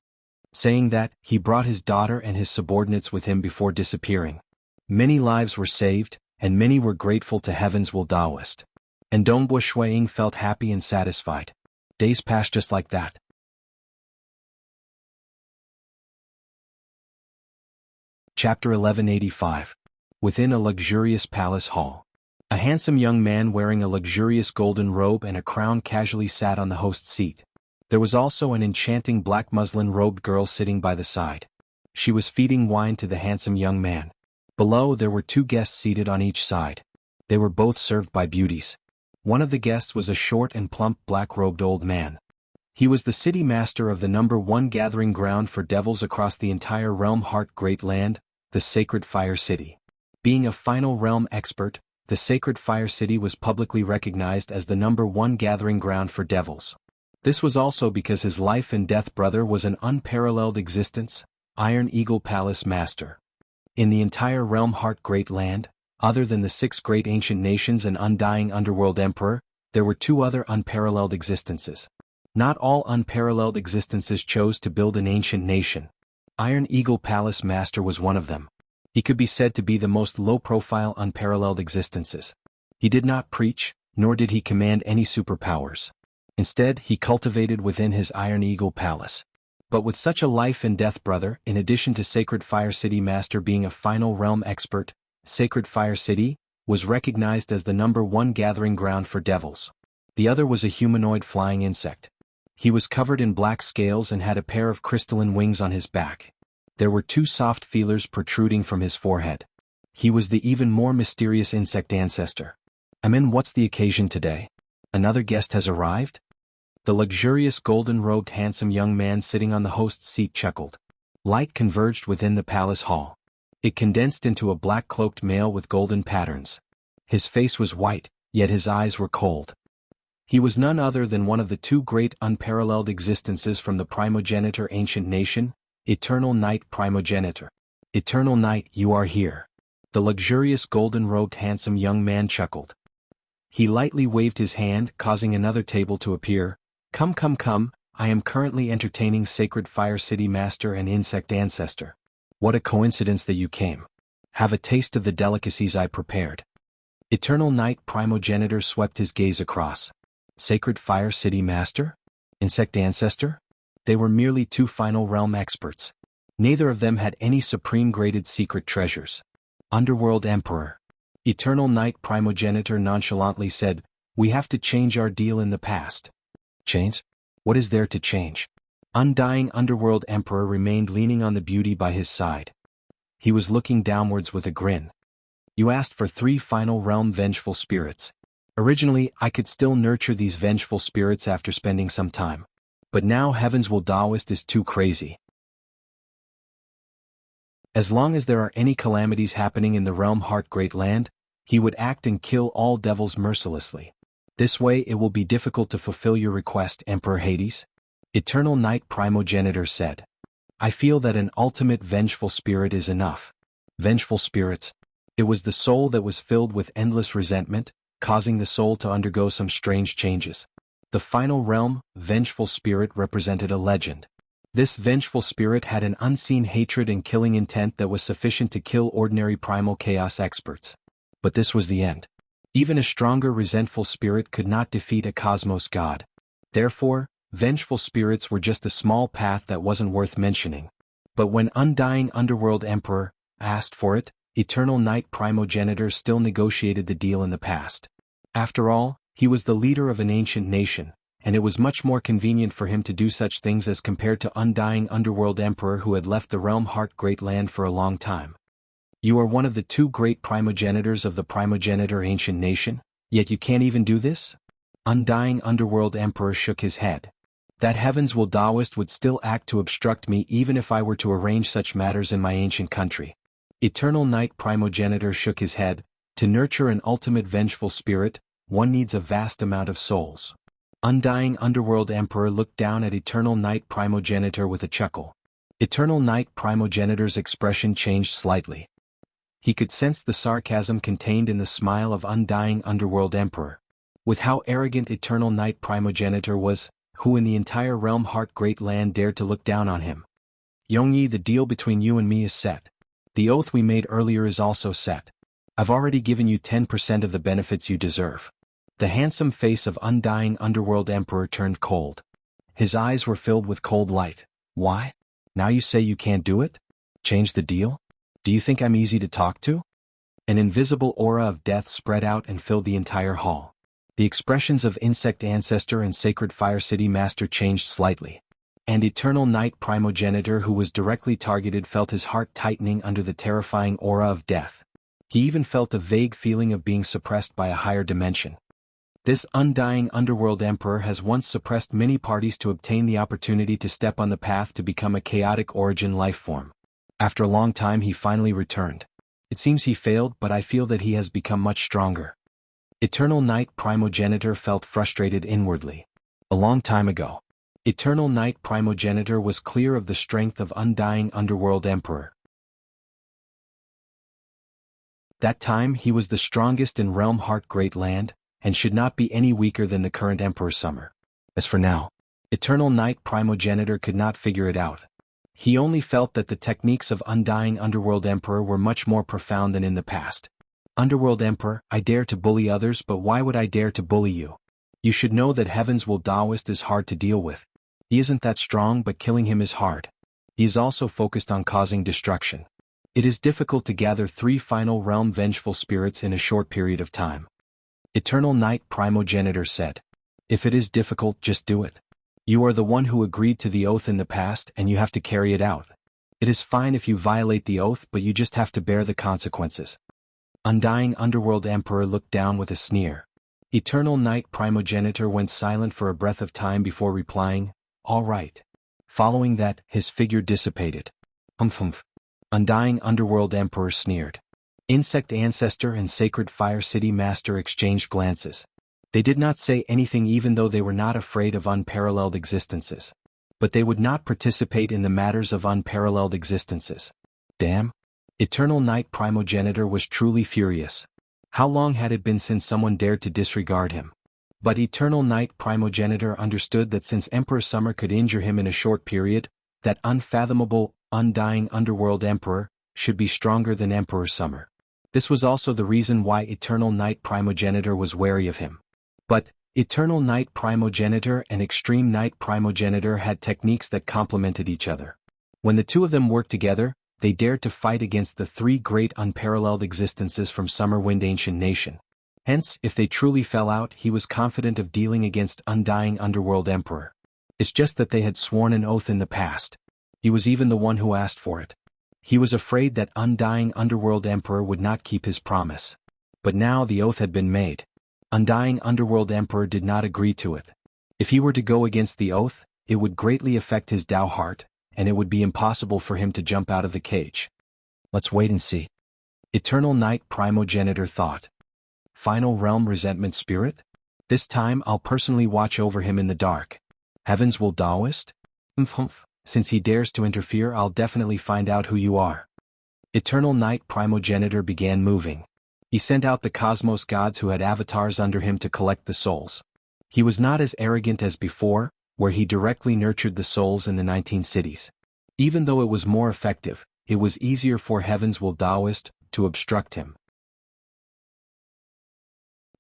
Saying that, he brought his daughter and his subordinates with him before disappearing. Many lives were saved, and many were grateful to Heaven's Will Daoist. And Dongbo Shuang felt happy and satisfied. Days passed just like that. Chapter 1185. Within a luxurious palace hall. A handsome young man wearing a luxurious golden robe and a crown casually sat on the host's seat. There was also an enchanting black muslin-robed girl sitting by the side. She was feeding wine to the handsome young man. Below there were two guests seated on each side. They were both served by beauties. One of the guests was a short and plump black-robed old man. He was the city master of the #1 gathering ground for devils across the entire realm Heart Great Land, the Sacred Fire City. Being a final realm expert, the Sacred Fire City was publicly recognized as the #1 gathering ground for devils. This was also because his life and death brother was an unparalleled existence, Iron Eagle Palace Master. In the entire realm Heart Great Land, other than the 6 great ancient nations and undying underworld emperor, there were 2 other unparalleled existences. Not all unparalleled existences chose to build an ancient nation. Iron Eagle Palace Master was one of them. He could be said to be the most low-profile unparalleled existences. He did not preach, nor did he command any superpowers. Instead, he cultivated within his Iron Eagle Palace. But with such a life and death brother, in addition to Sacred Fire City Master being a final realm expert, Sacred Fire City was recognized as the #1 gathering ground for devils. The other was a humanoid flying insect. He was covered in black scales and had a pair of crystalline wings on his back. There were 2 soft feelers protruding from his forehead. He was the even more mysterious insect ancestor. What's the occasion today? Another guest has arrived? The luxurious golden-robed handsome young man sitting on the host's seat chuckled. Light converged within the palace hall. It condensed into a black-cloaked male with golden patterns. His face was white, yet his eyes were cold. He was none other than one of the 2 great unparalleled existences from the primogenitor ancient nation, Eternal Night Primogenitor. Eternal Night, you are here. The luxurious golden-robed handsome young man chuckled. He lightly waved his hand, causing another table to appear. Come, I am currently entertaining Sacred Fire City Master and Insect Ancestor. What a coincidence that you came. Have a taste of the delicacies I prepared. Eternal Night Primogenitor swept his gaze across. Sacred Fire City Master? Insect Ancestor? They were merely 2 final realm experts. Neither of them had any supreme-graded secret treasures. Underworld Emperor. Eternal Night Primogenitor nonchalantly said, we have to change our deal in the past. Change? What is there to change? Undying Underworld Emperor remained leaning on the beauty by his side. He was looking downwards with a grin. You asked for 3 final realm vengeful spirits. Originally, I could still nurture these vengeful spirits after spending some time. But now Heaven's Will Daoist is too crazy. As long as there are any calamities happening in the realm Heart Great Land, he would act and kill all devils mercilessly. This way it will be difficult to fulfill your request, Emperor Hades. Eternal Night Primogenitor said. I feel that an ultimate vengeful spirit is enough. Vengeful spirits. It was the soul that was filled with endless resentment, causing the soul to undergo some strange changes. The final realm, vengeful spirit, represented a legend. This vengeful spirit had an unseen hatred and killing intent that was sufficient to kill ordinary primal chaos experts. But this was the end. Even a stronger resentful spirit could not defeat a cosmos god. Therefore, vengeful spirits were just a small path that wasn't worth mentioning. But when Undying Underworld Emperor asked for it, Eternal Night Primogenitor still negotiated the deal in the past. After all, he was the leader of an ancient nation, and it was much more convenient for him to do such things as compared to Undying Underworld Emperor who had left the realm Heart Great Land for a long time. You are one of the 2 great primogenitors of the primogenitor ancient nation, yet you can't even do this? Undying Underworld Emperor shook his head. That Heaven's Will Daoist would still act to obstruct me even if I were to arrange such matters in my ancient country. Eternal Night Primogenitor shook his head. To nurture an ultimate vengeful spirit, one needs a vast amount of souls. Undying Underworld Emperor looked down at Eternal Night Primogenitor with a chuckle. Eternal Night Primogenitor's expression changed slightly. He could sense the sarcasm contained in the smile of Undying Underworld Emperor. With how arrogant Eternal Night Primogenitor was, who in the entire realm Heart Great Land dared to look down on him? Yongyi, the deal between you and me is set. The oath we made earlier is also set. I've already given you 10% of the benefits you deserve. The handsome face of Undying Underworld Emperor turned cold. His eyes were filled with cold light. Why? Now you say you can't do it? Change the deal? Do you think I'm easy to talk to? An invisible aura of death spread out and filled the entire hall. The expressions of Insect Ancestor and Sacred Fire City Master changed slightly. And Eternal Night Primogenitor, who was directly targeted, felt his heart tightening under the terrifying aura of death. He even felt a vague feeling of being suppressed by a higher dimension. This Undying Underworld Emperor has once suppressed many parties to obtain the opportunity to step on the path to become a chaotic origin life form. After a long time he finally returned. It seems he failed, but I feel that he has become much stronger. Eternal Night Primogenitor felt frustrated inwardly. A long time ago. Eternal Night Primogenitor was clear of the strength of Undying Underworld Emperor. That time he was the strongest in Realm Heart Great Land, and should not be any weaker than the current Emperor Summer. As for now, Eternal Night Primogenitor could not figure it out. He only felt that the techniques of Undying Underworld Emperor were much more profound than in the past. Underworld Emperor, I dare to bully others, but why would I dare to bully you? You should know that Heaven's Will Taoist is hard to deal with. He isn't that strong, but killing him is hard. He is also focused on causing destruction. It is difficult to gather 3 final realm vengeful spirits in a short period of time. Eternal Night Primogenitor said. If it is difficult, just do it. You are the one who agreed to the oath in the past, and you have to carry it out. It is fine if you violate the oath, but you just have to bear the consequences. Undying Underworld Emperor looked down with a sneer. Eternal Night Primogenitor went silent for a breath of time before replying, all right. Following that, his figure dissipated. Humph. Undying Underworld Emperor sneered. Insect Ancestor and Sacred Fire City Master exchanged glances. They did not say anything even though they were not afraid of unparalleled existences. But they would not participate in the matters of unparalleled existences. Damn. Eternal Night Primogenitor was truly furious. How long had it been since someone dared to disregard him? But Eternal Night Primogenitor understood that since Emperor Summer could injure him in a short period, that unfathomable, Undying Underworld Emperor should be stronger than Emperor Summer. This was also the reason why Eternal Night Primogenitor was wary of him. But Eternal Night Primogenitor and Extreme Night Primogenitor had techniques that complemented each other. When the two of them worked together, they dared to fight against the 3 great unparalleled existences from Summerwind Ancient Nation. Hence, if they truly fell out, he was confident of dealing against Undying Underworld Emperor. It's just that they had sworn an oath in the past. He was even the one who asked for it. He was afraid that Undying Underworld Emperor would not keep his promise. But now the oath had been made. Undying Underworld Emperor did not agree to it. If he were to go against the oath, it would greatly affect his Tao heart, and it would be impossible for him to jump out of the cage. Let's wait and see. Eternal Night Primogenitor thought. Final Realm Resentment Spirit? This time I'll personally watch over him in the dark. Heaven's Will Taoist? Since he dares to interfere, I'll definitely find out who you are. Eternal Night Primogenitor began moving. He sent out the cosmos gods who had avatars under him to collect the souls. He was not as arrogant as before, where he directly nurtured the souls in the 19 cities. Even though it was more effective, it was easier for Heaven's Will Taoist to obstruct him.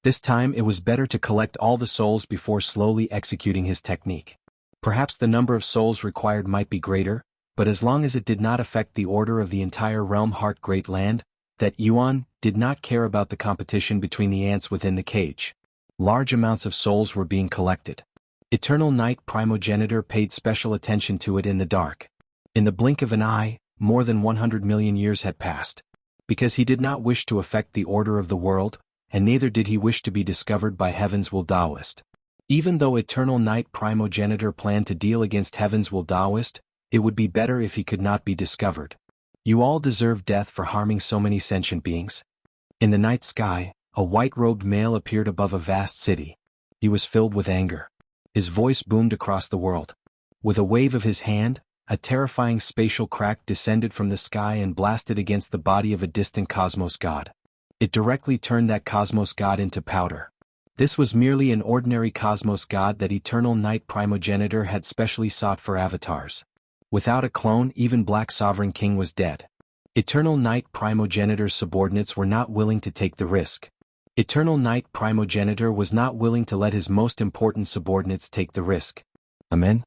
This time it was better to collect all the souls before slowly executing his technique. Perhaps the number of souls required might be greater, but as long as it did not affect the order of the entire Realm Heart Great Land, that Yuan did not care about the competition between the ants within the cage. Large amounts of souls were being collected. Eternal Night Primogenitor paid special attention to it in the dark. In the blink of an eye, more than 100 million years had passed. Because he did not wish to affect the order of the world, and neither did he wish to be discovered by Heaven's Will Taoist. Even though Eternal Night Primogenitor planned to deal against Heaven's Will Taoist, it would be better if he could not be discovered. You all deserve death for harming so many sentient beings. In the night sky, a white-robed male appeared above a vast city. He was filled with anger. His voice boomed across the world. With a wave of his hand, a terrifying spatial crack descended from the sky and blasted against the body of a distant cosmos god. It directly turned that cosmos god into powder. This was merely an ordinary cosmos god that Eternal Night Primogenitor had specially sought for avatars. Without a clone, even Black Sovereign King was dead. Eternal Night Primogenitor's subordinates were not willing to take the risk. Eternal Night Primogenitor was not willing to let his most important subordinates take the risk. Amen?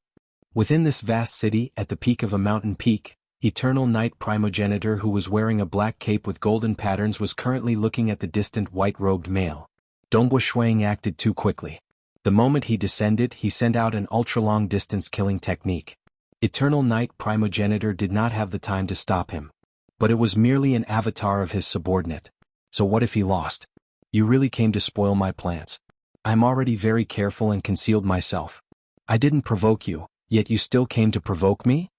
Within this vast city, at the peak of a mountain peak, Eternal Night Primogenitor, who was wearing a black cape with golden patterns, was currently looking at the distant white-robed male. Dongwu Shuang acted too quickly. The moment he descended, he sent out an ultra-long distance killing technique. Eternal Night Primogenitor did not have the time to stop him. But it was merely an avatar of his subordinate. So what if he lost? You really came to spoil my plans. I'm already very careful and concealed myself. I didn't provoke you, yet you still came to provoke me?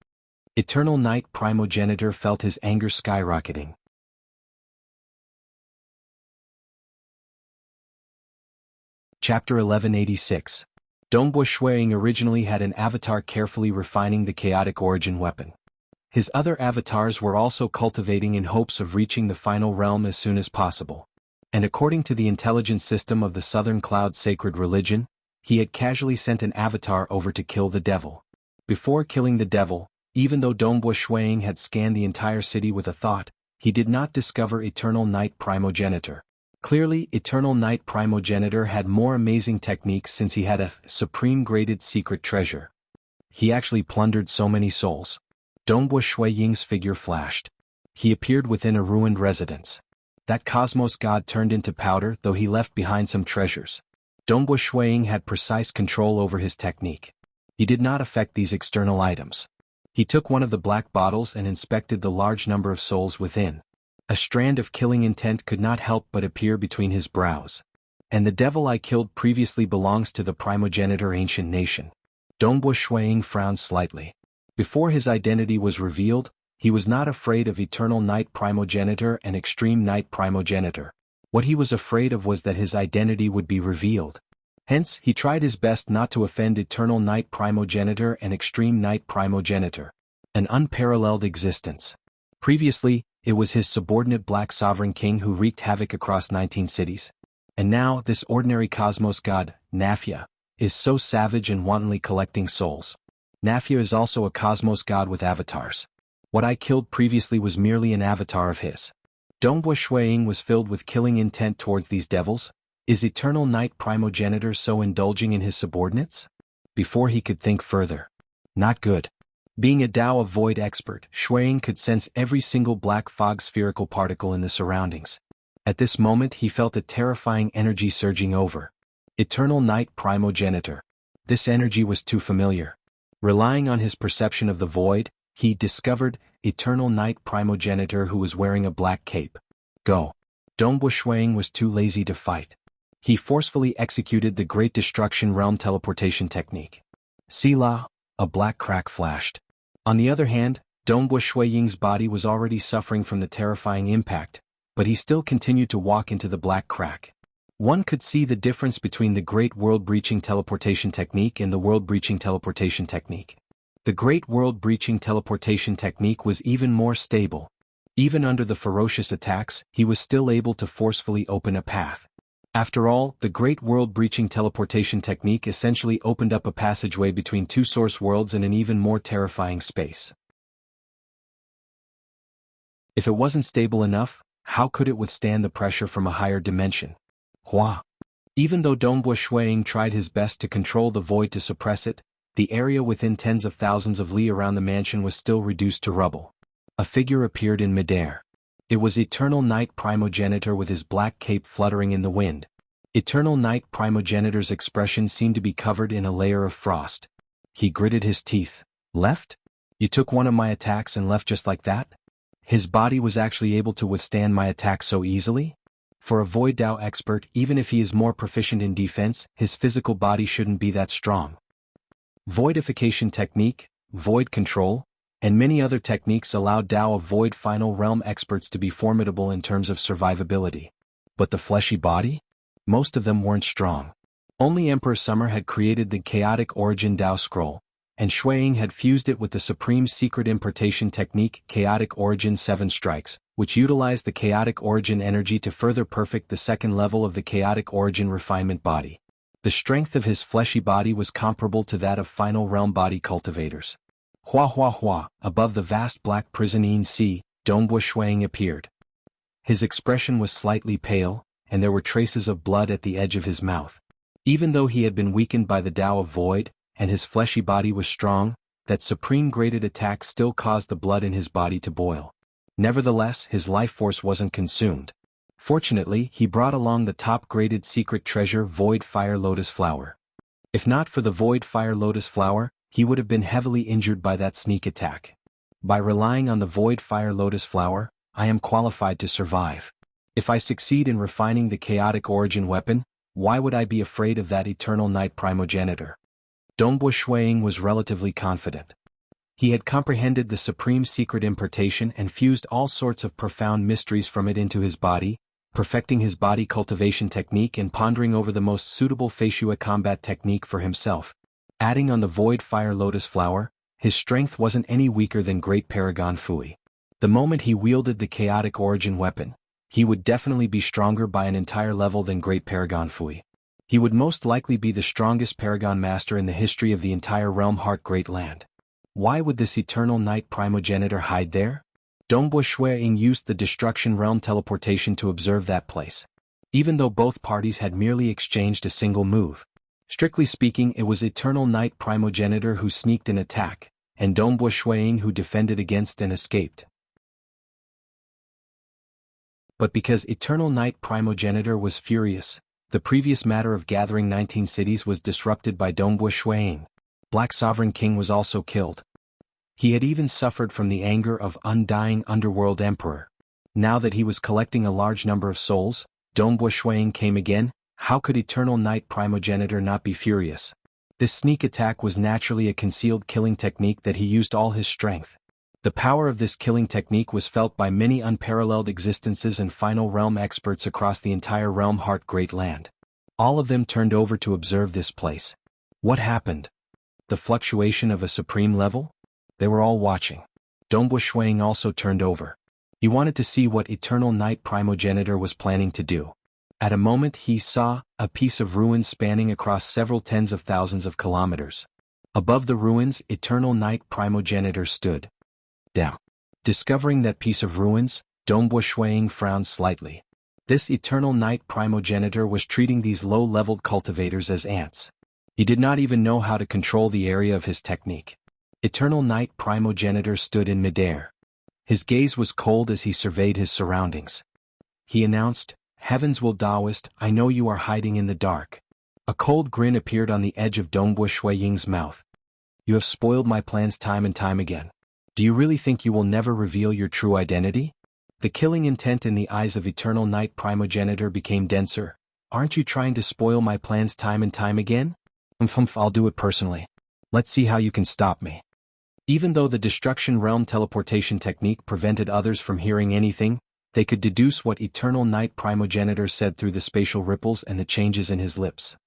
Eternal Night Primogenitor felt his anger skyrocketing. Chapter 1186. Dongbo Shuiying originally had an avatar carefully refining the chaotic origin weapon. His other avatars were also cultivating in hopes of reaching the final realm as soon as possible. And according to the intelligence system of the Southern Cloud Sacred Religion, he had casually sent an avatar over to kill the devil. Before killing the devil, even though Dongbo Shuiying had scanned the entire city with a thought, he did not discover Eternal Night Primogenitor. Clearly, Eternal Night Primogenitor had more amazing techniques since he had a supreme-graded secret treasure. He actually plundered so many souls. Dongbo Shuiying's figure flashed. He appeared within a ruined residence. That cosmos god turned into powder, though he left behind some treasures. Dongbo Shuiying had precise control over his technique. He did not affect these external items. He took one of the black bottles and inspected the large number of souls within. A strand of killing intent could not help but appear between his brows. And the devil I killed previously belongs to the primogenitor ancient nation. Dongbo Shuiying frowned slightly. Before his identity was revealed, he was not afraid of Eternal Night Primogenitor and Extreme Night Primogenitor. What he was afraid of was that his identity would be revealed. Hence, he tried his best not to offend Eternal Night Primogenitor and Extreme Night Primogenitor. An unparalleled existence. Previously, it was his subordinate Black Sovereign King who wreaked havoc across 19 cities. And now, this ordinary cosmos god, Nafia, is so savage and wantonly collecting souls. Nafia is also a cosmos god with avatars. What I killed previously was merely an avatar of his. Dongbo Shuiying was filled with killing intent towards these devils. Is Eternal Night Primogenitor so indulging in his subordinates? Before he could think further. Not good. Being a Tao of Void expert, Shuiying could sense every single black fog spherical particle in the surroundings. At this moment he felt a terrifying energy surging over. Eternal Night Primogenitor. This energy was too familiar. Relying on his perception of the void, he discovered Eternal Night Primogenitor who was wearing a black cape. Go. Dongbo Shuiying was too lazy to fight. He forcefully executed the Great Destruction Realm teleportation technique. Sila, a black crack flashed. On the other hand, Dongbo Shuiying's body was already suffering from the terrifying impact, but he still continued to walk into the black crack. One could see the difference between the Great World-Breaching Teleportation Technique and the World-Breaching Teleportation Technique. The Great World-Breaching Teleportation Technique was even more stable. Even under the ferocious attacks, he was still able to forcefully open a path. After all, the Great World-Breaching Teleportation Technique essentially opened up a passageway between two source worlds in an even more terrifying space. If it wasn't stable enough, how could it withstand the pressure from a higher dimension? Hua. Even though Dongbo Shuiying tried his best to control the void to suppress it, the area within tens of thousands of li around the mansion was still reduced to rubble. A figure appeared in midair. It was Eternal Night Primogenitor with his black cape fluttering in the wind. Eternal Night Primogenitor's expression seemed to be covered in a layer of frost. He gritted his teeth. Left? You took one of my attacks and left just like that? His body was actually able to withstand my attack so easily? For a Void Dao expert, even if he is more proficient in defense, his physical body shouldn't be that strong. Voidification technique, void control, and many other techniques allowed Tao of Void Final Realm experts to be formidable in terms of survivability. But the fleshy body? Most of them weren't strong. Only Emperor Summer had created the Chaotic Origin Tao Scroll, and Shuiying had fused it with the Supreme Secret Importation Technique Chaotic Origin 7 Strikes, which utilized the Chaotic Origin energy to further perfect the second level of the Chaotic Origin Refinement Body. The strength of his fleshy body was comparable to that of Final Realm Body cultivators. Hua hua hua, above the vast black prisonine sea, Dongbo Shuiying appeared. His expression was slightly pale, and there were traces of blood at the edge of his mouth. Even though he had been weakened by the Tao of Void, and his fleshy body was strong, that supreme-graded attack still caused the blood in his body to boil. Nevertheless, his life force wasn't consumed. Fortunately, he brought along the top-graded secret treasure Void Fire Lotus Flower. If not for the Void Fire Lotus Flower, he would have been heavily injured by that sneak attack. By relying on the Void Fire Lotus Flower, I am qualified to survive. If I succeed in refining the Chaotic Origin weapon, why would I be afraid of that Eternal Night Primogenitor? Dongbo Shuiying was relatively confident. He had comprehended the Supreme Secret Importation and fused all sorts of profound mysteries from it into his body, perfecting his body cultivation technique and pondering over the most suitable Feishua combat technique for himself. Adding on the void fire lotus flower, his strength wasn't any weaker than Great Paragon Fui. The moment he wielded the chaotic origin weapon, he would definitely be stronger by an entire level than Great Paragon Fui. He would most likely be the strongest Paragon Master in the history of the entire Realm Heart Great Land. Why would this Eternal Night Primogenitor hide there? Dongbo Shuiying used the Destruction Realm teleportation to observe that place. Even though both parties had merely exchanged a single move, strictly speaking it was Eternal Night Primogenitor who sneaked an attack, and Dongbo Shuiying who defended against and escaped. But because Eternal Night Primogenitor was furious, the previous matter of gathering 19 cities was disrupted by Dongbo Shuiying. Black Sovereign King was also killed. He had even suffered from the anger of Undying Underworld Emperor. Now that he was collecting a large number of souls, Dongbo Shuiying came again. How could Eternal Night Primogenitor not be furious? This sneak attack was naturally a concealed killing technique that he used all his strength. The power of this killing technique was felt by many unparalleled existences and final realm experts across the entire Realm Heart Great Land. All of them turned over to observe this place. What happened? The fluctuation of a supreme level? They were all watching. Dongbo Shuiying also turned over. He wanted to see what Eternal Night Primogenitor was planning to do. At a moment he saw a piece of ruins spanning across several tens of thousands of kilometers. Above the ruins, Eternal Night Primogenitor stood. Damn. Discovering that piece of ruins, Dongbo Shuiying frowned slightly. This Eternal Night Primogenitor was treating these low-leveled cultivators as ants. He did not even know how to control the area of his technique. Eternal Night Primogenitor stood in midair. His gaze was cold as he surveyed his surroundings. He announced, "Heavens will Taoist, I know you are hiding in the dark." A cold grin appeared on the edge of Dongbo Shuiying's mouth. "You have spoiled my plans time and time again. Do you really think you will never reveal your true identity?" The killing intent in the eyes of Eternal Night Primogenitor became denser. "Aren't you trying to spoil my plans time and time again?" I'll do it personally. Let's see how you can stop me." Even though the Destruction Realm teleportation technique prevented others from hearing anything, they could deduce what Eternal Night Primogenitor said through the spatial ripples and the changes in his lips.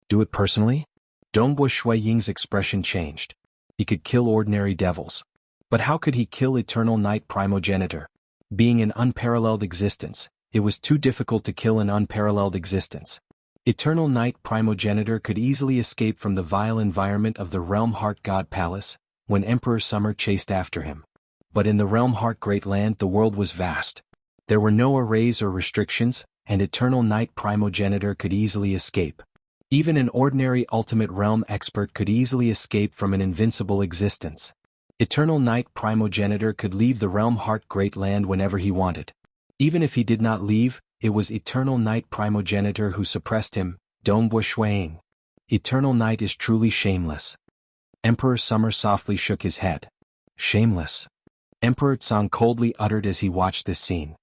"Do it personally?" Dongbo Shuiying's expression changed. He could kill ordinary devils. But how could he kill Eternal Night Primogenitor? Being an unparalleled existence, it was too difficult to kill an unparalleled existence. Eternal Night Primogenitor could easily escape from the vile environment of the Realm Heart God Palace, when Emperor Summer chased after him. But in the Realm Heart Great Land the world was vast. There were no arrays or restrictions, and Eternal Night Primogenitor could easily escape. Even an ordinary Ultimate Realm expert could easily escape from an invincible existence. Eternal Night Primogenitor could leave the Realm Heart Great Land whenever he wanted. Even if he did not leave, it was Eternal Night Primogenitor who suppressed him, Dongbo Shuiying. Eternal Night is truly shameless. Emperor Summer softly shook his head. Shameless? Emperor Tsang coldly uttered as he watched this scene.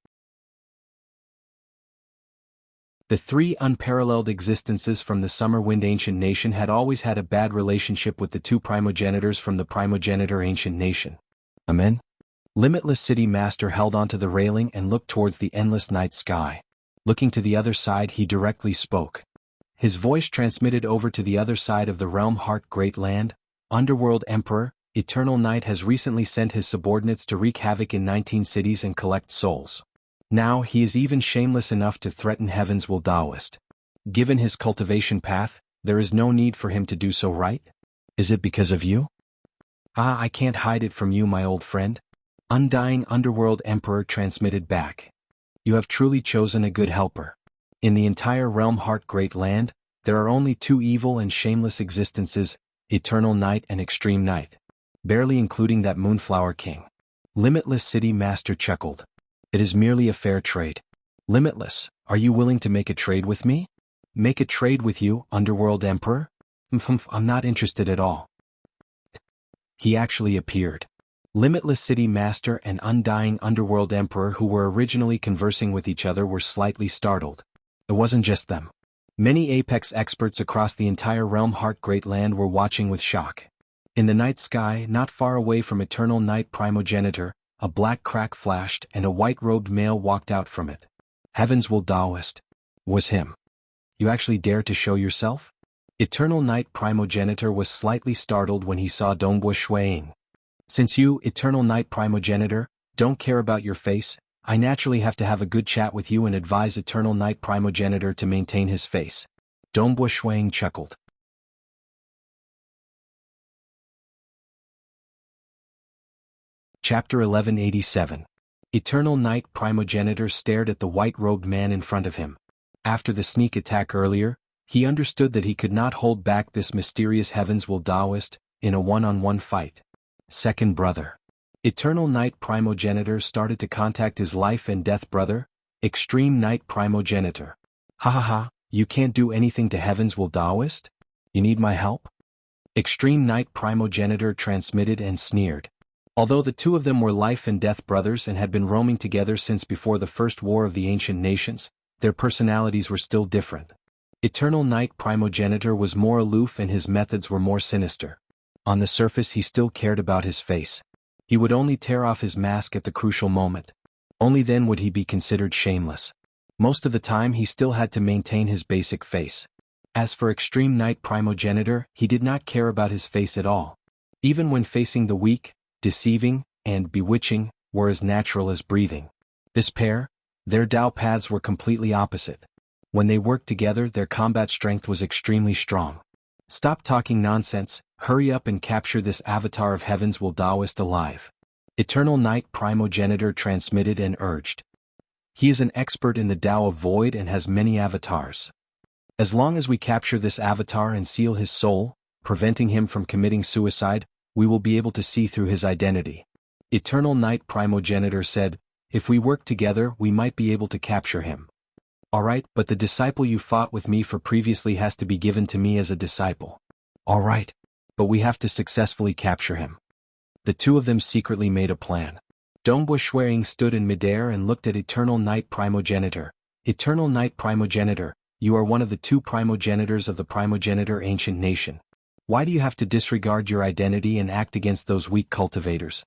The three unparalleled existences from the Summer Wind Ancient Nation had always had a bad relationship with the two primogenitors from the Primogenitor Ancient Nation. Amen? Limitless City Master held onto the railing and looked towards the endless night sky. Looking to the other side he directly spoke. His voice transmitted over to the other side of the Realm Heart Great Land. Underworld Emperor, Eternal Night has recently sent his subordinates to wreak havoc in 19 cities and collect souls. Now he is even shameless enough to threaten Heaven's will Taoist. Given his cultivation path, there is no need for him to do so, right? Is it because of you? Ah, I can't hide it from you, my old friend. Undying Underworld Emperor transmitted back. You have truly chosen a good helper. In the entire Realm Heart Great Land, there are only two evil and shameless existences, Eternal Night and Extreme Night. Barely including that Moonflower King. Limitless City Master chuckled. It is merely a fair trade. Limitless, are you willing to make a trade with me? Make a trade with you, Underworld Emperor? I'm not interested at all. He actually appeared. Limitless City Master and Undying Underworld Emperor, who were originally conversing with each other, were slightly startled. It wasn't just them. Many Apex experts across the entire Realm Heart Great Land were watching with shock. In the night sky, not far away from Eternal Night Primogenitor, a black crack flashed and a white-robed male walked out from it. Heavens will Daoist. Was him. You actually dare to show yourself? Eternal Night Primogenitor was slightly startled when he saw Dongbo Shuiying. Since you, Eternal Night Primogenitor, don't care about your face, I naturally have to have a good chat with you and advise Eternal Night Primogenitor to maintain his face. Dongbo Shuiying chuckled. Chapter 1187. Eternal Night Primogenitor stared at the white-robed man in front of him. After the sneak attack earlier, he understood that he could not hold back this mysterious Heavens will Daoist in a one-on-one fight. Second brother. Eternal Night Primogenitor started to contact his life and death brother, Extreme Night Primogenitor. Ha ha ha, you can't do anything to Heavens will Daoist? You need my help? Extreme Night Primogenitor transmitted and sneered. Although the two of them were life and death brothers and had been roaming together since before the First War of the Ancient Nations, their personalities were still different. Eternal Night Primogenitor was more aloof and his methods were more sinister. On the surface he still cared about his face. He would only tear off his mask at the crucial moment. Only then would he be considered shameless. Most of the time he still had to maintain his basic face. As for Extreme Night Primogenitor, he did not care about his face at all. Even when facing the weak, deceiving, and bewitching, were as natural as breathing. This pair, their Dao paths were completely opposite. When they worked together their combat strength was extremely strong. Stop talking nonsense, hurry up and capture this avatar of Heavens will Daoist alive. Eternal Night Primogenitor transmitted and urged. He is an expert in the Tao of Void and has many avatars. As long as we capture this avatar and seal his soul, preventing him from committing suicide, we will be able to see through his identity. Eternal Night Primogenitor said, if we work together we might be able to capture him. Alright, but the disciple you fought with me for previously has to be given to me as a disciple. Alright. But we have to successfully capture him. The two of them secretly made a plan. Dongbo Shuiying stood in midair and looked at Eternal Night Primogenitor. Eternal Night Primogenitor, you are one of the two primogenitors of the Primogenitor Ancient Nation. Why do you have to disregard your identity and act against those weak cultivators?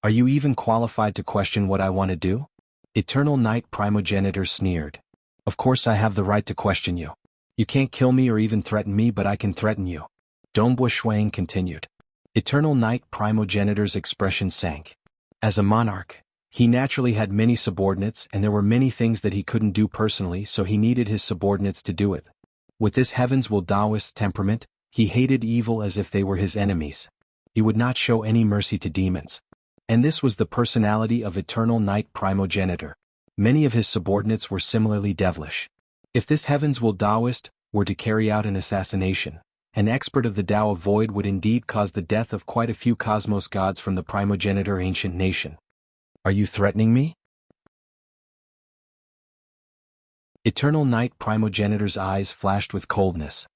Are you even qualified to question what I want to do? Eternal Night Primogenitor sneered. Of course I have the right to question you. You can't kill me or even threaten me, but I can threaten you. Dongbo Shuiying continued. Eternal Night Primogenitor's expression sank. As a monarch, he naturally had many subordinates and there were many things that he couldn't do personally, so he needed his subordinates to do it. With this Heavens will Daoist temperament, he hated evil as if they were his enemies. He would not show any mercy to demons. And this was the personality of Eternal Night Primogenitor. Many of his subordinates were similarly devilish. If this Heavens will Daoist were to carry out an assassination, an expert of the Tao of Void would indeed cause the death of quite a few cosmos gods from the Primogenitor Ancient Nation. Are you threatening me? Eternal Night Primogenitor's eyes flashed with coldness.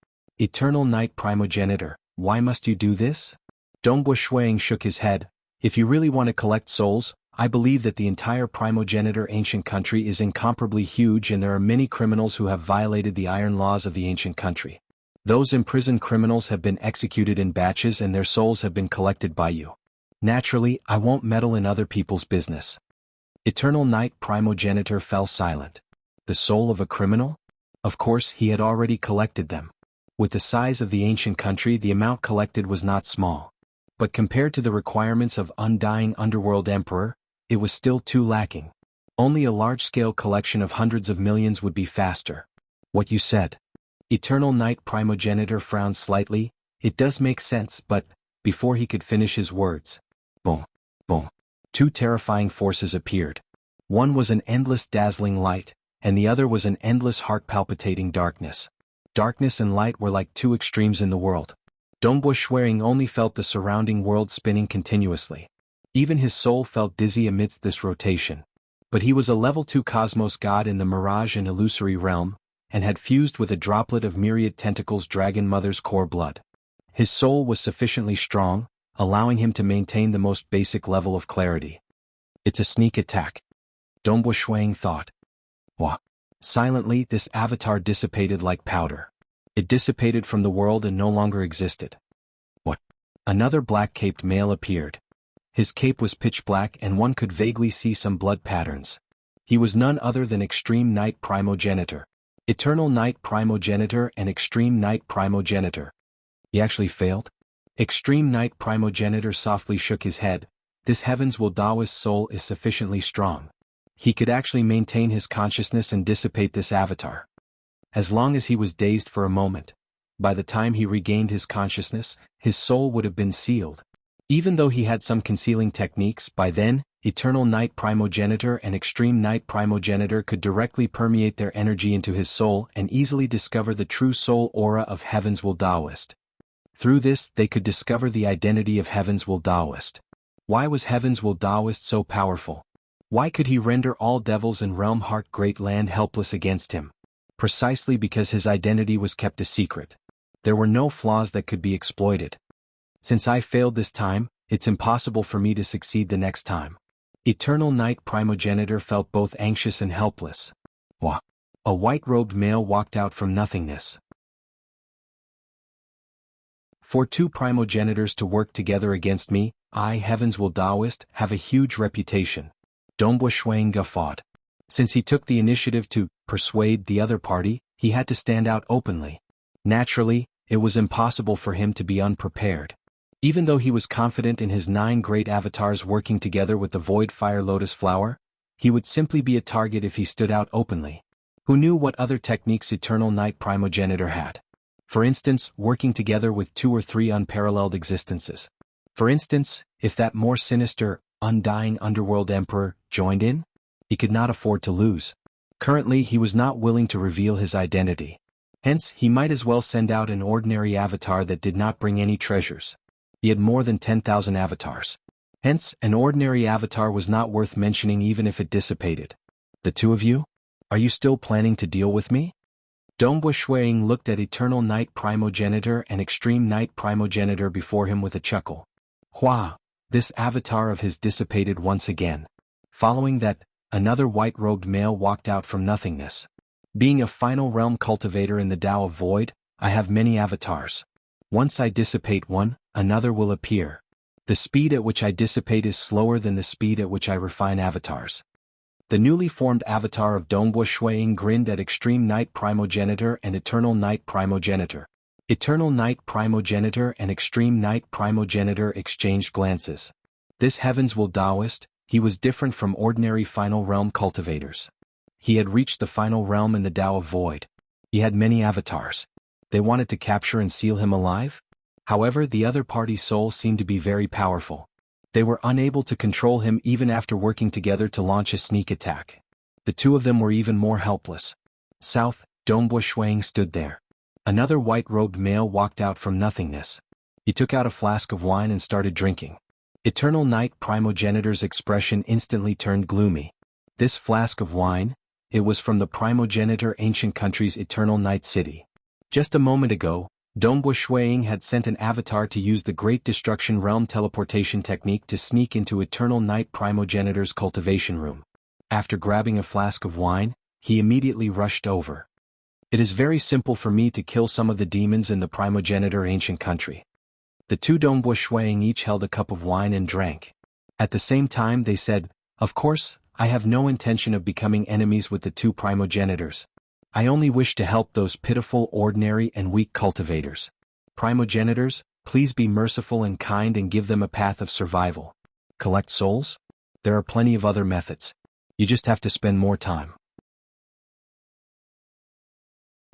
Eternal Night Primogenitor, why must you do this? Dongbo Shuiying shook his head. If you really want to collect souls, I believe that the entire Primogenitor Ancient Country is incomparably huge and there are many criminals who have violated the iron laws of the ancient country. Those imprisoned criminals have been executed in batches and their souls have been collected by you. Naturally, I won't meddle in other people's business. Eternal Night Primogenitor fell silent. The soul of a criminal? Of course, he had already collected them. With the size of the ancient country, the amount collected was not small. But compared to the requirements of undying underworld emperor, it was still too lacking. Only a large-scale collection of hundreds of millions would be faster. What you said. Eternal Night Primogenitor frowned slightly. It does make sense, but, before he could finish his words, boom, boom, two terrifying forces appeared. One was an endless dazzling light, and the other was an endless heart-palpitating darkness. Darkness and light were like two extremes in the world. Dongbo Shuiying only felt the surrounding world spinning continuously. Even his soul felt dizzy amidst this rotation. But he was a level 2 cosmos god in the mirage and illusory realm, and had fused with a droplet of myriad tentacles Dragon Mother's core blood. His soul was sufficiently strong, allowing him to maintain the most basic level of clarity. It's a sneak attack. Dongbo Shuiying thought. Wah. Silently, this avatar dissipated like powder. It dissipated from the world and no longer existed. What? Another black-caped male appeared. His cape was pitch black and one could vaguely see some blood patterns. He was none other than Extreme Night Primogenitor. Eternal Night Primogenitor and Extreme Night Primogenitor. He actually failed? Extreme Night Primogenitor softly shook his head. This Heaven's Will Daoist soul is sufficiently strong. He could actually maintain his consciousness and dissipate this avatar. As long as he was dazed for a moment. By the time he regained his consciousness, his soul would have been sealed. Even though he had some concealing techniques, by then, Eternal Night Primogenitor and Extreme Night Primogenitor could directly permeate their energy into his soul and easily discover the true soul aura of Heaven's Will Daoist. Through this, they could discover the identity of Heaven's Will Daoist. Why was Heaven's Will Daoist so powerful? Why could he render all devils in Realm Heart Great Land helpless against him? Precisely because his identity was kept a secret. There were no flaws that could be exploited. Since I failed this time, it's impossible for me to succeed the next time. Eternal Night Primogenitor felt both anxious and helpless. Wah! A white-robed male walked out from nothingness. For two primogenitors to work together against me, I, Heaven's Will Daoist, have a huge reputation. Dongbua Shuang guffawed. Since he took the initiative to persuade the other party, he had to stand out openly. Naturally, it was impossible for him to be unprepared. Even though he was confident in his 9 great avatars working together with the Void Fire Lotus Flower, he would simply be a target if he stood out openly. Who knew what other techniques Eternal Night Primogenitor had? For instance, working together with 2 or 3 unparalleled existences. For instance, if that more sinister, undying underworld emperor joined in? He could not afford to lose. Currently, he was not willing to reveal his identity. Hence, he might as well send out an ordinary avatar that did not bring any treasures. He had more than 10,000 avatars. Hence, an ordinary avatar was not worth mentioning even if it dissipated. The two of you? Are you still planning to deal with me? Dongbua Shuang looked at Eternal Night Primogenitor and Extreme Night Primogenitor before him with a chuckle. Hua! This avatar of his dissipated once again. Following that, another white-robed male walked out from nothingness. Being a final realm cultivator in the Tao of Void, I have many avatars. Once I dissipate one, another will appear. The speed at which I dissipate is slower than the speed at which I refine avatars. The newly formed avatar of Dongbua Shuang grinned at Extreme Night Primogenitor and Eternal Night Primogenitor. Eternal Night Primogenitor and Extreme Night Primogenitor exchanged glances. This Heaven's Will Daoist, he was different from ordinary final realm cultivators. He had reached the final realm in the Tao of Void. He had many avatars. They wanted to capture and seal him alive? However, the other party's soul seemed to be very powerful. They were unable to control him even after working together to launch a sneak attack. The two of them were even more helpless. South, Dongbua Shuang stood there. Another white-robed male walked out from nothingness. He took out a flask of wine and started drinking. Eternal Night Primogenitor's expression instantly turned gloomy. This flask of wine? It was from the Primogenitor Ancient Country's Eternal Night City. Just a moment ago, Dongbua Shuang had sent an avatar to use the Great Destruction Realm teleportation technique to sneak into Eternal Night Primogenitor's cultivation room. After grabbing a flask of wine, he immediately rushed over. It is very simple for me to kill some of the demons in the Primogenitor Ancient Country. The two Dongbua Shuang each held a cup of wine and drank. At the same time they said, "Of course, I have no intention of becoming enemies with the two primogenitors. I only wish to help those pitiful, ordinary and weak cultivators. Primogenitors, please be merciful and kind and give them a path of survival. Collect souls? There are plenty of other methods. You just have to spend more time."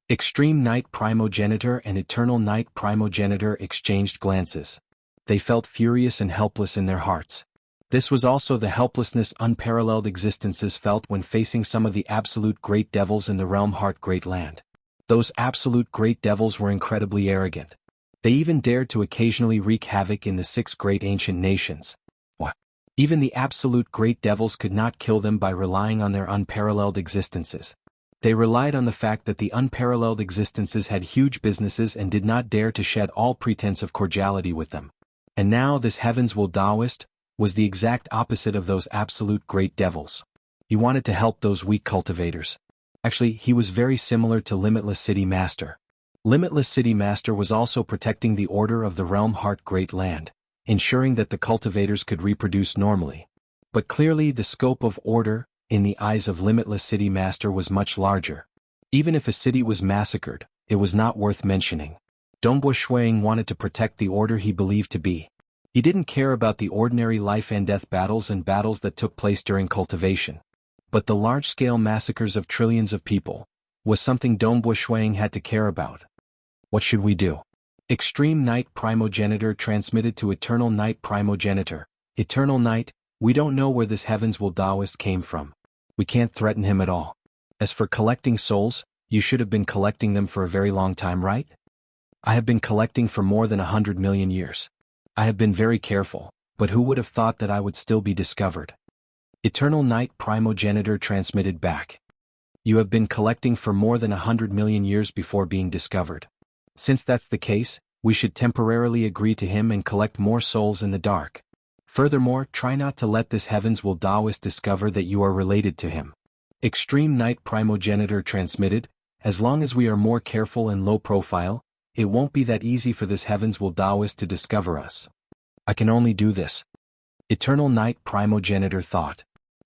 Extreme Night Primogenitor and Eternal Night Primogenitor exchanged glances. They felt furious and helpless in their hearts. This was also the helplessness unparalleled existences felt when facing some of the absolute great devils in the Realm Heart Great Land. Those absolute great devils were incredibly arrogant. They even dared to occasionally wreak havoc in the 6 great ancient nations. What? Even the absolute great devils could not kill them by relying on their unparalleled existences. They relied on the fact that the unparalleled existences had huge businesses and did not dare to shed all pretense of cordiality with them. And now this Heaven's Will Daoist was the exact opposite of those absolute great devils. He wanted to help those weak cultivators. Actually, he was very similar to Limitless City Master. Limitless City Master was also protecting the order of the Realm Heart Great Land, ensuring that the cultivators could reproduce normally. But clearly the scope of order, in the eyes of Limitless City Master was much larger. Even if a city was massacred, it was not worth mentioning. Dongbo Shuang wanted to protect the order he believed to be. He didn't care about the ordinary life and death battles and battles that took place during cultivation. But the large-scale massacres of trillions of people was something Dongbo Shuang had to care about. What should we do? Extreme Night Primogenitor transmitted to Eternal Night Primogenitor. Eternal Night, we don't know where this Heavens Will Taoist came from. We can't threaten him at all. As for collecting souls, you should have been collecting them for a very long time, right? I have been collecting for more than 100 million years. I have been very careful, but who would have thought that I would still be discovered? Eternal Night Primogenitor transmitted back. You have been collecting for more than 100 million years before being discovered. Since that's the case, we should temporarily agree to him and collect more souls in the dark. Furthermore, try not to let this Heavens Will Taoist discover that you are related to him. Extreme Night Primogenitor transmitted, as long as we are more careful and low profile, it won't be that easy for this Heavens Will Taoist to discover us. I can only do this. Eternal Night Primogenitor thought.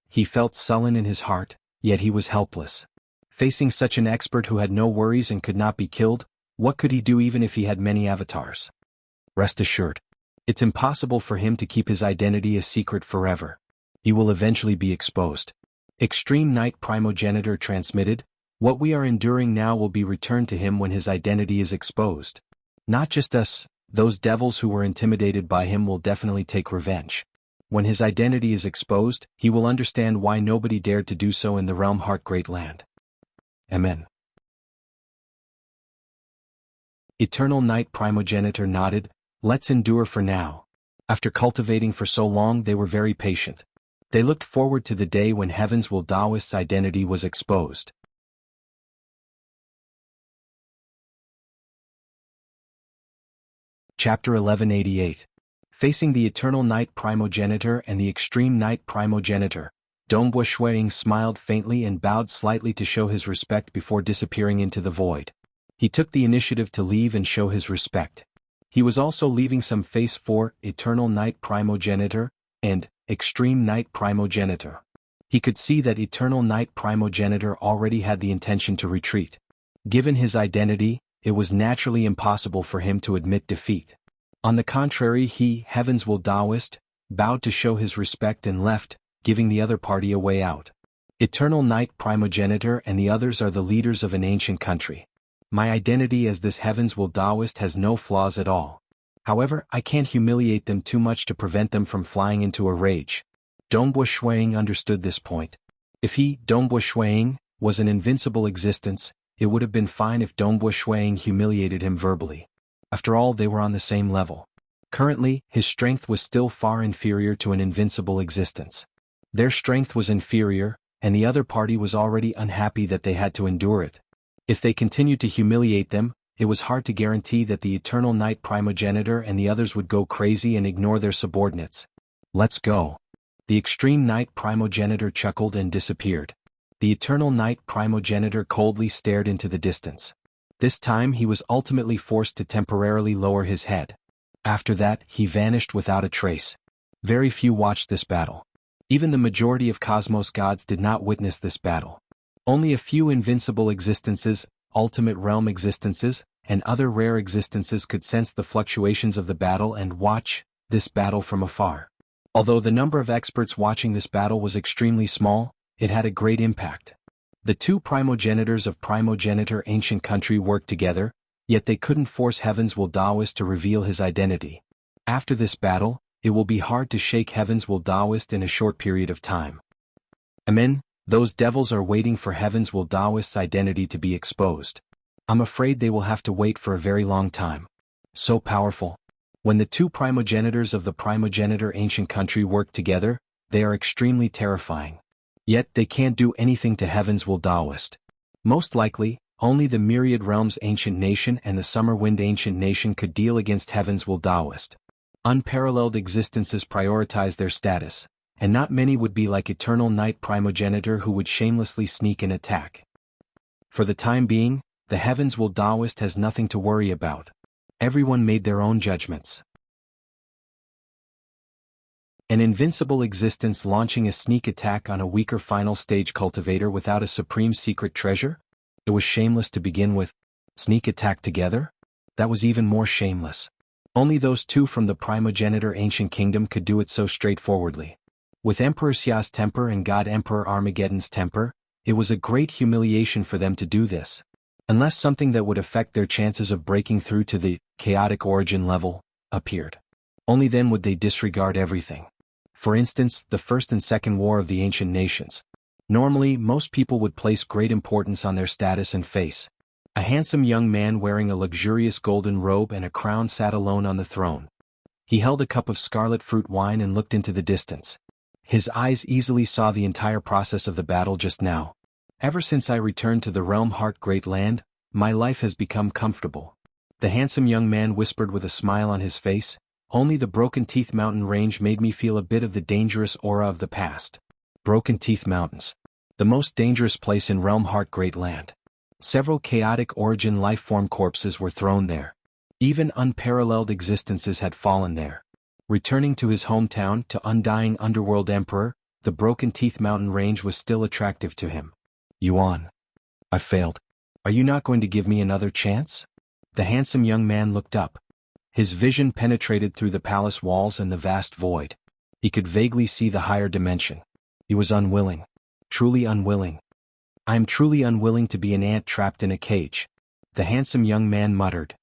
He felt sullen in his heart, yet he was helpless. Facing such an expert who had no worries and could not be killed, what could he do even if he had many avatars? Rest assured. It's impossible for him to keep his identity a secret forever. He will eventually be exposed. Extreme Night Primogenitor transmitted, what we are enduring now will be returned to him when his identity is exposed. Not just us, those devils who were intimidated by him will definitely take revenge. When his identity is exposed, he will understand why nobody dared to do so in the Realm Heart Great Land. Amen. Eternal Night Primogenitor nodded, let's endure for now. After cultivating for so long they were very patient. They looked forward to the day when Heavens Will Taoist's identity was exposed. Chapter 1188. Facing the Eternal Night Primogenitor and the Extreme Night Primogenitor, Dongbo Shuang smiled faintly and bowed slightly to show his respect before disappearing into the void. He took the initiative to leave and show his respect. He was also leaving some face for Eternal Night Primogenitor and Extreme Night Primogenitor. He could see that Eternal Night Primogenitor already had the intention to retreat. Given his identity, it was naturally impossible for him to admit defeat. On the contrary, he, Heavens Will Taoist, bowed to show his respect and left, giving the other party a way out. Eternal Night Primogenitor and the others are the leaders of an ancient country. My identity as this Heavens Will Taoist has no flaws at all. However, I can't humiliate them too much to prevent them from flying into a rage. Dongbo Shuang understood this point. If he, Dongbo Shuang, was an invincible existence, it would have been fine if Dongbo Shuang humiliated him verbally. After all, they were on the same level. Currently, his strength was still far inferior to an invincible existence. Their strength was inferior, and the other party was already unhappy that they had to endure it. If they continued to humiliate them, it was hard to guarantee that the Eternal Night Primogenitor and the others would go crazy and ignore their subordinates. Let's go. The Extreme Night Primogenitor chuckled and disappeared. The Eternal Night Primogenitor coldly stared into the distance. This time he was ultimately forced to temporarily lower his head. After that, he vanished without a trace. Very few watched this battle. Even the majority of Cosmos gods did not witness this battle. Only a few invincible existences, ultimate realm existences, and other rare existences could sense the fluctuations of the battle and watch this battle from afar. Although the number of experts watching this battle was extremely small, it had a great impact. The two primogenitors of Primogenitor Ancient Country worked together, yet they couldn't force Heavens Will Taoist to reveal his identity. After this battle, it will be hard to shake Heavens Will Taoist in a short period of time. Amen. Those devils are waiting for Heavens Will Taoist's identity to be exposed. I'm afraid they will have to wait for a very long time. So powerful. When the two primogenitors of the Primogenitor Ancient Country work together, they are extremely terrifying. Yet they can't do anything to Heavens Will Taoist. Most likely, only the Myriad Realms Ancient Nation and the Summer Wind Ancient Nation could deal against Heavens Will Taoist. Unparalleled existences prioritize their status, and not many would be like Eternal Night Primogenitor who would shamelessly sneak and attack. For the time being, the Heavens Will Taoist has nothing to worry about. Everyone made their own judgments. An invincible existence launching a sneak attack on a weaker final stage cultivator without a supreme secret treasure? It was shameless to begin with. Sneak attack together? That was even more shameless. Only those two from the primogenitor ancient kingdom could do it so straightforwardly. With Emperor Xia's temper and God Emperor Armageddon's temper, it was a great humiliation for them to do this. Unless something that would affect their chances of breaking through to the chaotic origin level appeared. Only then would they disregard everything. For instance, the First and Second War of the Ancient Nations. Normally, most people would place great importance on their status and face. A handsome young man wearing a luxurious golden robe and a crown sat alone on the throne. He held a cup of scarlet fruit wine and looked into the distance. His eyes easily saw the entire process of the battle just now. Ever since I returned to the realm Heart Great Land, my life has become comfortable. The handsome young man whispered with a smile on his face. Only the Broken Teeth Mountain range made me feel a bit of the dangerous aura of the past. Broken Teeth Mountains. The most dangerous place in realm Heart Great Land. Several chaotic origin life-form corpses were thrown there. Even unparalleled existences had fallen there. Returning to his hometown, to Undying Underworld Emperor, the Broken Teeth Mountain range was still attractive to him. Yuan. I failed. Are you not going to give me another chance? The handsome young man looked up. His vision penetrated through the palace walls and the vast void. He could vaguely see the higher dimension. He was unwilling. Truly unwilling. I am truly unwilling to be an ant trapped in a cage. The handsome young man muttered.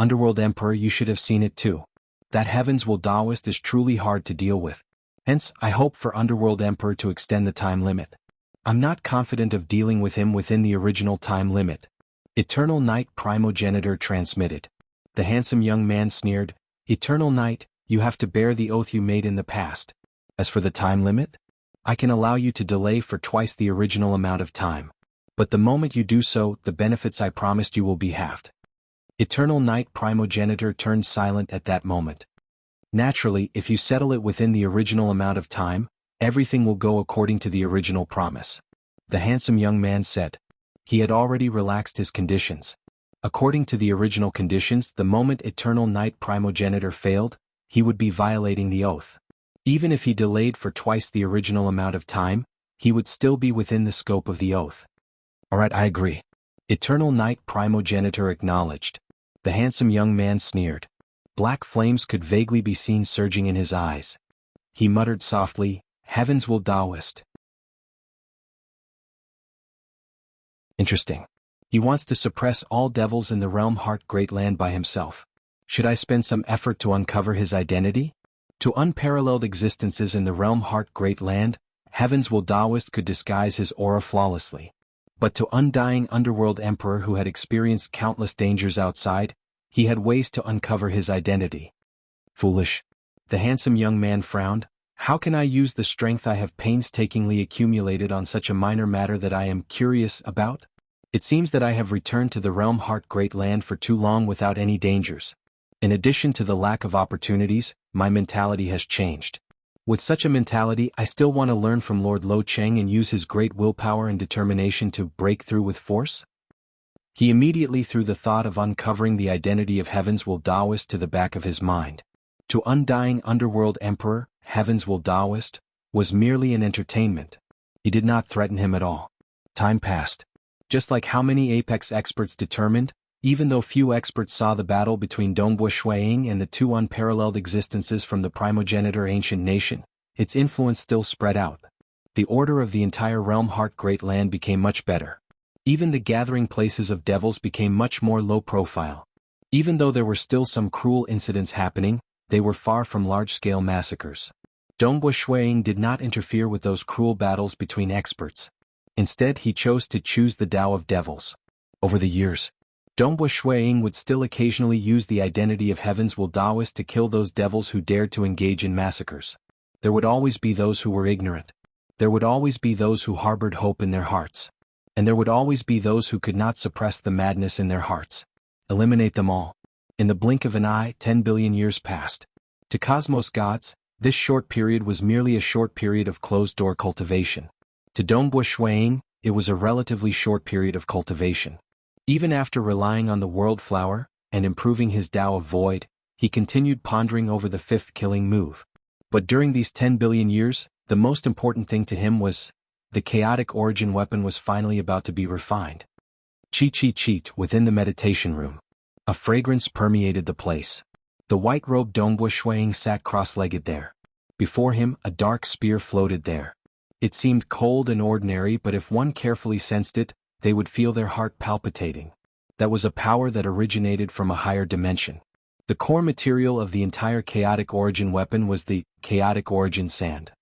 Underworld Emperor, you should have seen it too. That Heavens Will Daoist is truly hard to deal with. Hence, I hope for Underworld Emperor to extend the time limit. I'm not confident of dealing with him within the original time limit. Eternal Night Primogenitor transmitted. The handsome young man sneered. Eternal Night, you have to bear the oath you made in the past. As for the time limit, I can allow you to delay for twice the original amount of time. But the moment you do so, the benefits I promised you will be halved. Eternal Night Primogenitor turned silent at that moment. Naturally, if you settle it within the original amount of time, everything will go according to the original promise. The handsome young man said. He had already relaxed his conditions. According to the original conditions, the moment Eternal Night Primogenitor failed, he would be violating the oath. Even if he delayed for twice the original amount of time, he would still be within the scope of the oath. Alright, I agree. Eternal Night Primogenitor acknowledged. The handsome young man sneered. Black flames could vaguely be seen surging in his eyes. He muttered softly, Heavens Will Daoist. Interesting. He wants to suppress all devils in the realm Heart Great Land by himself. Should I spend some effort to uncover his identity? To unparalleled existences in the realm Heart Great Land, Heavens Will Daoist could disguise his aura flawlessly. But to Undying Underworld Emperor who had experienced countless dangers outside, he had ways to uncover his identity. Foolish. The handsome young man frowned. How can I use the strength I have painstakingly accumulated on such a minor matter that I am curious about? It seems that I have returned to the realm Heart Great Land for too long without any dangers. In addition to the lack of opportunities, my mentality has changed. With such a mentality, I still want to learn from Lord Lo Cheng and use his great willpower and determination to break through with force? He immediately threw the thought of uncovering the identity of Heavens Will Daoist to the back of his mind. To Undying Underworld Emperor, Heavens Will Daoist was merely an entertainment. He did not threaten him at all. Time passed. Just like how many Apex experts determined, even though few experts saw the battle between Dongbua Shuiying and the two unparalleled existences from the primogenitor ancient nation, its influence still spread out. The order of the entire realm Heart Great Land became much better. Even the gathering places of devils became much more low profile. Even though there were still some cruel incidents happening, they were far from large-scale massacres. Dongbua Shuiying did not interfere with those cruel battles between experts. Instead, he chose to choose the Tao of Devils. Over the years, Dongbua Shuiying would still occasionally use the identity of Heavens Will Daoist to kill those devils who dared to engage in massacres. There would always be those who were ignorant. There would always be those who harbored hope in their hearts. And there would always be those who could not suppress the madness in their hearts. Eliminate them all. In the blink of an eye, 10 billion years passed. To Cosmos gods, this short period was merely a short period of closed-door cultivation. To Dongbua Shuiying, it was a relatively short period of cultivation. Even after relying on the World Flower, and improving his Tao of Void, he continued pondering over the fifth killing move. But during these 10 billion years, the most important thing to him was the chaotic origin weapon was finally about to be refined. Cheat within the meditation room. A fragrance permeated the place. The white-robed Dongbua Shuang sat cross-legged there. Before him, a dark spear floated there. It seemed cold and ordinary, but if one carefully sensed it, they would feel their heart palpitating. That was a power that originated from a higher dimension. The core material of the entire chaotic origin weapon was the chaotic origin sand.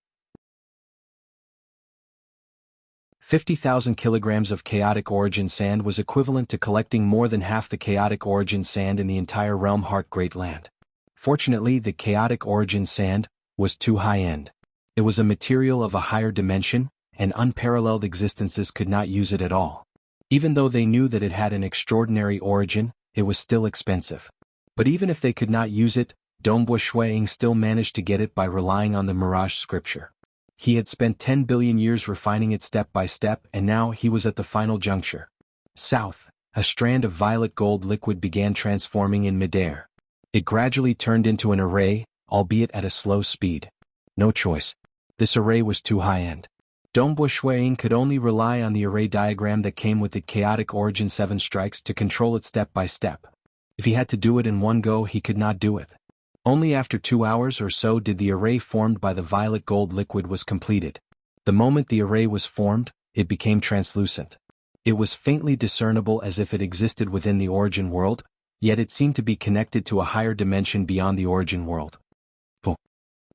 50,000 kilograms of chaotic origin sand was equivalent to collecting more than half the chaotic origin sand in the entire realm Heart Great Land. Fortunately, the chaotic origin sand was too high-end. It was a material of a higher dimension, and unparalleled existences could not use it at all. Even though they knew that it had an extraordinary origin, it was still expensive. But even if they could not use it, Dongbua Shuang still managed to get it by relying on the Mirage scripture. He had spent 10 billion years refining it step by step, and now he was at the final juncture. South, a strand of violet gold liquid began transforming in midair. It gradually turned into an array, albeit at a slow speed. No choice. This array was too high-end. Dongbua Shuang could only rely on the array diagram that came with the chaotic origin 7 strikes to control it step by step. If he had to do it in one go, he could not do it. Only after 2 hours or so did the array formed by the violet gold liquid was completed. The moment the array was formed, it became translucent. It was faintly discernible as if it existed within the origin world, yet it seemed to be connected to a higher dimension beyond the origin world.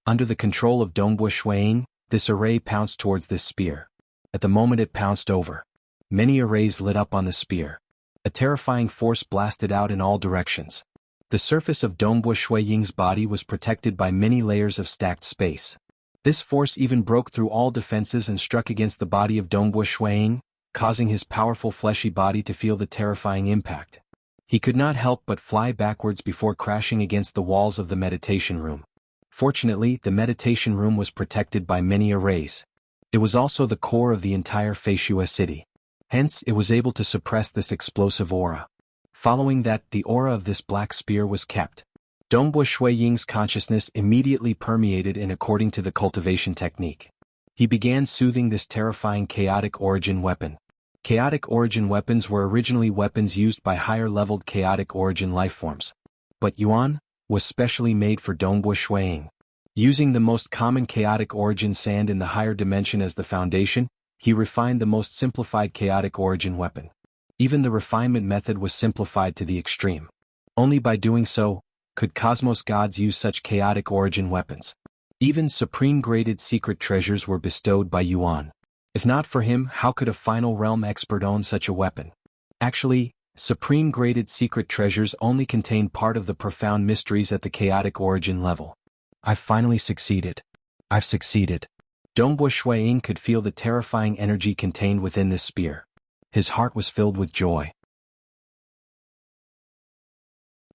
Under the control of Dongbua Shuang, this array pounced towards this spear. At the moment it pounced over, many arrays lit up on the spear. A terrifying force blasted out in all directions. The surface of Dongbua Shuang's body was protected by many layers of stacked space. This force even broke through all defenses and struck against the body of Dongbua Shuang, causing his powerful fleshy body to feel the terrifying impact. He could not help but fly backwards before crashing against the walls of the meditation room. Fortunately, the meditation room was protected by many arrays. It was also the core of the entire Feishua city. Hence, it was able to suppress this explosive aura. Following that, the aura of this black spear was kept. Dongbua Shuang's consciousness immediately permeated in according to the cultivation technique. He began soothing this terrifying chaotic origin weapon. Chaotic origin weapons were originally weapons used by higher-leveled chaotic origin lifeforms. But Yuan was specially made for Dongbua Shuang. Using the most common chaotic origin sand in the higher dimension as the foundation, he refined the most simplified chaotic origin weapon. Even the refinement method was simplified to the extreme. Only by doing so could cosmos gods use such chaotic origin weapons. Even supreme-graded secret treasures were bestowed by Yuan. If not for him, how could a final realm expert own such a weapon? Actually, supreme-graded secret treasures only contain part of the profound mysteries at the chaotic origin level. I've finally succeeded. I've succeeded. Dongbua Shuang could feel the terrifying energy contained within this spear. His heart was filled with joy.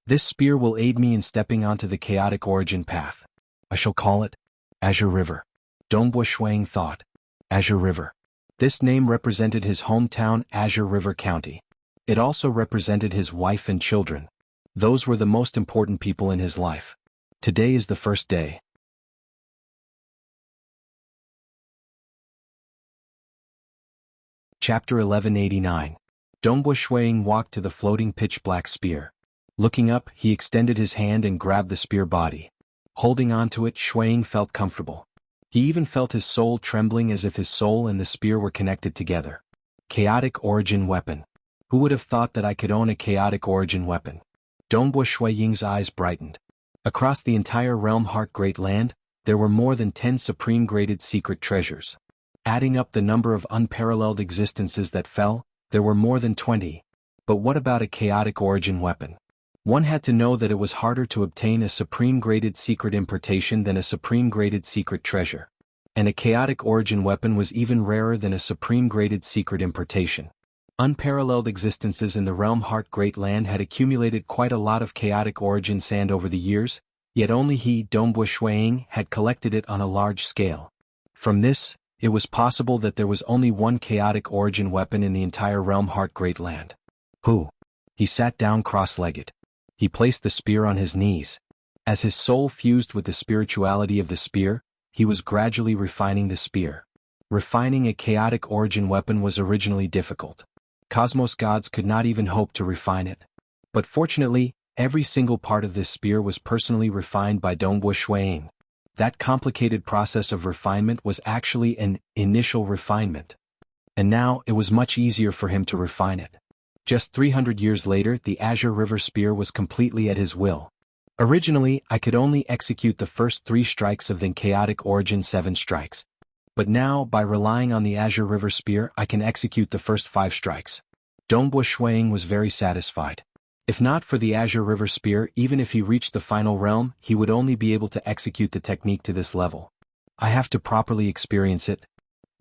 This spear will aid me in stepping onto the chaotic origin path. I shall call it Azure River. Dongbua Shuang thought. Azure River. This name represented his hometown, Azure River County. It also represented his wife and children. Those were the most important people in his life. Today is the first day. Chapter 1189. Dongbua Shuang walked to the floating pitch-black spear. Looking up, he extended his hand and grabbed the spear body. Holding onto it, Shuang felt comfortable. He even felt his soul trembling as if his soul and the spear were connected together. Chaotic origin weapon. Who would have thought that I could own a chaotic origin weapon? Dongbua Shuang's eyes brightened. Across the entire realm Heart Great Land, there were more than 10 supreme-graded secret treasures. Adding up the number of unparalleled existences that fell, there were more than 20. But what about a chaotic origin weapon? One had to know that it was harder to obtain a supreme-graded secret importation than a supreme-graded secret treasure. And a chaotic origin weapon was even rarer than a supreme-graded secret importation. Unparalleled existences in the realm Heart Great Land had accumulated quite a lot of chaotic origin sand over the years, yet only he, Dongbua Shuang, had collected it on a large scale. From this, it was possible that there was only one chaotic origin weapon in the entire realm Heart Great Land. Who? He sat down cross-legged. He placed the spear on his knees. As his soul fused with the spirituality of the spear, he was gradually refining the spear. Refining a chaotic origin weapon was originally difficult. Cosmos gods could not even hope to refine it. But fortunately, every single part of this spear was personally refined by Dongbu Shuiying. That complicated process of refinement was actually an initial refinement. And now it was much easier for him to refine it. Just 300 years later, the Azure River Spear was completely at his will. Originally, I could only execute the first 3 strikes of the chaotic origin 7 strikes. But now, by relying on the Azure River Spear, I can execute the first 5 strikes. Dongbu Shuiying was very satisfied. If not for the Azure River Spear, even if he reached the final realm, he would only be able to execute the technique to this level. I have to properly experience it.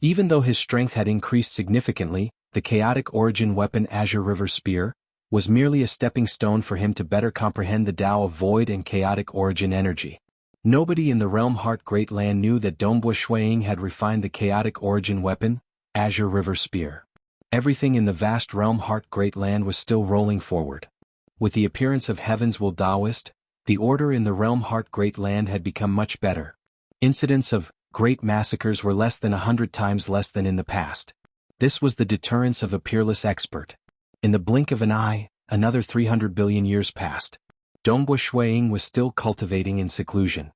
Even though his strength had increased significantly, the chaotic origin weapon Azure River Spear was merely a stepping stone for him to better comprehend the Tao of void and chaotic origin energy. Nobody in the realm Heart Great Land knew that Dongbu Shuiying had refined the chaotic origin weapon, Azure River Spear. Everything in the vast realm Heart Great Land was still rolling forward. With the appearance of Heaven's Will Taoist, the order in the realm Heart Great Land had become much better. Incidents of great massacres were less than 100 times less than in the past. This was the deterrence of a peerless expert. In the blink of an eye, another 300 billion years passed. Dongbu Shuiying was still cultivating in seclusion.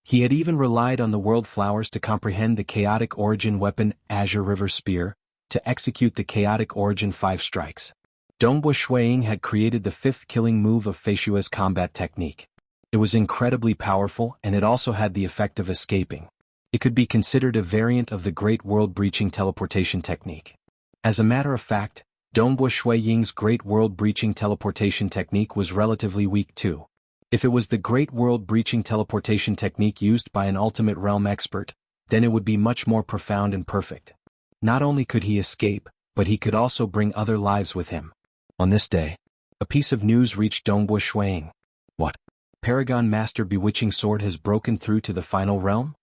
He had even relied on the world flowers to comprehend the chaotic origin weapon Azure River Spear, to execute the chaotic origin 5 strikes. Dongbu Shuiying had created the 5th killing move of Fei Shui's combat technique. It was incredibly powerful, and it also had the effect of escaping. It could be considered a variant of the Great World-Breaching Teleportation technique. As a matter of fact, Dongbu Shuiying's Great World-Breaching Teleportation technique was relatively weak too. If it was the Great World-Breaching Teleportation technique used by an Ultimate Realm expert, then it would be much more profound and perfect. Not only could he escape, but he could also bring other lives with him. On this day, a piece of news reached Dongbu Shuiying. What? Paragon Master Bewitching Sword has broken through to the final realm?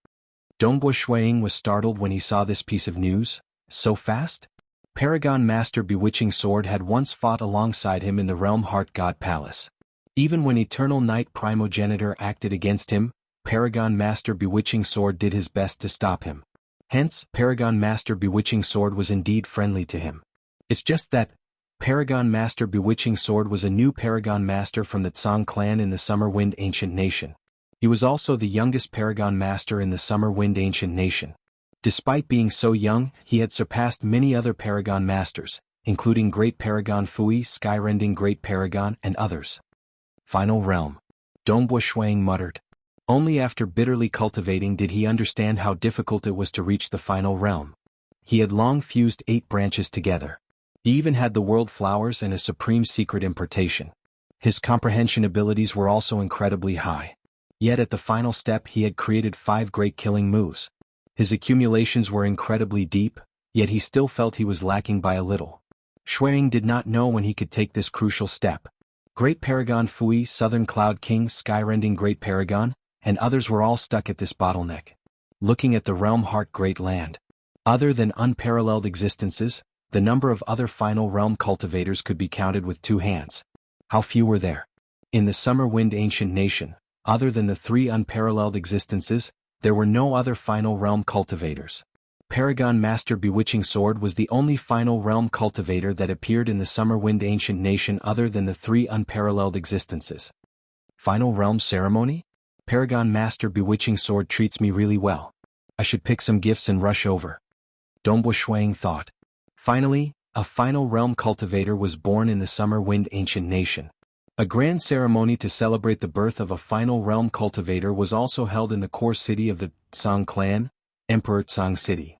Dongbu Shuiying was startled when he saw this piece of news. So fast? Paragon Master Bewitching Sword had once fought alongside him in the Realm Heart God Palace. Even when Eternal Night Primogenitor acted against him, Paragon Master Bewitching Sword did his best to stop him. Hence, Paragon Master Bewitching Sword was indeed friendly to him. It's just that Paragon Master Bewitching Sword was a new Paragon Master from the Tsang clan in the Summer Wind Ancient Nation. He was also the youngest Paragon Master in the Summer Wind Ancient Nation. Despite being so young, he had surpassed many other Paragon Masters, including Great Paragon Fui, Skyrending Great Paragon, and others. Final Realm. Dongbu Shuiying muttered. Only after bitterly cultivating did he understand how difficult it was to reach the final realm. He had long fused 8 branches together. He even had the world flowers and a supreme secret impartation. His comprehension abilities were also incredibly high. Yet at the final step he had created 5 great killing moves. His accumulations were incredibly deep, yet he still felt he was lacking by a little. Shuiying did not know when he could take this crucial step. Great Paragon Fui, Southern Cloud King, Skyrending Great Paragon, and others were all stuck at this bottleneck. Looking at the Realm Heart Great Land. Other than unparalleled existences, the number of other final realm cultivators could be counted with 2 hands. How few were there? In the Summer Wind Ancient Nation, other than the 3 unparalleled existences, there were no other final realm cultivators. Paragon Master Bewitching Sword was the only final realm cultivator that appeared in the Summer Wind Ancient Nation other than the 3 unparalleled existences. Final realm ceremony? Paragon Master Bewitching Sword treats me really well. I should pick some gifts and rush over. Dongbu Shuiying thought. Finally, a final realm cultivator was born in the Summer Wind Ancient Nation. A grand ceremony to celebrate the birth of a final realm cultivator was also held in the core city of the Tsang clan, Emperor Tsang City.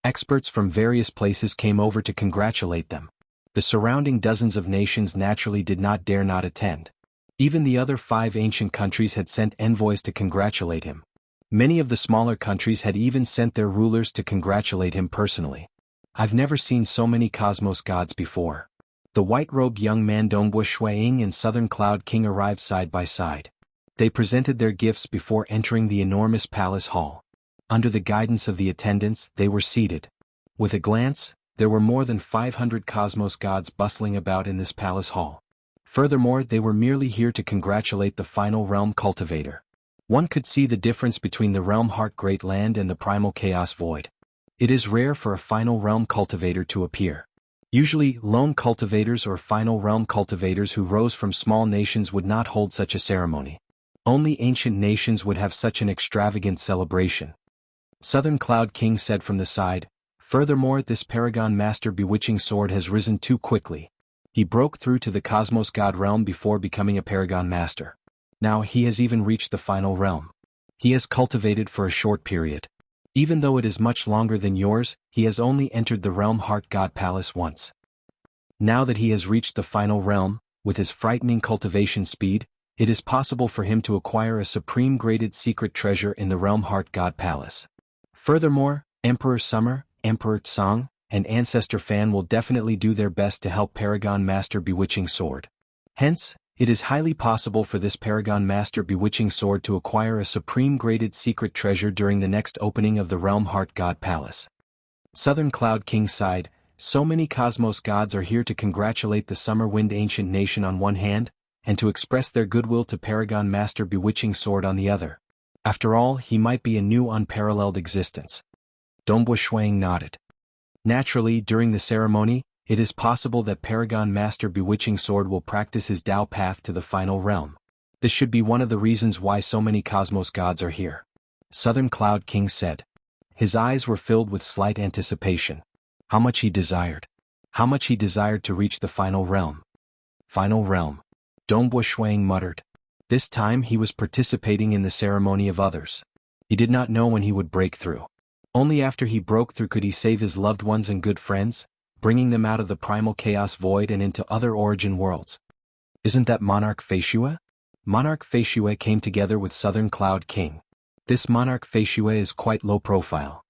Experts from various places came over to congratulate them. The surrounding dozens of nations naturally did not dare not attend. Even the other 5 ancient countries had sent envoys to congratulate him. Many of the smaller countries had even sent their rulers to congratulate him personally. I've never seen so many cosmos gods before. The white-robed young man Dongbu Shuiying and Southern Cloud King arrived side by side. They presented their gifts before entering the enormous palace hall. Under the guidance of the attendants, they were seated. With a glance, There were more than 500 cosmos gods bustling about in this palace hall. Furthermore, they were merely here to congratulate the final realm cultivator. One could see the difference between the realm heart great land and the primal chaos void. It is rare for a final realm cultivator to appear. Usually, lone cultivators or final realm cultivators who rose from small nations would not hold such a ceremony. Only ancient nations would have such an extravagant celebration. Southern Cloud King said from the side, "Furthermore, this Paragon Master bewitching sword has risen too quickly. He broke through to the Cosmos God realm before becoming a Paragon Master. Now he has even reached the final realm. He has cultivated for a short period. Even though it is much longer than yours, he has only entered the Realm Heart God Palace once. Now that he has reached the final realm, with his frightening cultivation speed, it is possible for him to acquire a supreme graded secret treasure in the Realm Heart God Palace. Furthermore, Emperor Summer, Emperor Tsang, and Ancestor Fan will definitely do their best to help Paragon Master Bewitching Sword. Hence, it is highly possible for this Paragon Master Bewitching Sword to acquire a supreme graded secret treasure during the next opening of the Realm Heart God Palace." Southern Cloud King sighed, "So many cosmos gods are here to congratulate the Summer Wind Ancient Nation on one hand, and to express their goodwill to Paragon Master Bewitching Sword on the other. After all, he might be a new unparalleled existence." Dongbo Shuang nodded. Naturally, during the ceremony, it is possible that Paragon Master Bewitching Sword will practice his Dao path to the final realm. This should be one of the reasons why so many cosmos gods are here. Southern Cloud King said. His eyes were filled with slight anticipation. How much he desired. How much he desired to reach the final realm. Final realm. Dongbo Shuang muttered. This time he was participating in the ceremony of others. He did not know when he would break through. Only after he broke through could he save his loved ones and good friends, bringing them out of the primal chaos void and into other origin worlds. Isn't that Monarch Feishue? Monarch Feishue came together with Southern Cloud King. This Monarch Feishue is quite low profile.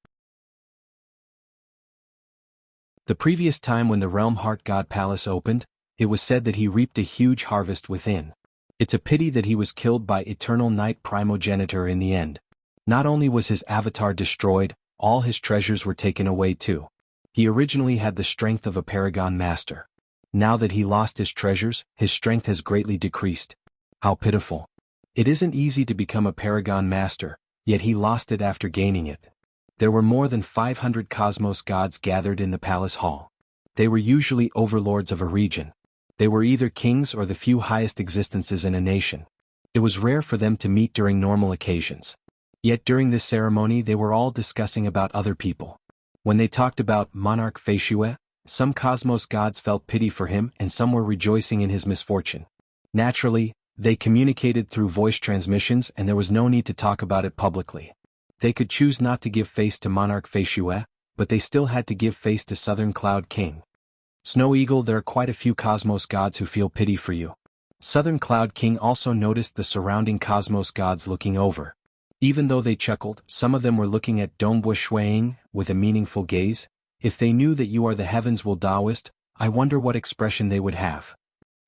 The previous time when the Realm Heart God Palace opened, it was said that he reaped a huge harvest within. It's a pity that he was killed by Eternal Night Primogenitor in the end. Not only was his avatar destroyed, all his treasures were taken away too. He originally had the strength of a Paragon Master. Now that he lost his treasures, his strength has greatly decreased. How pitiful. It isn't easy to become a Paragon Master, yet he lost it after gaining it. There were more than 500 cosmos gods gathered in the palace hall. They were usually overlords of a region. They were either kings or the few highest existences in a nation. It was rare for them to meet during normal occasions. Yet during this ceremony they were all discussing about other people. When they talked about Monarch Feishue, some cosmos gods felt pity for him and some were rejoicing in his misfortune. Naturally, they communicated through voice transmissions and there was no need to talk about it publicly. They could choose not to give face to Monarch Feishue, but they still had to give face to Southern Cloud King. Snow Eagle, there are quite a few cosmos gods who feel pity for you. Southern Cloud King also noticed the surrounding cosmos gods looking over. Even though they chuckled, some of them were looking at Dongbo Shuang with a meaningful gaze. If they knew that you are the heavens will Taoist, I wonder what expression they would have.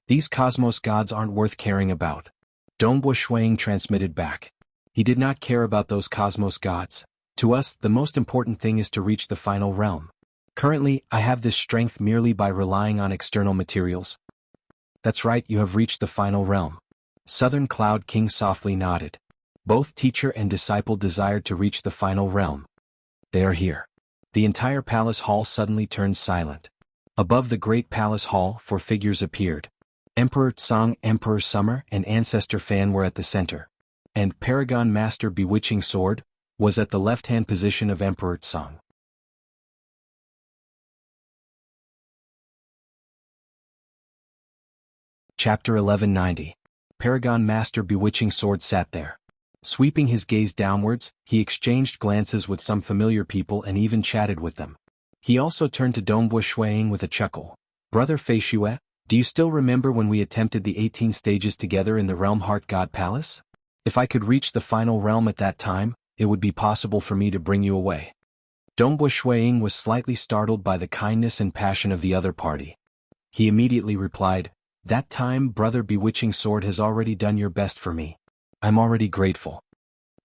These cosmos gods aren't worth caring about. Dongbo Shuang transmitted back. He did not care about those cosmos gods. To us, the most important thing is to reach the final realm. Currently, I have this strength merely by relying on external materials. That's right, you have reached the final realm. Southern Cloud King softly nodded. Both teacher and disciple desired to reach the final realm. They are here. The entire palace hall suddenly turned silent. Above the great palace hall, 4 figures appeared. Emperor Tsang, Emperor Summer, and Ancestor Fan were at the center. And Paragon Master Bewitching Sword was at the left-hand position of Emperor Tsang. Chapter 1190. Paragon Master Bewitching Sword sat there. Sweeping his gaze downwards, he exchanged glances with some familiar people and even chatted with them. He also turned to Dongbo Shuang with a chuckle. Brother Feishue, do you still remember when we attempted the 18 stages together in the Realm Heart God Palace? If I could reach the final realm at that time, it would be possible for me to bring you away. Dongbo Shuang was slightly startled by the kindness and passion of the other party. He immediately replied, "That time, Brother Bewitching Sword has already done your best for me. I'm already grateful."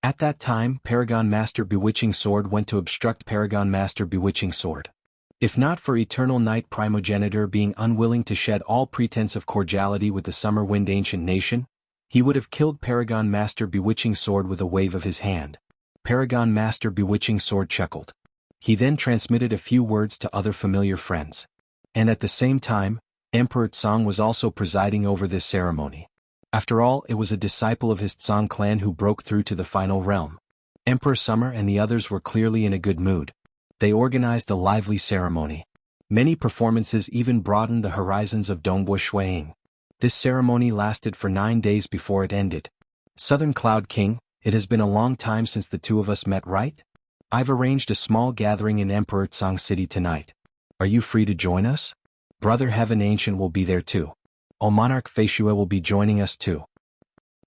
At that time, Paragon Master Bewitching Sword went to obstruct Paragon Master Bewitching Sword. If not for Eternal Night Primogenitor being unwilling to shed all pretense of cordiality with the Summer Wind Ancient Nation, he would have killed Paragon Master Bewitching Sword with a wave of his hand. Paragon Master Bewitching Sword chuckled. He then transmitted a few words to other familiar friends. And at the same time, Emperor Tsang was also presiding over this ceremony. After all, it was a disciple of his Tsang clan who broke through to the final realm. Emperor Summer and the others were clearly in a good mood. They organized a lively ceremony. Many performances even broadened the horizons of Dongbo Shuiying. This ceremony lasted for 9 days before it ended. Southern Cloud King, it has been a long time since the two of us met, right? I've arranged a small gathering in Emperor Tsang City tonight. Are you free to join us? Brother Heaven Ancient will be there too. Oh, Monarch Feishue will be joining us too.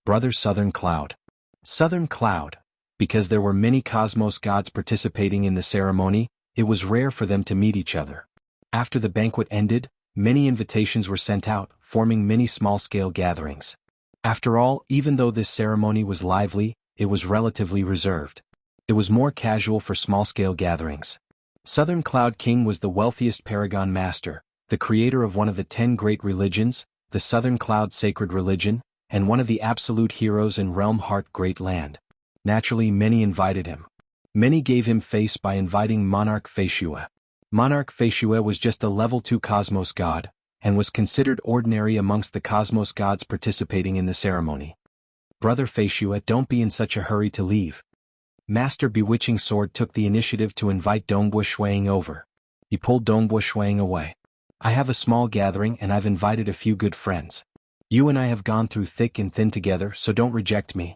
Brother Southern Cloud. Southern Cloud. Because there were many cosmos gods participating in the ceremony, it was rare for them to meet each other. After the banquet ended, many invitations were sent out, forming many small-scale gatherings. After all, even though this ceremony was lively, it was relatively reserved. It was more casual for small-scale gatherings. Southern Cloud King was the wealthiest Paragon Master, the creator of one of the 10 great religions, the Southern Cloud Sacred Religion, and one of the absolute heroes in Realm Heart Great Land. Naturally, many invited him. Many gave him face by inviting Monarch Feishue. Monarch Feishue was just a level 2 cosmos god, and was considered ordinary amongst the cosmos gods participating in the ceremony. Brother Feishue, don't be in such a hurry to leave. Master Bewitching Sword took the initiative to invite Dongbo Shuiying over. He pulled Dongbo Shuiying away. I have a small gathering and I've invited a few good friends. You and I have gone through thick and thin together, so don't reject me.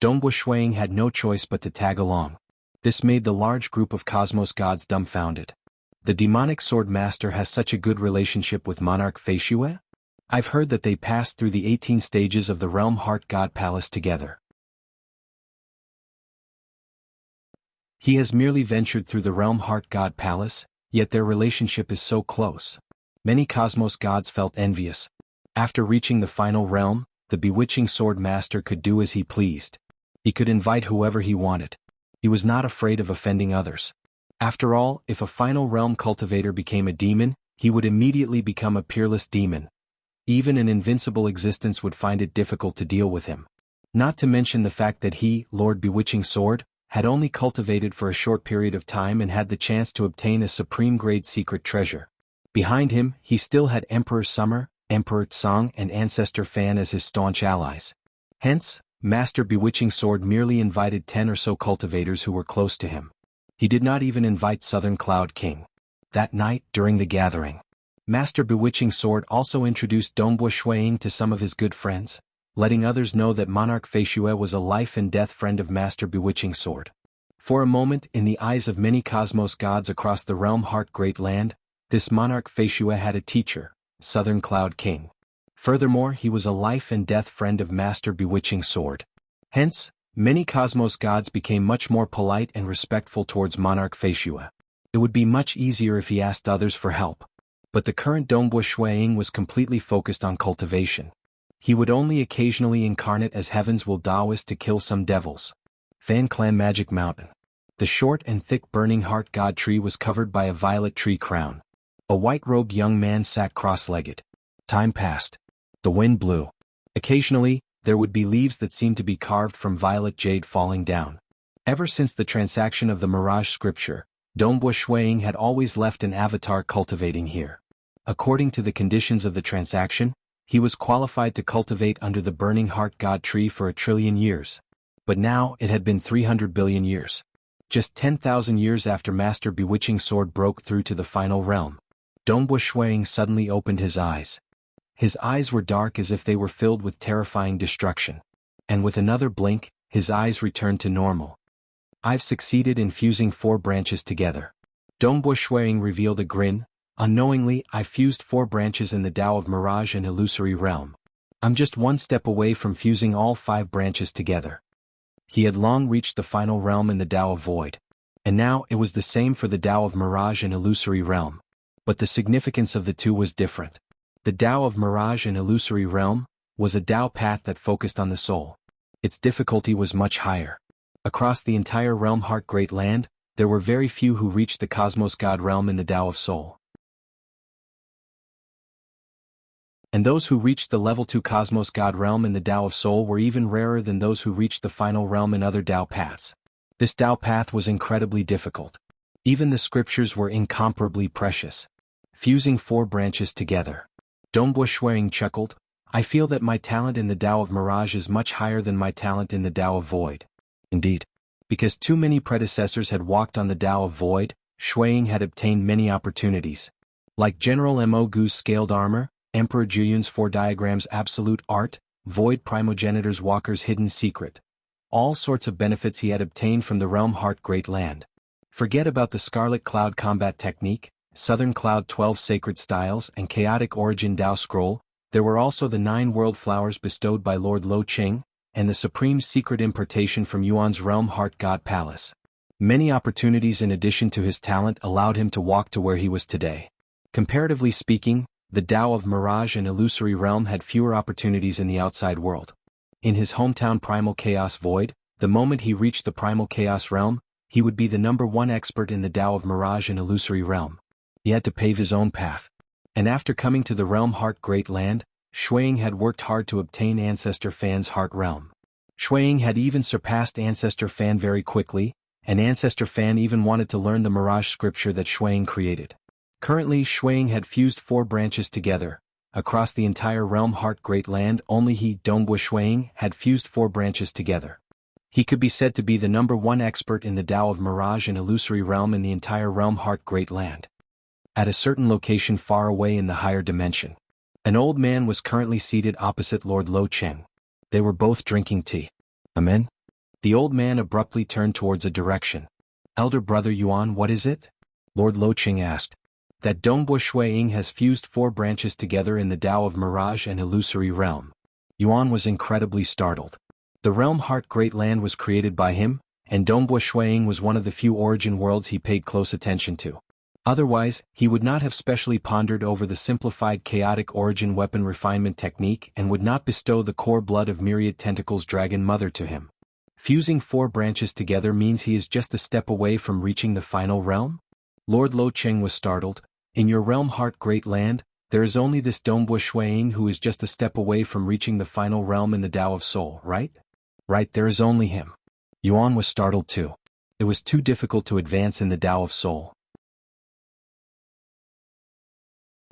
Dongbo Shuiying had no choice but to tag along. This made the large group of cosmos gods dumbfounded. The demonic sword master has such a good relationship with Monarch Feishue? I've heard that they passed through the 18 stages of the Realm Heart God Palace together. He has merely ventured through the Realm Heart God Palace, yet their relationship is so close. Many cosmos gods felt envious. After reaching the final realm, the bewitching sword master could do as he pleased. He could invite whoever he wanted. He was not afraid of offending others. After all, if a final realm cultivator became a demon, he would immediately become a peerless demon. Even an invincible existence would find it difficult to deal with him. Not to mention the fact that he, Lord Bewitching Sword, had only cultivated for a short period of time and had the chance to obtain a supreme-grade secret treasure. Behind him, he still had Emperor Summer, Emperor Tsang and Ancestor Fan as his staunch allies. Hence, Master Bewitching Sword merely invited 10 or so cultivators who were close to him. He did not even invite Southern Cloud King. That night, during the gathering, Master Bewitching Sword also introduced Dongbo Shuiying to some of his good friends, letting others know that Monarch Feishue was a life-and-death friend of Master Bewitching Sword. For a moment, in the eyes of many cosmos gods across the Realm Heart Great Land, this Monarch Feishue had a teacher, Southern Cloud King. Furthermore, he was a life-and-death friend of Master Bewitching Sword. Hence, many cosmos gods became much more polite and respectful towards Monarch Feishue. It would be much easier if he asked others for help. But the current Dongbo Shuiying was completely focused on cultivation. He would only occasionally incarnate as Heaven's Will Daoist to kill some devils. Fan Clan Magic Mountain. The short and thick Burning Heart God tree was covered by a violet tree crown. A white-robed young man sat cross-legged. Time passed. The wind blew. Occasionally, there would be leaves that seemed to be carved from violet jade falling down. Ever since the transaction of the Mirage Scripture, Dongbo Shuiying had always left an avatar cultivating here. According to the conditions of the transaction, he was qualified to cultivate under the Burning Heart God tree for 1 trillion years. But now, it had been 300 billion years. Just 10,000 years after Master Bewitching Sword broke through to the final realm, Dongbo Shuiying suddenly opened his eyes. His eyes were dark as if they were filled with terrifying destruction. And with another blink, his eyes returned to normal. I've succeeded in fusing 4 branches together. Dongbo Shuiying revealed a grin. Unknowingly, I fused 4 branches in the Tao of Mirage and Illusory Realm. I'm just one step away from fusing all 5 branches together. He had long reached the final realm in the Tao of Void. And now it was the same for the Tao of Mirage and Illusory Realm. But the significance of the two was different. The Tao of Mirage and Illusory Realm was a Tao path that focused on the soul. Its difficulty was much higher. Across the entire Realm Heart Great Land, there were very few who reached the Cosmos God realm in the Tao of Soul. And those who reached the level 2 Cosmos God realm in the Tao of Soul were even rarer than those who reached the final realm in other Tao paths. This Tao path was incredibly difficult. Even the scriptures were incomparably precious. Fusing 4 branches together. Dongbo Shuang chuckled, I feel that my talent in the Tao of Mirage is much higher than my talent in the Tao of Void. Indeed. Because too many predecessors had walked on the Tao of Void, Shuang had obtained many opportunities. Like General Mo Gu's scaled armor, Emperor Juyun's 4 diagrams absolute art, Void Primogenitor's Walker's hidden secret. All sorts of benefits he had obtained from the Realm Heart Great Land. Forget about the Scarlet Cloud combat technique, Southern Cloud 12 sacred styles and Chaotic Origin Tao scroll, there were also the 9 world flowers bestowed by Lord Lo Qing, and the supreme secret impartation from Yuan's Realm Heart God Palace. Many opportunities in addition to his talent allowed him to walk to where he was today. Comparatively speaking, the Tao of Mirage and Illusory Realm had fewer opportunities in the outside world. In his hometown Primal Chaos Void, the moment he reached the Primal Chaos Realm, he would be the #1 expert in the Tao of Mirage and Illusory Realm. He had to pave his own path. And after coming to the Realm Heart Great Land, Shuang had worked hard to obtain Ancestor Fan's Heart Realm. Shuang had even surpassed Ancestor Fan very quickly, and Ancestor Fan even wanted to learn the Mirage scripture that Shuang created. Currently Shuang had fused 4 branches together. Across the entire Realm Heart Great Land only he, Dongbo Shuang, had fused 4 branches together. He could be said to be the #1 expert in the Tao of Mirage and Illusory Realm in the entire Realm Heart Great Land. At a certain location far away in the higher dimension, an old man was currently seated opposite Lord Lo Qing. They were both drinking tea. Amen? The old man abruptly turned towards a direction. Elder brother Yuan, what is it? Lord Lo Qing asked. That Dongbo Shuang has fused 4 branches together in the Tao of Mirage and Illusory Realm. Yuan was incredibly startled. The Realm Heart Great Land was created by him, and Dongbo Shuang was one of the few origin worlds he paid close attention to. Otherwise, he would not have specially pondered over the simplified chaotic origin weapon refinement technique and would not bestow the core blood of Myriad Tentacles Dragon Mother to him. Fusing 4 branches together means he is just a step away from reaching the final realm? Lord Lo Qing was startled. In your Realm Heart Great Land, there is only this Dongbo Shuang who is just a step away from reaching the final realm in the Tao of Soul, right? Right, there is only him. Yuan was startled too. It was too difficult to advance in the Tao of Soul.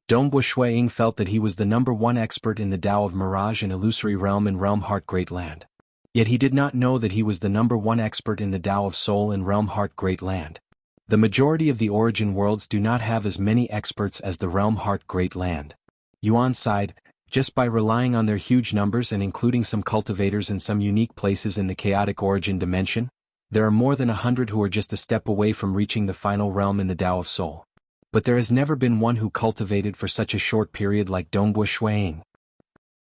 Dongbo Shuang felt that he was the #1 expert in the Tao of Mirage and Illusory Realm in Realm Heart Great Land. Yet he did not know that he was the #1 expert in the Tao of Soul in Realm Heart Great Land. The majority of the origin worlds do not have as many experts as the Realm Heart Great Land. Yuan sighed, just by relying on their huge numbers and including some cultivators in some unique places in the chaotic origin dimension, there are more than 100 who are just a step away from reaching the final realm in the Tao of Soul. But there has never been one who cultivated for such a short period like Dongbo Shuang.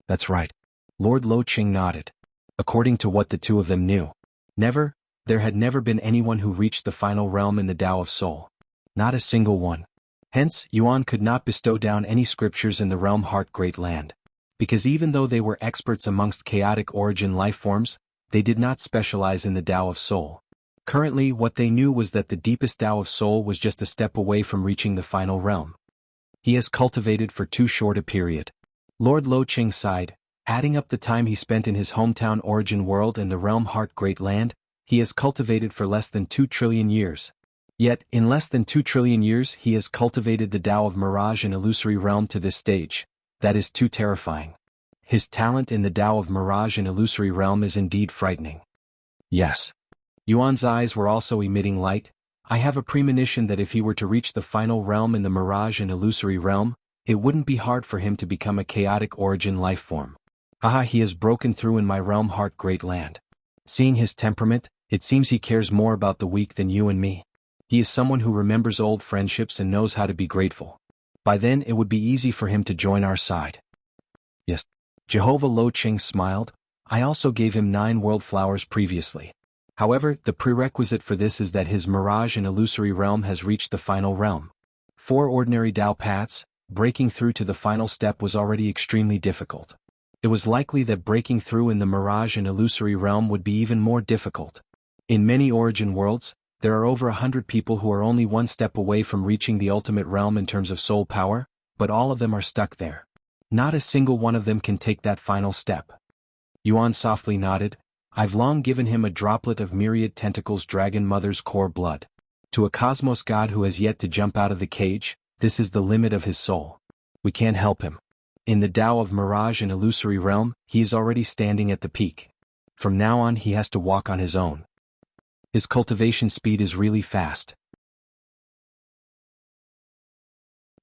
That's right. Lord Lo Qing nodded. According to what the two of them knew, there had never been anyone who reached the final realm in the Tao of Soul. Not a single one. Hence, Yuan could not bestow down any scriptures in the Realm Heart Great Land. Because even though they were experts amongst chaotic origin lifeforms, they did not specialize in the Tao of Soul. Currently, what they knew was that the deepest Tao of Soul was just a step away from reaching the final realm. He has cultivated for too short a period. Lord Lo Qing sighed, adding up the time he spent in his hometown origin world and the Realm Heart Great Land, he has cultivated for less than 2 trillion years. Yet, in less than 2 trillion years he has cultivated the Tao of Mirage and Illusory Realm to this stage. That is too terrifying. His talent in the Tao of Mirage and Illusory Realm is indeed frightening. Yes. Yuan's eyes were also emitting light. I have a premonition that if he were to reach the final realm in the Mirage and Illusory Realm, it wouldn't be hard for him to become a chaotic origin lifeform. Haha, he has broken through in my Realm Heart Great Land. Seeing his temperament, it seems he cares more about the weak than you and me. He is someone who remembers old friendships and knows how to be grateful. By then it would be easy for him to join our side. Yes. Jehovah Lo Qing smiled. I also gave him 9 world flowers previously. However, the prerequisite for this is that his Mirage and Illusory Realm has reached the final realm. 4 ordinary Tao paths, breaking through to the final step was already extremely difficult. It was likely that breaking through in the Mirage and Illusory Realm would be even more difficult. In many origin worlds, There are over 100 people who are only one step away from reaching the ultimate realm in terms of soul power, but all of them are stuck there. Not a single one of them can take that final step. Yuan softly nodded. I've long given him a droplet of myriad tentacles dragon mother's core blood. To a cosmos god who has yet to jump out of the cage, this is the limit of his soul. We can't help him. In the Tao of mirage and illusory realm, he is already standing at the peak. From now on he has to walk on his own. His cultivation speed is really fast.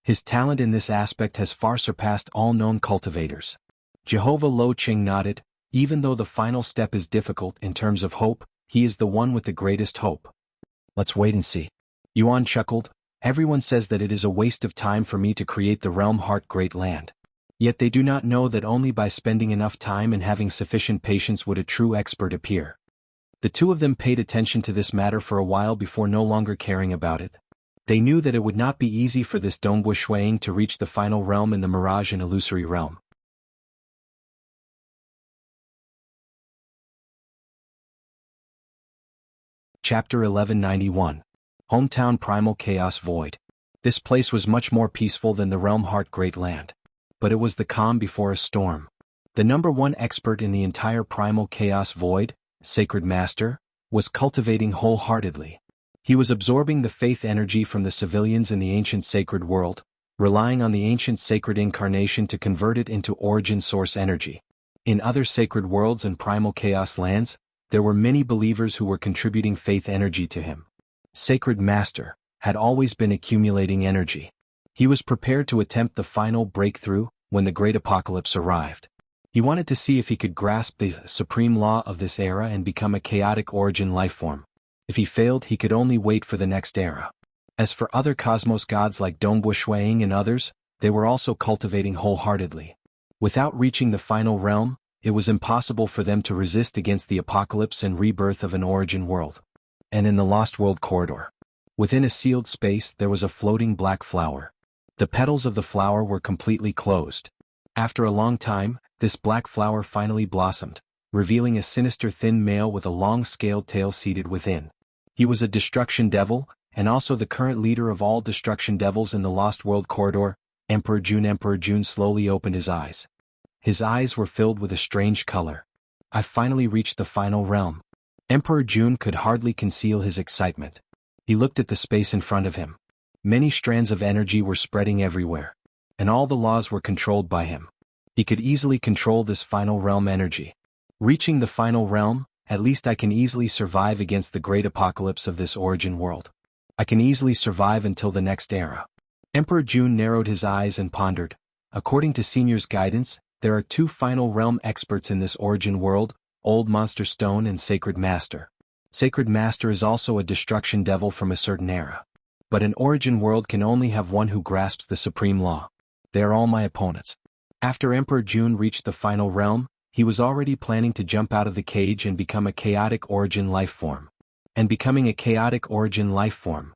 His talent in this aspect has far surpassed all known cultivators. Jehovah Lo Ching nodded. Even though the final step is difficult in terms of hope, he is the one with the greatest hope. Let's wait and see. Yuan chuckled. Everyone says that it is a waste of time for me to create the realm heart great land. Yet they do not know that only by spending enough time and having sufficient patience would a true expert appear. The two of them paid attention to this matter for a while before no longer caring about it. They knew that it would not be easy for this Dongbu Shuang to reach the final realm in the mirage and illusory realm. Chapter 1191. Hometown Primal Chaos Void. This place was much more peaceful than the Realm Heart Great Land. But it was the calm before a storm. The number one expert in the entire Primal Chaos Void, Sacred Master, was cultivating wholeheartedly. He was absorbing the faith energy from the civilians in the ancient sacred world, relying on the ancient sacred incarnation to convert it into origin source energy. In other sacred worlds and Primal Chaos lands, there were many believers who were contributing faith energy to him. Sacred Master had always been accumulating energy. He was prepared to attempt the final breakthrough when the Great Apocalypse arrived. He wanted to see if he could grasp the supreme law of this era and become a chaotic origin lifeform. If he failed, he could only wait for the next era. As for other cosmos gods like Dongbu Shuang and others, they were also cultivating wholeheartedly. Without reaching the final realm, it was impossible for them to resist against the apocalypse and rebirth of an origin world. And in the Lost World corridor, within a sealed space there was a floating black flower. The petals of the flower were completely closed. After a long time, this black flower finally blossomed, revealing a sinister thin male with a long scaled tail seated within. He was a destruction devil, and also the current leader of all destruction devils in the Lost World corridor. Emperor Jun slowly opened his eyes. His eyes were filled with a strange color. I finally reached the final realm. Emperor Jun could hardly conceal his excitement. He looked at the space in front of him. Many strands of energy were spreading everywhere, and all the laws were controlled by him. He could easily control this final realm energy. Reaching the final realm, at least I can easily survive against the great apocalypse of this origin world. I can easily survive until the next era. Emperor Jun narrowed his eyes and pondered. According to Senior's guidance, there are two final realm experts in this origin world, Old Monster Stone and Sacred Master. Sacred Master is also a destruction devil from a certain era. But an origin world can only have one who grasps the supreme law. They are all my opponents. After Emperor Jun reached the final realm, he was already planning to jump out of the cage and become a chaotic origin life form. And becoming a chaotic origin life form,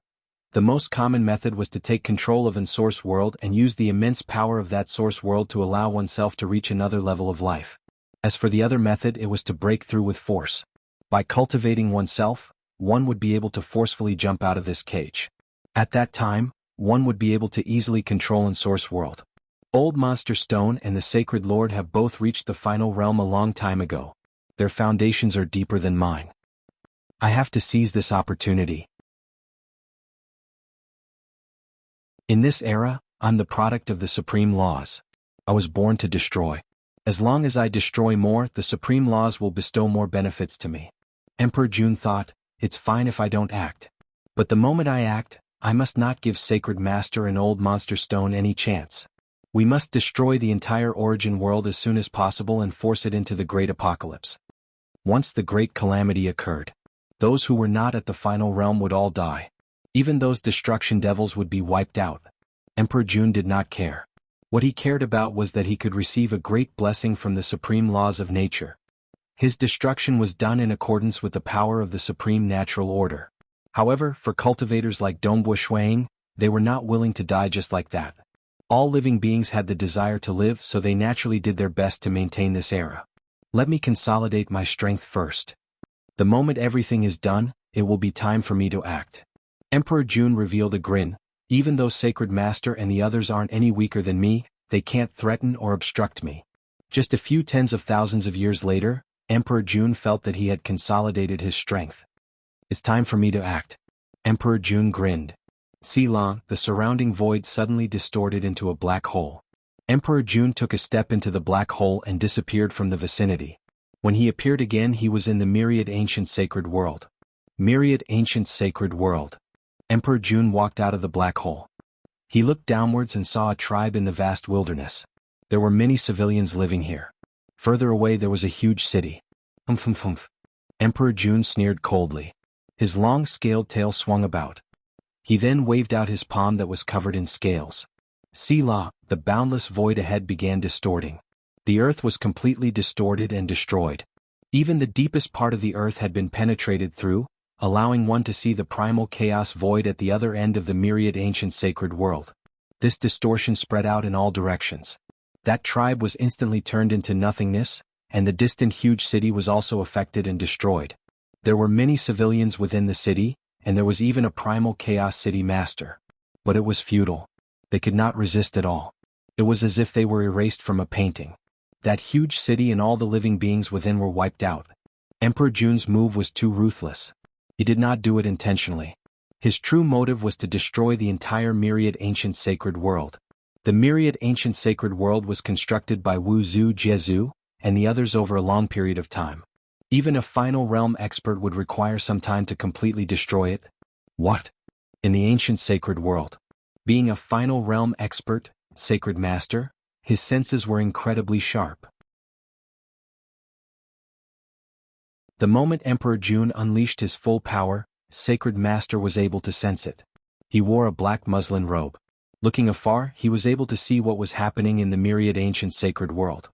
the most common method was to take control of an source world and use the immense power of that source world to allow oneself to reach another level of life. As for the other method, it was to break through with force. By cultivating oneself, one would be able to forcefully jump out of this cage. At that time, one would be able to easily control an source world. Old Monster Stone and the Sacred Lord have both reached the final realm a long time ago. Their foundations are deeper than mine. I have to seize this opportunity. In this era, I'm the product of the supreme laws. I was born to destroy. As long as I destroy more, the supreme laws will bestow more benefits to me. Emperor Jun thought, it's fine if I don't act. But the moment I act, I must not give Sacred Master and Old Monster Stone any chance. We must destroy the entire origin world as soon as possible and force it into the great apocalypse. Once the great calamity occurred, those who were not at the final realm would all die. Even those destruction devils would be wiped out. Emperor Jun did not care. What he cared about was that he could receive a great blessing from the supreme laws of nature. His destruction was done in accordance with the power of the supreme natural order. However, for cultivators like Dongbu Shuang, they were not willing to die just like that. All living beings had the desire to live, so they naturally did their best to maintain this era. Let me consolidate my strength first. The moment everything is done, it will be time for me to act. Emperor Jun revealed a grin. Even though Sacred Master and the others aren't any weaker than me, they can't threaten or obstruct me. Just a few tens of thousands of years later, Emperor Jun felt that he had consolidated his strength. It's time for me to act. Emperor Jun grinned. Seelan, the surrounding void suddenly distorted into a black hole. Emperor Jun took a step into the black hole and disappeared from the vicinity. When he appeared again, he was in the myriad ancient sacred world. Myriad ancient sacred world. Emperor Jun walked out of the black hole. He looked downwards and saw a tribe in the vast wilderness. There were many civilians living here. Further away there was a huge city. Humph. Emperor Jun sneered coldly. His long scaled tail swung about. He then waved out his palm that was covered in scales. Selah, the boundless void ahead began distorting. The earth was completely distorted and destroyed. Even the deepest part of the earth had been penetrated through, allowing one to see the primal chaos void at the other end of the myriad ancient sacred world. This distortion spread out in all directions. That tribe was instantly turned into nothingness, and the distant huge city was also affected and destroyed. There were many civilians within the city, and there was even a primal chaos city master. But it was futile. They could not resist at all. It was as if they were erased from a painting. That huge city and all the living beings within were wiped out. Emperor Jun's move was too ruthless. He did not do it intentionally. His true motive was to destroy the entire myriad ancient sacred world. The myriad ancient sacred world was constructed by Wuxia Jiezu and the others over a long period of time. Even a final realm expert would require some time to completely destroy it. What? In the ancient sacred world. Being a final realm expert, sacred master, his senses were incredibly sharp. The moment Emperor Jun unleashed his full power, Sacred Master was able to sense it. He wore a black muslin robe. Looking afar, he was able to see what was happening in the myriad ancient sacred world.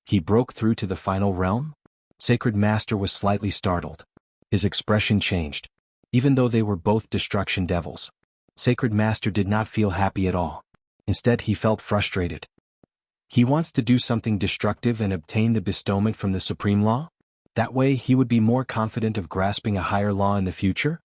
He broke through to the final realm? Sacred Master was slightly startled. His expression changed. Even though they were both destruction devils, Sacred Master did not feel happy at all. Instead, he felt frustrated. He wants to do something destructive and obtain the bestowment from the Supreme Law? That way he would be more confident of grasping a higher law in the future?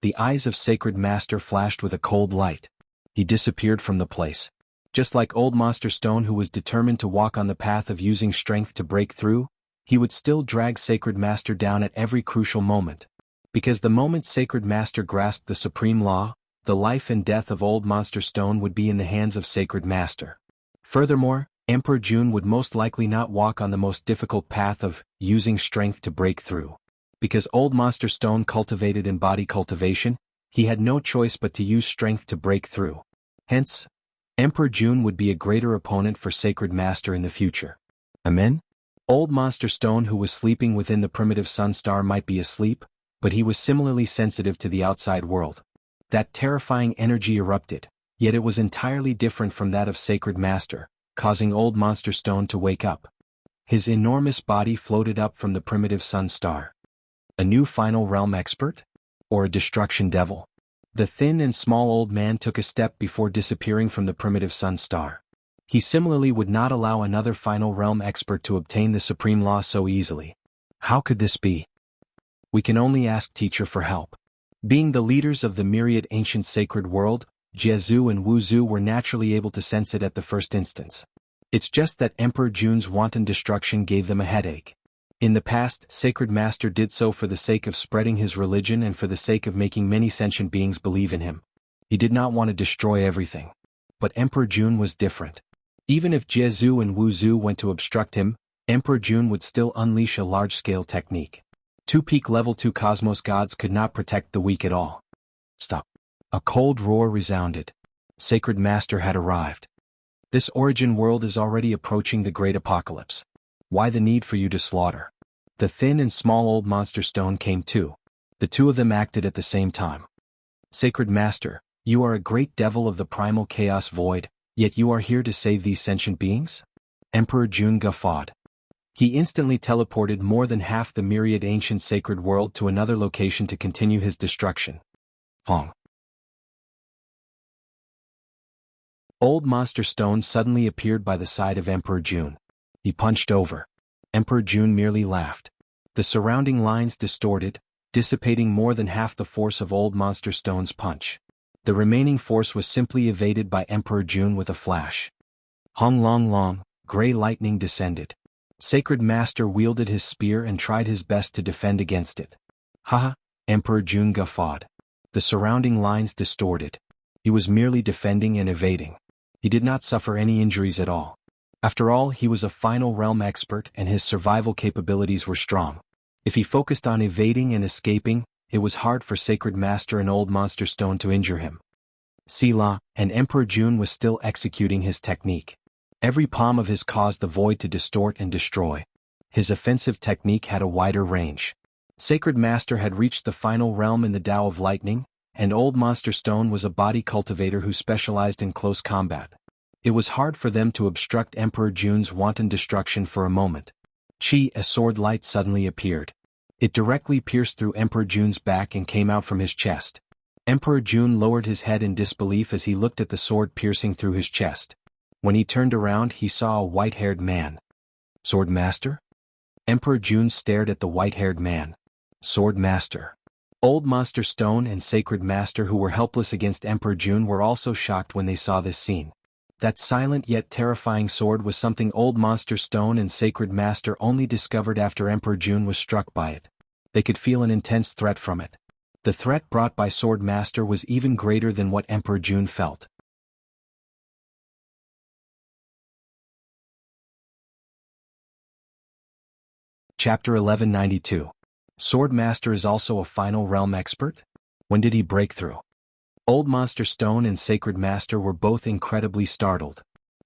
The eyes of Sacred Master flashed with a cold light. He disappeared from the place. Just like old Monster Stone, who was determined to walk on the path of using strength to break through, he would still drag Sacred Master down at every crucial moment. Because the moment Sacred Master grasped the Supreme Law, the life and death of old Monster Stone would be in the hands of Sacred Master. Furthermore, Emperor Jun would most likely not walk on the most difficult path of using strength to break through. Because old Monster Stone cultivated in body cultivation, he had no choice but to use strength to break through. Hence, Emperor Jun would be a greater opponent for Sacred Master in the future. Amen? Old Monster Stone, who was sleeping within the primitive sun star, might be asleep, but he was similarly sensitive to the outside world. That terrifying energy erupted, yet it was entirely different from that of Sacred Master, causing old Monster Stone to wake up. His enormous body floated up from the primitive sun star. A new final realm expert? Or a destruction devil? The thin and small old man took a step before disappearing from the primitive sun star. He similarly would not allow another final realm expert to obtain the Supreme Law so easily. How could this be? We can only ask Teacher for help. Being the leaders of the myriad ancient sacred world, Jiezu and Wuxia were naturally able to sense it at the first instance. It's just that Emperor Jun's wanton destruction gave them a headache. In the past, Sacred Master did so for the sake of spreading his religion and for the sake of making many sentient beings believe in him. He did not want to destroy everything. But Emperor Jun was different. Even if Jiezu and Wuxia went to obstruct him, Emperor Jun would still unleash a large-scale technique. Two peak level 2 cosmos gods could not protect the weak at all. Stop. A cold roar resounded. Sacred Master had arrived. This origin world is already approaching the great apocalypse. Why the need for you to slaughter? The thin and small old Monster Stone came too. The two of them acted at the same time. Sacred Master, you are a great devil of the primal chaos void, yet you are here to save these sentient beings? Emperor Jun guffawed. He instantly teleported more than half the myriad ancient sacred world to another location to continue his destruction. Pong. Old Monster Stone suddenly appeared by the side of Emperor Jun. He punched over. Emperor Jun merely laughed. The surrounding lines distorted, dissipating more than half the force of Old Monster Stone's punch. The remaining force was simply evaded by Emperor Jun with a flash. Hong long long, gray lightning descended. Sacred Master wielded his spear and tried his best to defend against it. Haha, Emperor Jun guffawed. The surrounding lines distorted. He was merely defending and evading. He did not suffer any injuries at all. After all, he was a final realm expert and his survival capabilities were strong. If he focused on evading and escaping, it was hard for Sacred Master and Old Monster Stone to injure him. Sila, and Emperor Jun was still executing his technique. Every palm of his caused the void to distort and destroy. His offensive technique had a wider range. Sacred Master had reached the final realm in the Tao of Lightning, and Old Monster Stone was a body cultivator who specialized in close combat. It was hard for them to obstruct Emperor Jun's wanton destruction for a moment. Chi, a sword light suddenly appeared. It directly pierced through Emperor Jun's back and came out from his chest. Emperor Jun lowered his head in disbelief as he looked at the sword piercing through his chest. When he turned around, he saw a white-haired man. Sword Master? Emperor Jun stared at the white-haired man. Sword Master. Old Monster Stone and Sacred Master, who were helpless against Emperor Jun, were also shocked when they saw this scene. That silent yet terrifying sword was something Old Monster Stone and Sacred Master only discovered after Emperor Jun was struck by it. They could feel an intense threat from it. The threat brought by Sword Master was even greater than what Emperor Jun felt. Chapter 1192. Sword Master is also a final realm expert? When did he break through? Old Monster Stone and Sacred Master were both incredibly startled.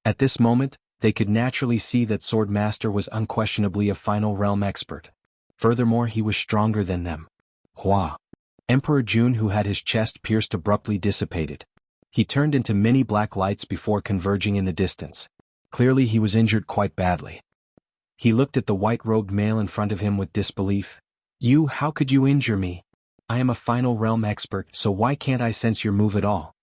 At this moment, they could naturally see that Sword Master was unquestionably a final realm expert. Furthermore, he was stronger than them. Hua. Emperor Jun, who had his chest pierced, abruptly dissipated. He turned into many black lights before converging in the distance. Clearly he was injured quite badly. He looked at the white-robed male in front of him with disbelief. You, how could you injure me? I am a final realm expert, so why can't I sense your move at all?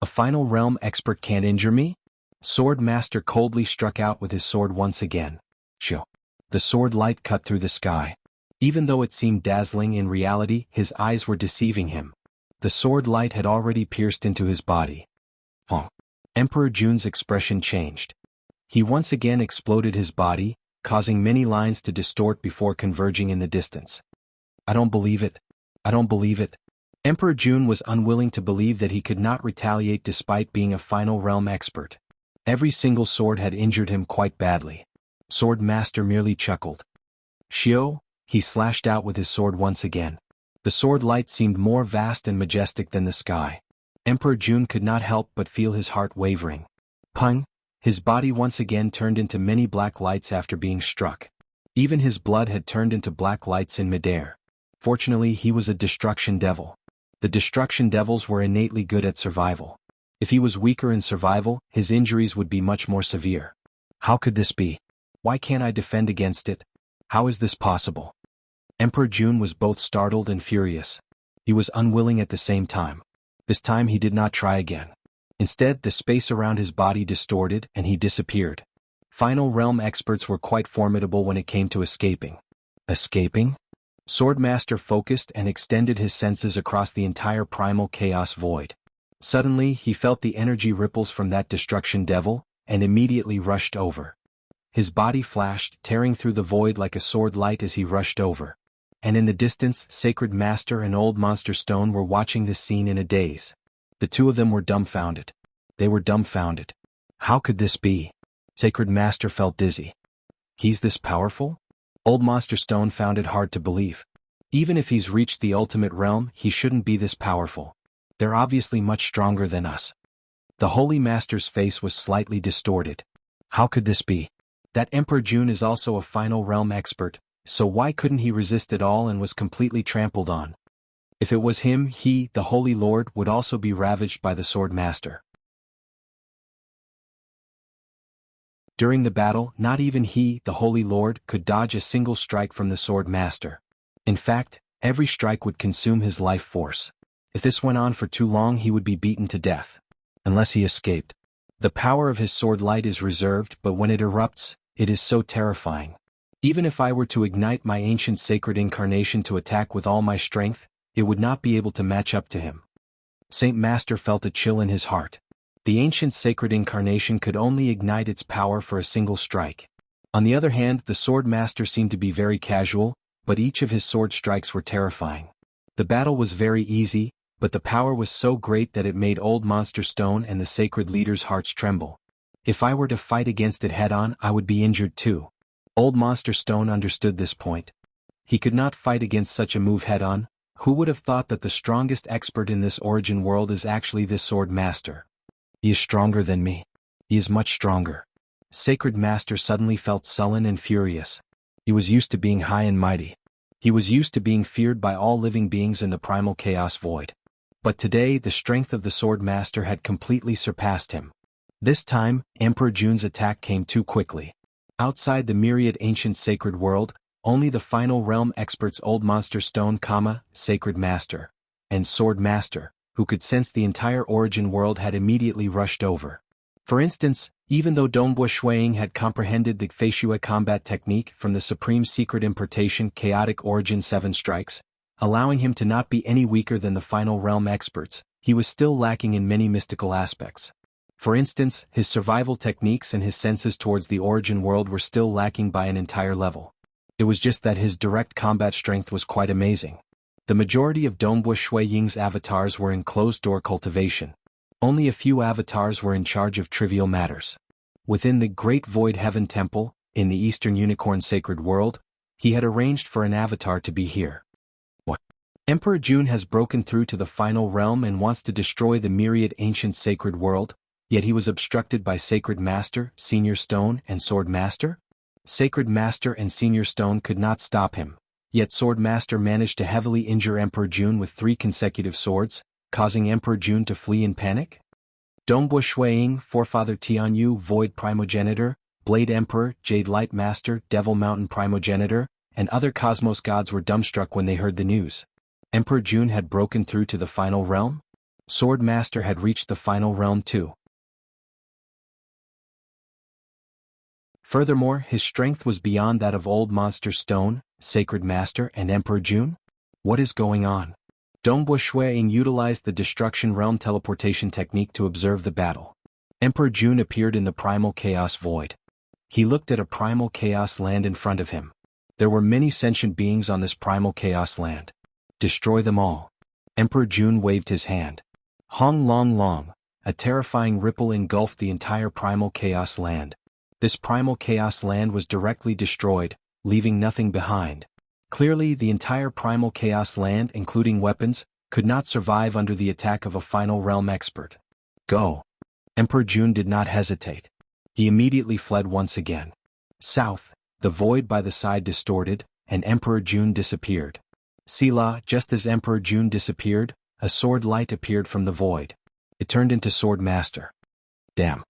A final realm expert can't injure me? Sword Master coldly struck out with his sword once again. Shoo. The sword light cut through the sky. Even though it seemed dazzling, in reality, his eyes were deceiving him. The sword light had already pierced into his body. Huh. Emperor Jun's expression changed. He once again exploded his body, causing many lines to distort before converging in the distance. I don't believe it. I don't believe it. Emperor Jun was unwilling to believe that he could not retaliate despite being a final realm expert. Every single sword had injured him quite badly. Sword Master merely chuckled. Shio, he slashed out with his sword once again. The sword light seemed more vast and majestic than the sky. Emperor Jun could not help but feel his heart wavering. Pung! His body once again turned into many black lights after being struck. Even his blood had turned into black lights in midair. Fortunately, he was a destruction devil. The destruction devils were innately good at survival. If he was weaker in survival, his injuries would be much more severe. How could this be? Why can't I defend against it? How is this possible? Emperor Jun was both startled and furious. He was unwilling at the same time. This time he did not try again. Instead, the space around his body distorted and he disappeared. Final realm experts were quite formidable when it came to escaping. Escaping? Sword Master focused and extended his senses across the entire primal chaos void. Suddenly, he felt the energy ripples from that destruction devil, and immediately rushed over. His body flashed, tearing through the void like a sword light as he rushed over. And in the distance, Sacred Master and Old Monster Stone were watching this scene in a daze. The two of them were dumbfounded. They were dumbfounded. How could this be? Sacred Master felt dizzy. He's this powerful? Old Monster Stone found it hard to believe. Even if he's reached the ultimate realm, he shouldn't be this powerful. They're obviously much stronger than us. The Holy Master's face was slightly distorted. How could this be? That Emperor Jun is also a final realm expert, so why couldn't he resist it all and was completely trampled on? If it was him, he, the Holy Lord, would also be ravaged by the Sword Master. During the battle, not even he, the Holy Lord, could dodge a single strike from the Sword Master. In fact, every strike would consume his life force. If this went on for too long, he would be beaten to death. Unless he escaped. The power of his sword light is reserved, but when it erupts, it is so terrifying. Even if I were to ignite my ancient sacred incarnation to attack with all my strength, it would not be able to match up to him. Saint Master felt a chill in his heart. The ancient sacred incarnation could only ignite its power for a single strike. On the other hand, the Sword Master seemed to be very casual, but each of his sword strikes were terrifying. The battle was very easy, but the power was so great that it made Old Monster Stone and the sacred leader's hearts tremble. If I were to fight against it head-on, I would be injured too. Old Monster Stone understood this point. He could not fight against such a move head-on. Who would have thought that the strongest expert in this origin world is actually this Sword Master? He is stronger than me. He is much stronger. Sacred Master suddenly felt sullen and furious. He was used to being high and mighty. He was used to being feared by all living beings in the primal chaos void. But today the strength of the Sword Master had completely surpassed him. This time, Emperor Jun's attack came too quickly. Outside the myriad ancient sacred world, only the final realm experts Old Monster Stone, Sacred Master, and Sword Master, who could sense the entire origin world, had immediately rushed over. For instance, even though Dongbua Shuiying had comprehended the Feishui combat technique from the Supreme Secret Importation Chaotic Origin 7 strikes, allowing him to not be any weaker than the final realm experts, he was still lacking in many mystical aspects. For instance, his survival techniques and his senses towards the origin world were still lacking by an entire level. It was just that his direct combat strength was quite amazing. The majority of Dongbua Shuiying's avatars were in closed-door cultivation. Only a few avatars were in charge of trivial matters. Within the Great Void Heaven Temple, in the Eastern Unicorn Sacred World, he had arranged for an avatar to be here. What? Emperor Jun has broken through to the final realm and wants to destroy the myriad ancient sacred world, yet he was obstructed by Sacred Master, Senior Stone, and Sword Master? Sacred Master and Senior Stone could not stop him, yet Sword Master managed to heavily injure Emperor Jun with 3 consecutive swords, causing Emperor Jun to flee in panic? Dongbua Shuiying, Forefather Tianyu, Void Primogenitor, Blade Emperor, Jade Light Master, Devil Mountain Primogenitor, and other Cosmos gods were dumbstruck when they heard the news. Emperor Jun had broken through to the final realm? Sword Master had reached the final realm too. Furthermore, his strength was beyond that of Old Monster Stone, Sacred Master, and Emperor Jun? What is going on? Dongbua Shuiying utilized the Destruction Realm teleportation technique to observe the battle. Emperor Jun appeared in the primal chaos void. He looked at a primal chaos land in front of him. There were many sentient beings on this primal chaos land. Destroy them all. Emperor Jun waved his hand. Hong Long Long, a terrifying ripple engulfed the entire primal chaos land. This primal chaos land was directly destroyed, leaving nothing behind. Clearly, the entire primal chaos land, including weapons, could not survive under the attack of a final realm expert. Go. Emperor Jun did not hesitate. He immediately fled once again. South, the void by the side distorted, and Emperor Jun disappeared. Sela, just as Emperor Jun disappeared, a sword light appeared from the void. It turned into Sword Master. Damn.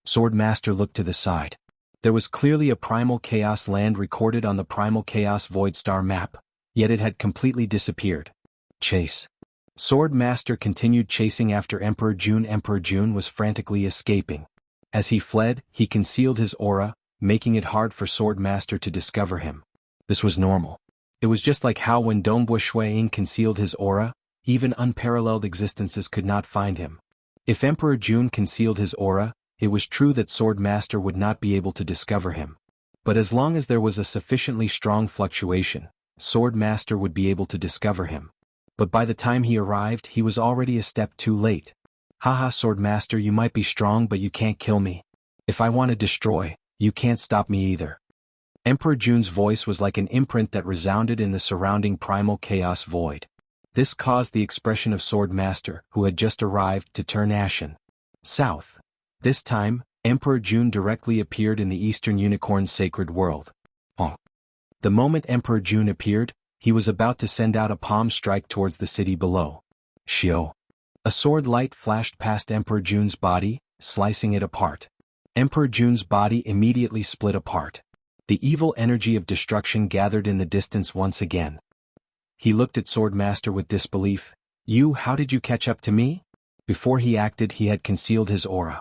Sword Master looked to the side. There was clearly a primal chaos land recorded on the primal chaos void star map, yet it had completely disappeared. Chase. Sword Master continued chasing after Emperor Jun. Emperor Jun was frantically escaping. As he fled, he concealed his aura, making it hard for Sword Master to discover him. This was normal. It was just like how when Dongbua Shuiying concealed his aura, even unparalleled existences could not find him. If Emperor Jun concealed his aura, it was true that Sword Master would not be able to discover him. But as long as there was a sufficiently strong fluctuation, Sword Master would be able to discover him. But by the time he arrived, he was already a step too late. Haha, Sword Master, you might be strong, but you can't kill me. If I want to destroy, you can't stop me either. Emperor Jun's voice was like an imprint that resounded in the surrounding primal chaos void. This caused the expression of Sword Master, who had just arrived, to turn ashen. South. This time, Emperor Jun directly appeared in the Eastern Unicorn's sacred world. The moment Emperor Jun appeared, he was about to send out a palm strike towards the city below. Shio. A sword light flashed past Emperor Jun's body, slicing it apart. Emperor Jun's body immediately split apart. The evil energy of destruction gathered in the distance once again. He looked at Sword Master with disbelief. You, how did you catch up to me? Before he acted, he had concealed his aura.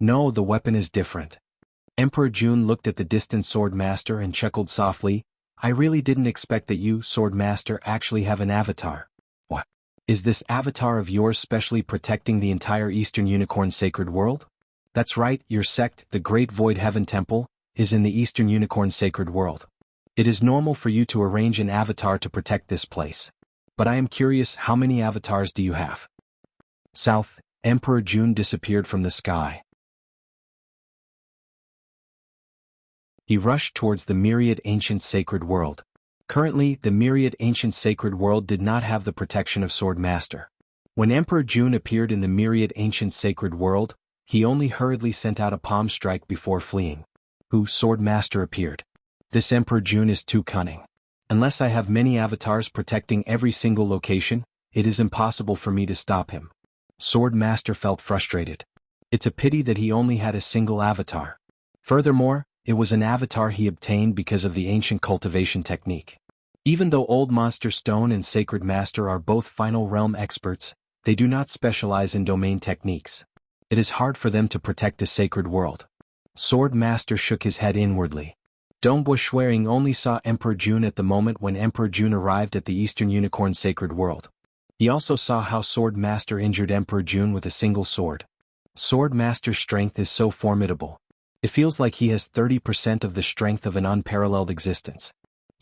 No, the weapon is different. Emperor Jun looked at the distant Swordmaster and chuckled softly. I really didn't expect that you, Swordmaster, actually have an avatar. What? Is this avatar of yours specially protecting the entire Eastern Unicorn Sacred World? That's right, your sect, the Great Void Heaven Temple, is in the Eastern Unicorn Sacred World. It is normal for you to arrange an avatar to protect this place. But I am curious, how many avatars do you have? South, Emperor Jun disappeared from the sky. He rushed towards the myriad ancient sacred world. Currently, the myriad ancient sacred world did not have the protection of Swordmaster. When Emperor Jun appeared in the myriad ancient sacred world, he only hurriedly sent out a palm strike before fleeing. Swordmaster appeared. This Emperor Jun is too cunning. Unless I have many avatars protecting every single location, it is impossible for me to stop him. Swordmaster felt frustrated. It's a pity that he only had a single avatar. Furthermore, it was an avatar he obtained because of the ancient cultivation technique. Even though Old Monster Stone and Sacred Master are both Final Realm experts, they do not specialize in domain techniques. It is hard for them to protect a sacred world. Swordmaster shook his head inwardly. Dongbo Shuiying only saw Emperor Jun at the moment when Emperor Jun arrived at the Eastern Unicorn Sacred World. He also saw how Swordmaster injured Emperor Jun with a single sword. Swordmaster's strength is so formidable. It feels like he has 30% of the strength of an unparalleled existence.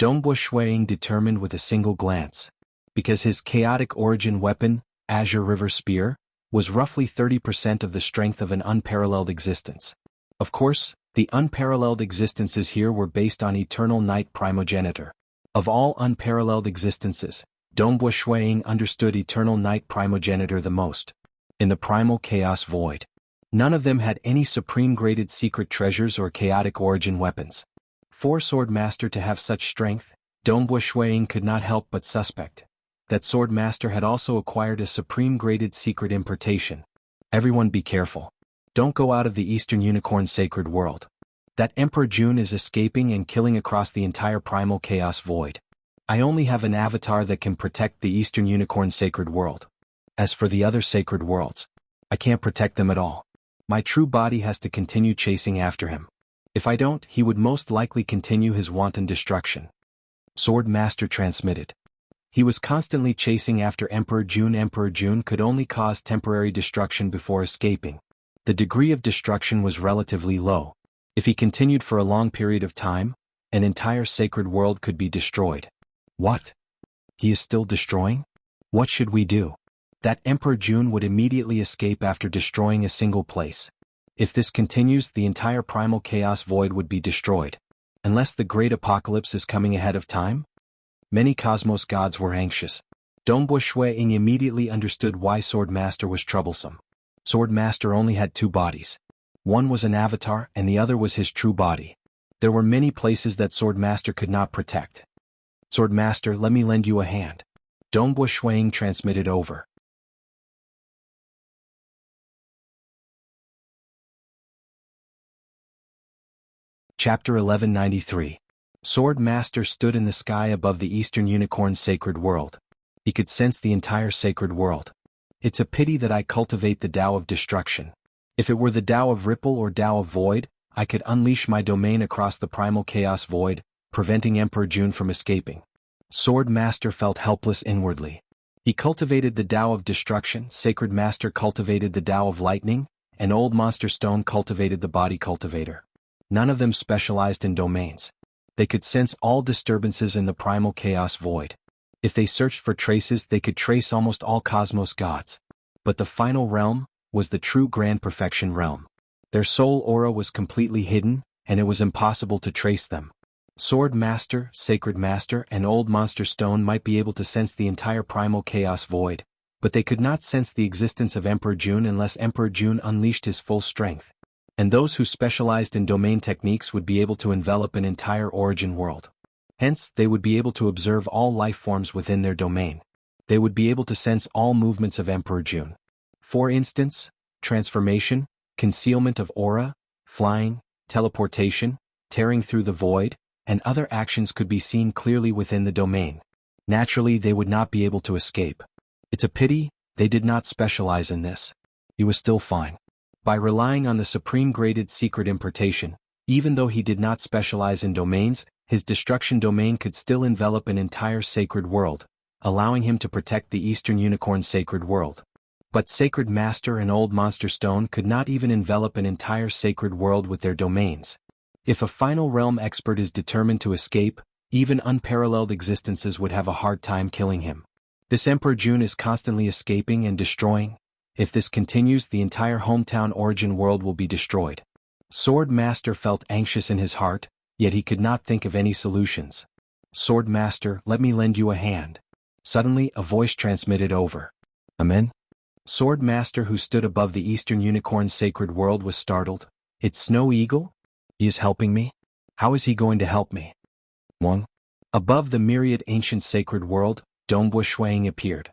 Dongbo Shuiying determined with a single glance. Because his chaotic origin weapon, Azure River Spear, was roughly 30% of the strength of an unparalleled existence. Of course, the unparalleled existences here were based on Eternal Night Primogenitor. Of all unparalleled existences, Dongbo Shuiying understood Eternal Night Primogenitor the most. In the Primal Chaos Void, none of them had any supreme-graded secret treasures or chaotic origin weapons. For Swordmaster to have such strength, Dongbo Shuiying could not help but suspect that Swordmaster had also acquired a supreme-graded secret importation. Everyone be careful. Don't go out of the Eastern Unicorn Sacred World. That Emperor Jun is escaping and killing across the entire Primal Chaos Void. I only have an avatar that can protect the Eastern Unicorn Sacred World. As for the other sacred worlds, I can't protect them at all. My true body has to continue chasing after him. If I don't, he would most likely continue his wanton destruction. Swordmaster transmitted. He was constantly chasing after Emperor Jun. Emperor Jun could only cause temporary destruction before escaping. The degree of destruction was relatively low. If he continued for a long period of time, an entire sacred world could be destroyed. What? He is still destroying? What should we do? That Emperor Jun would immediately escape after destroying a single place. If this continues, the entire Primal Chaos Void would be destroyed. Unless the Great Apocalypse is coming ahead of time? Many Cosmos gods were anxious. Dongbo Shuiying immediately understood why Swordmaster was troublesome. Swordmaster only had two bodies. One was an avatar and the other was his true body. There were many places that Swordmaster could not protect. Swordmaster, let me lend you a hand. Dongbo Shuiying transmitted over. Chapter 1193. Swordmaster stood in the sky above the Eastern Unicorn Sacred World. He could sense the entire sacred world. It's a pity that I cultivate the Tao of Destruction. If it were the Tao of Ripple or Tao of Void, I could unleash my domain across the Primal Chaos Void, preventing Emperor Jun from escaping. Swordmaster felt helpless inwardly. He cultivated the Tao of Destruction, Sacred Master cultivated the Tao of Lightning, and Old Monster Stone cultivated the Body Cultivator. None of them specialized in domains. They could sense all disturbances in the Primal Chaos Void. If they searched for traces, they could trace almost all Cosmos gods. But the final realm was the true Grand Perfection realm. Their soul aura was completely hidden, and it was impossible to trace them. Sword Master, Sacred Master, and Old Monster Stone might be able to sense the entire Primal Chaos Void, but they could not sense the existence of Emperor Jun unless Emperor Jun unleashed his full strength. And those who specialized in domain techniques would be able to envelop an entire origin world. Hence, they would be able to observe all life forms within their domain. They would be able to sense all movements of Emperor Jun. For instance, transformation, concealment of aura, flying, teleportation, tearing through the void, and other actions could be seen clearly within the domain. Naturally, they would not be able to escape. It's a pity they did not specialize in this. He was still fine. By relying on the supreme graded secret importation, Even though he did not specialize in domains, his destruction domain could still envelop an entire sacred world, allowing him to protect the Eastern Unicorn sacred world. But Sacred Master and Old Monster Stone could not even envelop an entire sacred world with their domains. If a final realm expert is determined to escape, even unparalleled existences would have a hard time killing him. This Emperor June is constantly escaping and destroying. If this continues, the entire hometown origin world will be destroyed. Sword Master felt anxious in his heart, yet he could not think of any solutions. Sword Master, let me lend you a hand. Suddenly, a voice transmitted over. Amen? Sword Master, who stood above the Eastern Unicorn sacred world, was startled. It's Snow Eagle? He is helping me? How is he going to help me? Wang. Above the myriad ancient sacred world, Dongbu Shuang appeared.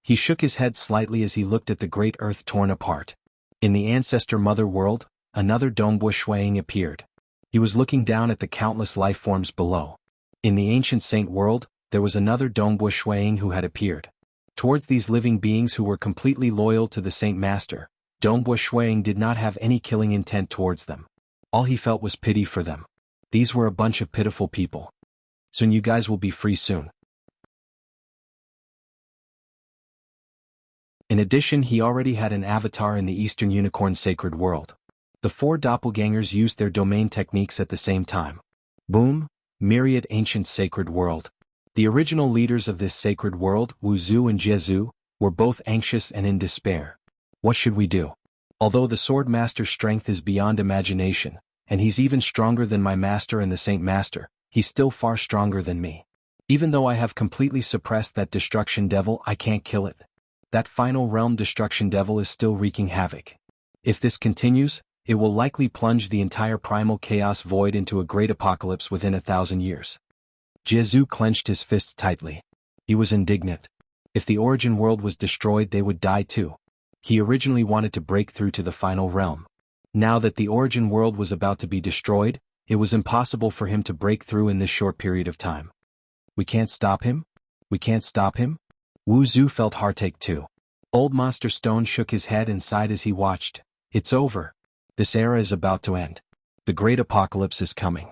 He shook his head slightly as he looked at the great earth torn apart. In the Ancestor Mother world, another Dongbu Shuang appeared. He was looking down at the countless life forms below. In the ancient saint world, there was another Dongbu Shuang who had appeared. Towards these living beings who were completely loyal to the Saint Master, Dongbu Shuang did not have any killing intent towards them. All he felt was pity for them. These were a bunch of pitiful people. Soon you guys will be free soon. In addition, he already had an avatar in the Eastern Unicorn sacred world. The four doppelgangers used their domain techniques at the same time. Boom! Myriad ancient sacred world. The original leaders of this sacred world, Wuxia and Jianghu, were both anxious and in despair. What should we do? Although the Sword Master's strength is beyond imagination, and he's even stronger than my master and the Saint Master, he's still far stronger than me. Even though I have completely suppressed that destruction devil, I can't kill it. That final realm destruction devil is still wreaking havoc. If this continues, it will likely plunge the entire primal chaos void into a great apocalypse within 1,000 years. Jianghu clenched his fists tightly. He was indignant. If the origin world was destroyed, they would die too. He originally wanted to break through to the final realm. Now that the origin world was about to be destroyed, it was impossible for him to break through in this short period of time. We can't stop him? We can't stop him? Wuxia felt heartache too. Old Monster Stone shook his head and sighed as he watched. It's over. This era is about to end. The great apocalypse is coming.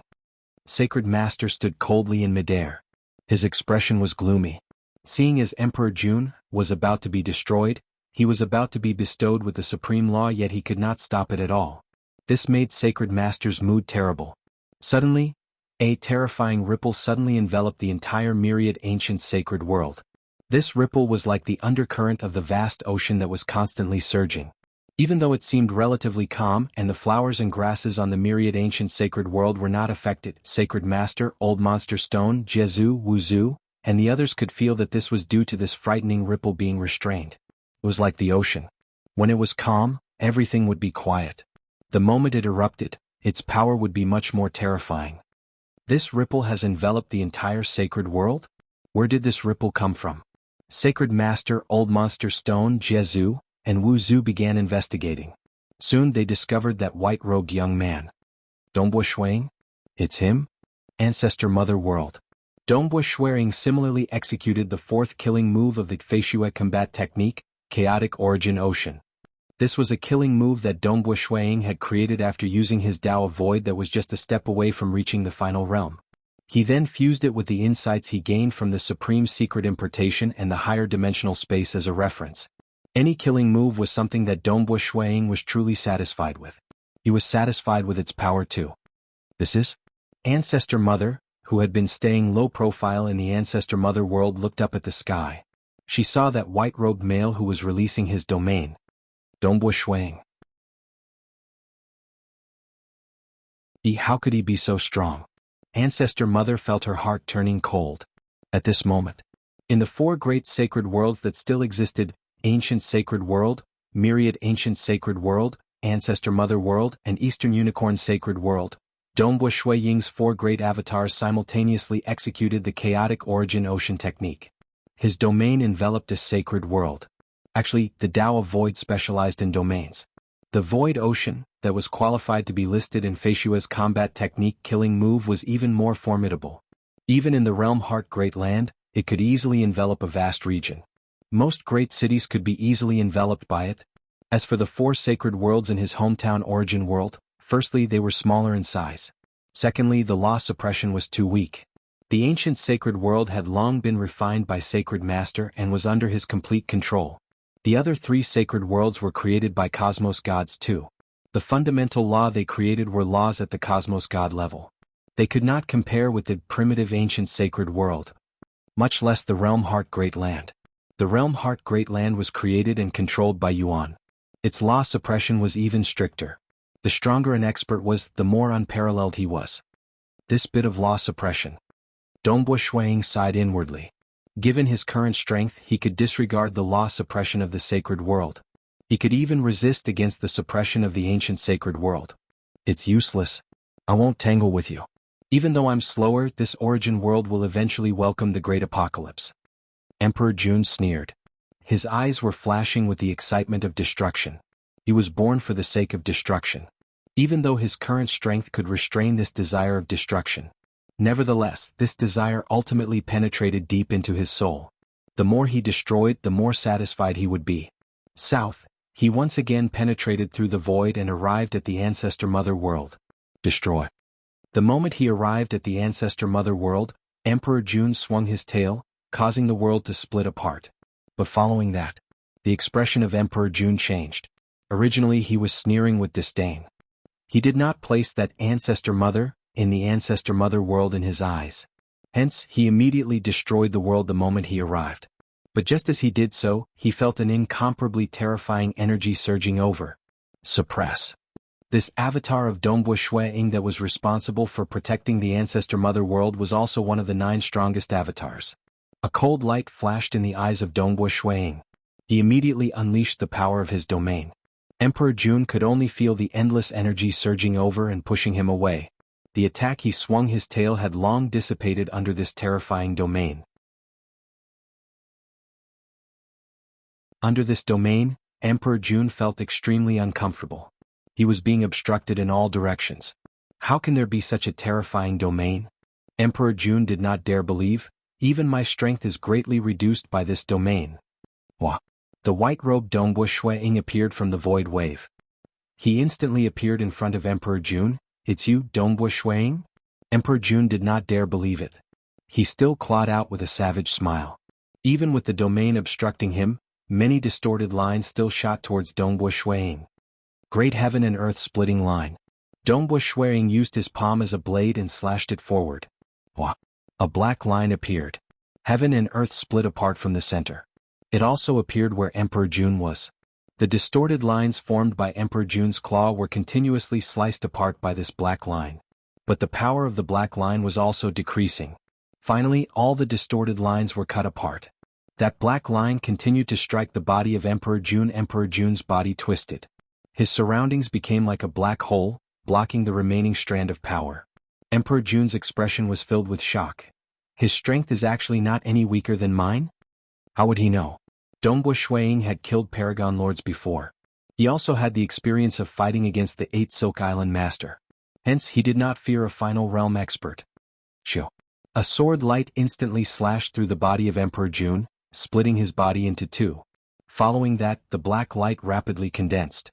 Sacred Master stood coldly in midair. His expression was gloomy. Seeing as Emperor June was about to be destroyed, he was about to be bestowed with the supreme law, yet he could not stop it at all. This made Sacred Master's mood terrible. Suddenly, a terrifying ripple suddenly enveloped the entire myriad ancient sacred world. This ripple was like the undercurrent of the vast ocean that was constantly surging. Even though it seemed relatively calm and the flowers and grasses on the myriad ancient sacred world were not affected, Sacred Master, Old Monster Stone, Jianghu, Wuxia, and the others could feel that this was due to this frightening ripple being restrained. It was like the ocean. When it was calm, everything would be quiet. The moment it erupted, its power would be much more terrifying. This ripple has enveloped the entire sacred world? Where did this ripple come from? Sacred Master, Old Monster Stone, Jianghu, and Wuxia began investigating. Soon they discovered that white-robed young man. Dongbu Shuang? It's him? Ancestor Mother World. Dongbu Shuang similarly executed the fourth killing move of the Feishuo combat technique, Chaotic Origin Ocean. This was a killing move that Dongbu Shuang had created after using his Tao of Void that was just a step away from reaching the final realm. He then fused it with the insights he gained from the Supreme Secret Importation and the higher dimensional space as a reference. Any killing move was something that Dongbu Shuang was truly satisfied with. He was satisfied with its power too. This is? Ancestor Mother, who had been staying low profile in the Ancestor Mother world, looked up at the sky. She saw that white-robed male who was releasing his domain. Dongbu Shuang. How could he be so strong? Ancestor Mother felt her heart turning cold. At this moment, in the four great sacred worlds that still existed, Ancient Sacred World, Myriad Ancient Sacred World, Ancestor Mother World, and Eastern Unicorn Sacred World, Dongbu Shuang's four great avatars simultaneously executed the Chaotic Origin Ocean technique. His domain enveloped a sacred world. Actually, the Tao of Void specialized in domains. The Void Ocean, that was qualified to be listed in Feishuo's combat technique killing move, was even more formidable. Even in the realm Heart Great Land, it could easily envelop a vast region. Most great cities could be easily enveloped by it. As for the four sacred worlds in his hometown origin world, Firstly, they were smaller in size. Secondly, the law suppression was too weak. The ancient sacred world had long been refined by Sacred Master and was under his complete control. The other 3 sacred worlds were created by cosmos gods too. The fundamental law they created were laws at the cosmos god level. They could not compare with the primitive ancient sacred world, much less the realm Heart Great Land. The realm Heart Great Land was created and controlled by Yuan. Its law suppression was even stricter. The stronger an expert was, the more unparalleled he was. This bit of law suppression. Dongbo Shuang sighed inwardly. Given his current strength, he could disregard the law suppression of the sacred world. He could even resist against the suppression of the ancient sacred world. It's useless. I won't tangle with you. Even though I'm slower, this origin world will eventually welcome the great apocalypse. Emperor Jun sneered. His eyes were flashing with the excitement of destruction. He was born for the sake of destruction. Even though his current strength could restrain this desire of destruction. Nevertheless, this desire ultimately penetrated deep into his soul. The more he destroyed, the more satisfied he would be. South, he once again penetrated through the void and arrived at the Ancestor Mother world. Destroy. The moment he arrived at the Ancestor Mother world, Emperor Jun swung his tail, causing the world to split apart. But following that, the expression of Emperor Jun changed. Originally he was sneering with disdain. He did not place that Ancestor Mother in the Ancestor Mother world in his eyes. Hence, he immediately destroyed the world the moment he arrived. But just as he did so, he felt an incomparably terrifying energy surging over. Suppress. This avatar of Dongbo Shuang that was responsible for protecting the Ancestor Mother world was also one of the 9 strongest avatars. A cold light flashed in the eyes of Dongbo Shuang. He immediately unleashed the power of his domain. Emperor Jun could only feel the endless energy surging over and pushing him away. The attack he swung his tail had long dissipated under this terrifying domain. Under this domain, Emperor Jun felt extremely uncomfortable. He was being obstructed in all directions. How can there be such a terrifying domain? Emperor Jun did not dare believe. Even my strength is greatly reduced by this domain. Wah! The white-robed Dongbo Shuang appeared from the void wave. He instantly appeared in front of Emperor Jun. It's you, Dongbo Shuang? Emperor Jun did not dare believe it. He still clawed out with a savage smile. Even with the domain obstructing him, many distorted lines still shot towards Dongbo Shuang. Great heaven and earth splitting line. Dongbo Shuang used his palm as a blade and slashed it forward. Wah! A black line appeared. Heaven and earth split apart from the center. It also appeared where Emperor Jun was. The distorted lines formed by Emperor Jun's claw were continuously sliced apart by this black line. But the power of the black line was also decreasing. Finally, all the distorted lines were cut apart. That black line continued to strike the body of Emperor Jun. Emperor Jun's body twisted. His surroundings became like a black hole, blocking the remaining strand of power. Emperor Jun's expression was filled with shock. His strength is actually not any weaker than mine? How would he know? Dongbo Shuang had killed Paragon Lords before. He also had the experience of fighting against the 8 Silk Island Master. Hence, he did not fear a final realm expert. Shoo! A sword light instantly slashed through the body of Emperor Jun, splitting his body into 2. Following that, the black light rapidly condensed.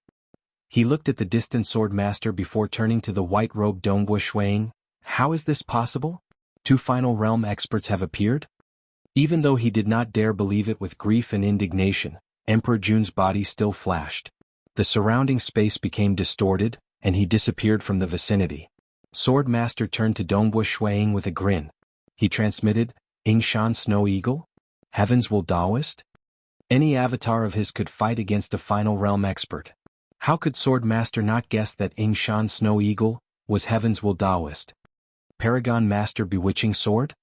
He looked at the distant sword master before turning to the white-robed Dongbo Shuang. How is this possible? 2 final realm experts have appeared? Even though he did not dare believe it with grief and indignation, Emperor Jun's body still flashed. The surrounding space became distorted, and he disappeared from the vicinity. Sword Master turned to Dongbo Shuang with a grin. He transmitted, Yingshan Snow Eagle? Heaven's Will Daoist? Any avatar of his could fight against a final realm expert. How could Sword Master not guess that Yingshan Snow Eagle was Heaven's Will Daoist? Paragon Master Bewitching Sword?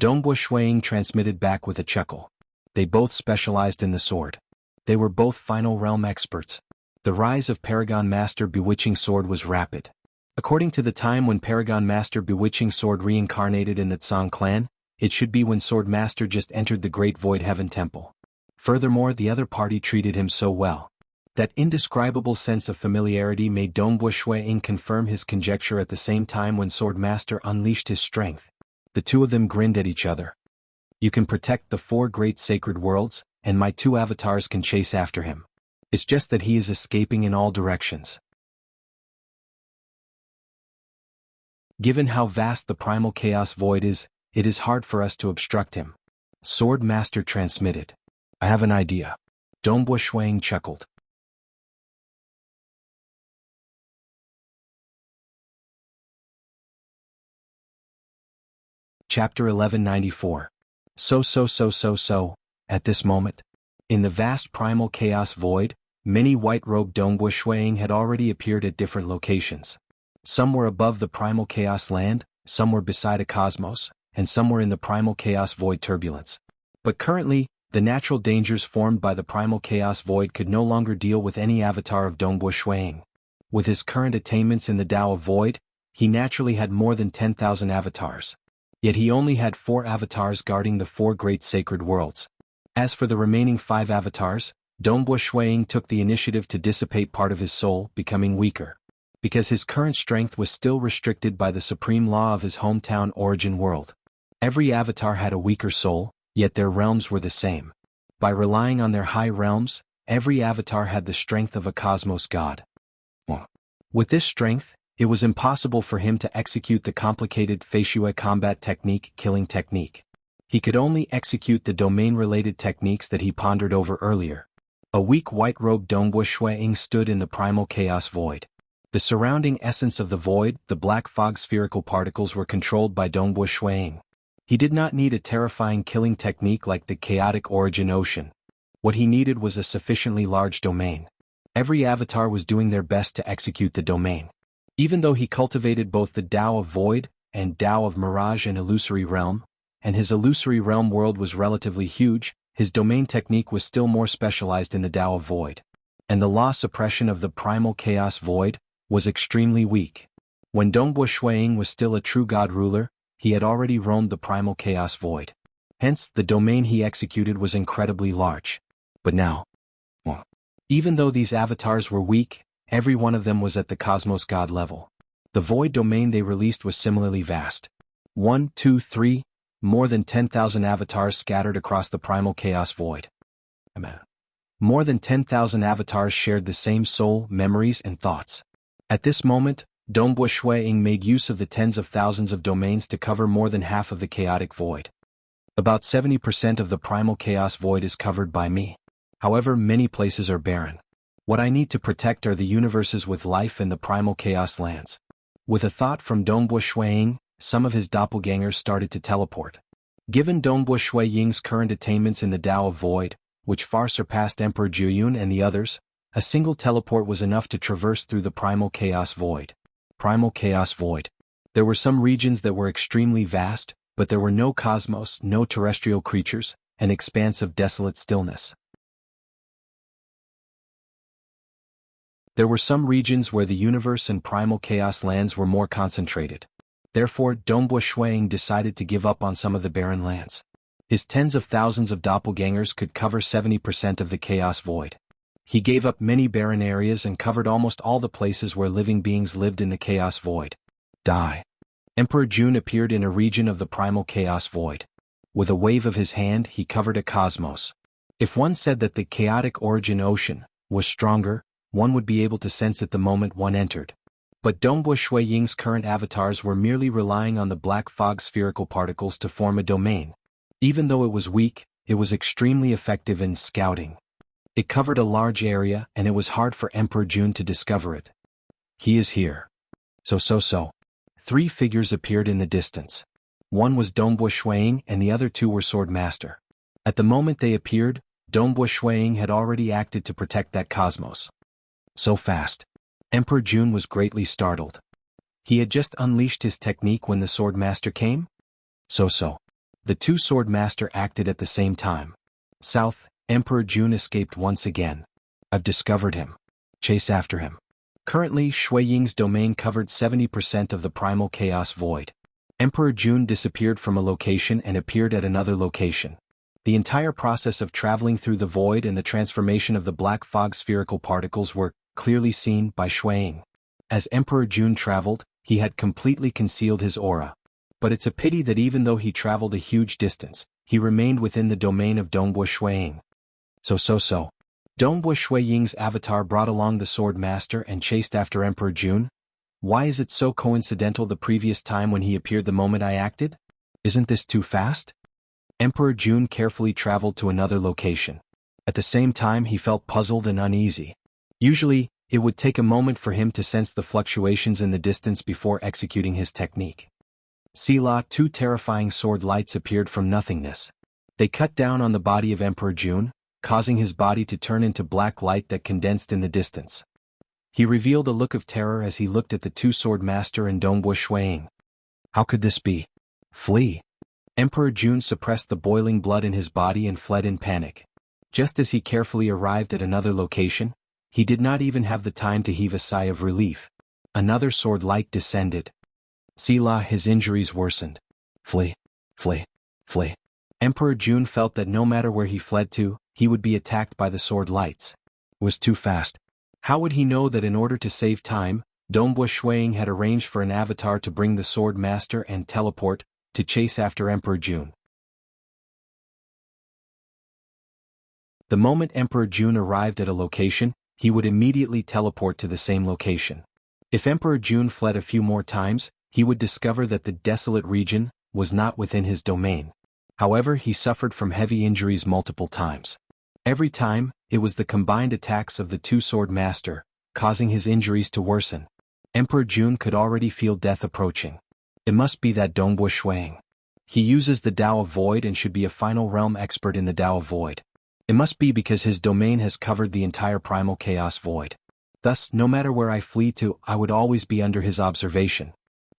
Dongbo Shuang transmitted back with a chuckle. They both specialized in the sword. They were both final realm experts. The rise of Paragon Master Bewitching Sword was rapid. According to the time when Paragon Master Bewitching Sword reincarnated in the Tsang clan, it should be when Sword Master just entered the Great Void Heaven Temple. Furthermore, the other party treated him so well. That indescribable sense of familiarity made Dongbo Shuang confirm his conjecture at the same time when Sword Master unleashed his strength. The 2 of them grinned at each other. You can protect the 4 great sacred worlds, and my 2 avatars can chase after him. It's just that he is escaping in all directions. Given how vast the primal chaos void is, it is hard for us to obstruct him. Sword Master transmitted. I have an idea. Dongbua Shuang chuckled. Chapter 1194. So. At this moment, in the vast primal chaos void, many white-robed Dongbua Shuang had already appeared at different locations. Some were above the primal chaos land, some were beside a cosmos, and some were in the primal chaos void turbulence. But currently, the natural dangers formed by the primal chaos void could no longer deal with any avatar of Dongbua Shuang. With his current attainments in the Tao of Void, he naturally had more than 10,000 avatars. Yet he only had 4 avatars guarding the 4 great sacred worlds. As for the remaining 5 avatars, Dongbua Shuang took the initiative to dissipate part of his soul, becoming weaker. Because his current strength was still restricted by the supreme law of his hometown origin world. Every avatar had a weaker soul, yet their realms were the same. By relying on their high realms, every avatar had the strength of a cosmos god. With this strength, it was impossible for him to execute the complicated Feishui combat technique, killing technique. He could only execute the domain-related techniques that he pondered over earlier. A weak white-robed Dongbua Shuang stood in the primal chaos void. The surrounding essence of the void, the black fog spherical particles, were controlled by Dongbua Shuang. He did not need a terrifying killing technique like the chaotic origin ocean. What he needed was a sufficiently large domain. Every avatar was doing their best to execute the domain. Even though he cultivated both the Tao of Void and Tao of Mirage and Illusory Realm, and his Illusory Realm world was relatively huge, his domain technique was still more specialized in the Tao of Void. And the law suppression of the primal chaos void was extremely weak. When Dongbua Shuang was still a true god ruler, he had already roamed the primal chaos void. Hence, the domain he executed was incredibly large. But now, even though these avatars were weak, every one of them was at the cosmos god level. The void domain they released was similarly vast. 1, 2, 3, more than 10,000 avatars scattered across the primal chaos void. More than 10,000 avatars shared the same soul, memories, and thoughts. At this moment, Dongbua Shuang made use of the tens of thousands of domains to cover more than half of the chaotic void. About 70% of the primal chaos void is covered by me. However, many places are barren. What I need to protect are the universes with life and the primal chaos lands. With a thought from Dongbua Shuang, some of his doppelgangers started to teleport. Given Dongbua Shuang's current attainments in the Tao of Void, which far surpassed Emperor Juyun and the others, a single teleport was enough to traverse through the primal chaos void. Primal chaos void. There were some regions that were extremely vast, but there were no cosmos, no terrestrial creatures, an expanse of desolate stillness. There were some regions where the universe and primal chaos lands were more concentrated. Therefore, Dongbua Shuang decided to give up on some of the barren lands. His tens of thousands of doppelgangers could cover 70% of the chaos void. He gave up many barren areas and covered almost all the places where living beings lived in the chaos void. Die. Emperor Jun appeared in a region of the primal chaos void. With a wave of his hand, he covered a cosmos. If one said that the chaotic origin ocean was stronger, one would be able to sense it the moment one entered. But Dongbua Shuang's current avatars were merely relying on the black fog spherical particles to form a domain. Even though it was weak, it was extremely effective in scouting. It covered a large area and it was hard for Emperor Jun to discover it. He is here. So. 3 figures appeared in the distance. One was Dongbua Shuang and the other 2 were Swordmaster. At the moment they appeared, Dongbua Shuang had already acted to protect that cosmos. So fast. Emperor Jun was greatly startled. He had just unleashed his technique when the Swordmaster came? So. The 2 Swordmaster acted at the same time. South, Emperor Jun escaped once again. I've discovered him. Chase after him. Currently, Shui Ying's domain covered 70% of the primal chaos void. Emperor Jun disappeared from a location and appeared at another location. The entire process of traveling through the void and the transformation of the black fog spherical particles were clearly seen by Shui Ying. As Emperor Jun traveled, he had completely concealed his aura. But it's a pity that even though he traveled a huge distance, he remained within the domain of Dongbua Shuang. So. Dongbua Shuang's avatar brought along the Swordmaster and chased after Emperor Jun. Why is it so coincidental the previous time when he appeared the moment I acted? Isn't this too fast? Emperor Jun carefully traveled to another location. At the same time he felt puzzled and uneasy. Usually, it would take a moment for him to sense the fluctuations in the distance before executing his technique. Selah, two terrifying sword lights appeared from nothingness. They cut down on the body of Emperor Jun, causing his body to turn into black light that condensed in the distance. He revealed a look of terror as he looked at the two-sword master and Dongbo Shuiying. How could this be? Flee! Emperor Jun suppressed the boiling blood in his body and fled in panic. Just as he carefully arrived at another location, he did not even have the time to heave a sigh of relief. Another sword light descended. Selah, his injuries worsened. Flee! Flee! Flee! Emperor Jun felt that no matter where he fled to, he would be attacked by the sword lights. It was too fast. How would he know that in order to save time, Dongbo Shuiying had arranged for an avatar to bring the sword master and teleport to chase after Emperor Jun? The moment Emperor Jun arrived at a location, he would immediately teleport to the same location. If Emperor Jun fled a few more times, he would discover that the desolate region was not within his domain. However, he suffered from heavy injuries multiple times. Every time, it was the combined attacks of the two-sword master, causing his injuries to worsen. Emperor Jun could already feel death approaching. It must be that Dongbo Shuiying. He uses the Tao of Void and should be a final realm expert in the Tao of Void. It must be because his domain has covered the entire primal chaos void. Thus, no matter where I flee to, I would always be under his observation.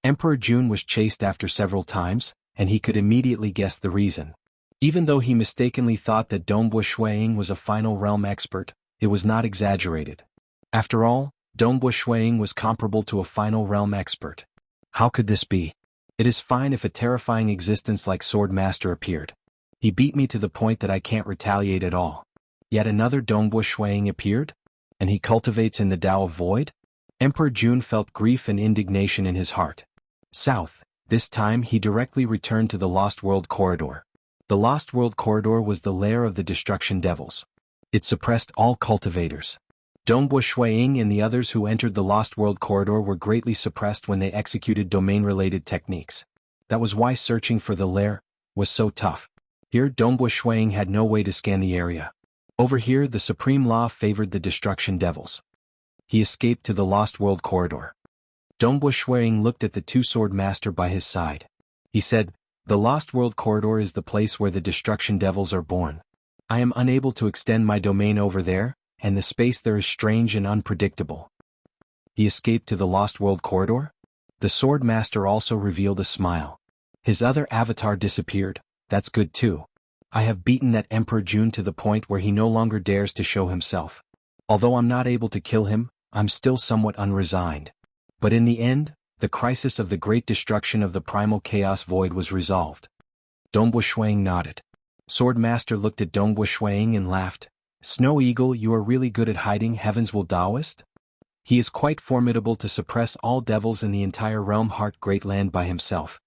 Emperor Jun was chased after several times, and he could immediately guess the reason. Even though he mistakenly thought that Dongbo Shuiying was a final realm expert, it was not exaggerated. After all, Dongbo Shuiying was comparable to a final realm expert. How could this be? It is fine if a terrifying existence like Sword Master appeared. He beat me to the point that I can't retaliate at all. Yet another Dongbo Shuiying appeared? And he cultivates in the Tao of Void? Emperor Jun felt grief and indignation in his heart. South. This time he directly returned to the Lost World Corridor. The Lost World Corridor was the lair of the Destruction Devils. It suppressed all cultivators. Dongbo Shuiying and the others who entered the Lost World Corridor were greatly suppressed when they executed domain-related techniques. That was why searching for the lair was so tough. Here, Dongbo Shuiying had no way to scan the area. Over here, the Supreme Law favored the Destruction Devils. He escaped to the Lost World Corridor. Dongbo Shuiying looked at the two-sword master by his side. He said, "The Lost World Corridor is the place where the Destruction Devils are born. I am unable to extend my domain over there, and the space there is strange and unpredictable." He escaped to the Lost World Corridor? The Sword Master also revealed a smile. His other avatar disappeared. That's good too. I have beaten that Emperor Jun to the point where he no longer dares to show himself. Although I'm not able to kill him, I'm still somewhat unresigned. But in the end, the crisis of the great destruction of the primal chaos void was resolved. Dongbo Shuiying nodded. Sword Master looked at Dongbo Shuiying and laughed. "Snow Eagle, you are really good at hiding Heaven's Will Taoist? He is quite formidable to suppress all devils in the entire realm Heart Great Land by himself."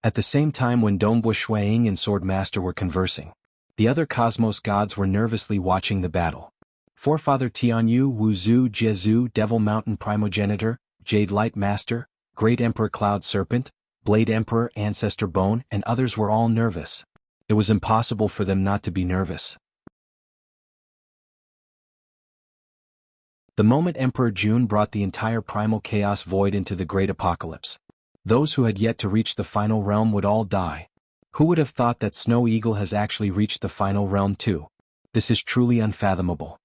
At the same time when Dongbo Shuiying and Sword Master were conversing, the other cosmos gods were nervously watching the battle. Forefather Tianyu, Wuxia, Jianghu, Devil Mountain Primogenitor, Jade Light Master, Great Emperor Cloud Serpent, Blade Emperor Ancestor Bone, and others were all nervous. It was impossible for them not to be nervous. The moment Emperor Jun brought the entire primal chaos void into the great apocalypse. Those who had yet to reach the final realm would all die. Who would have thought that Snow Eagle has actually reached the final realm too? This is truly unfathomable.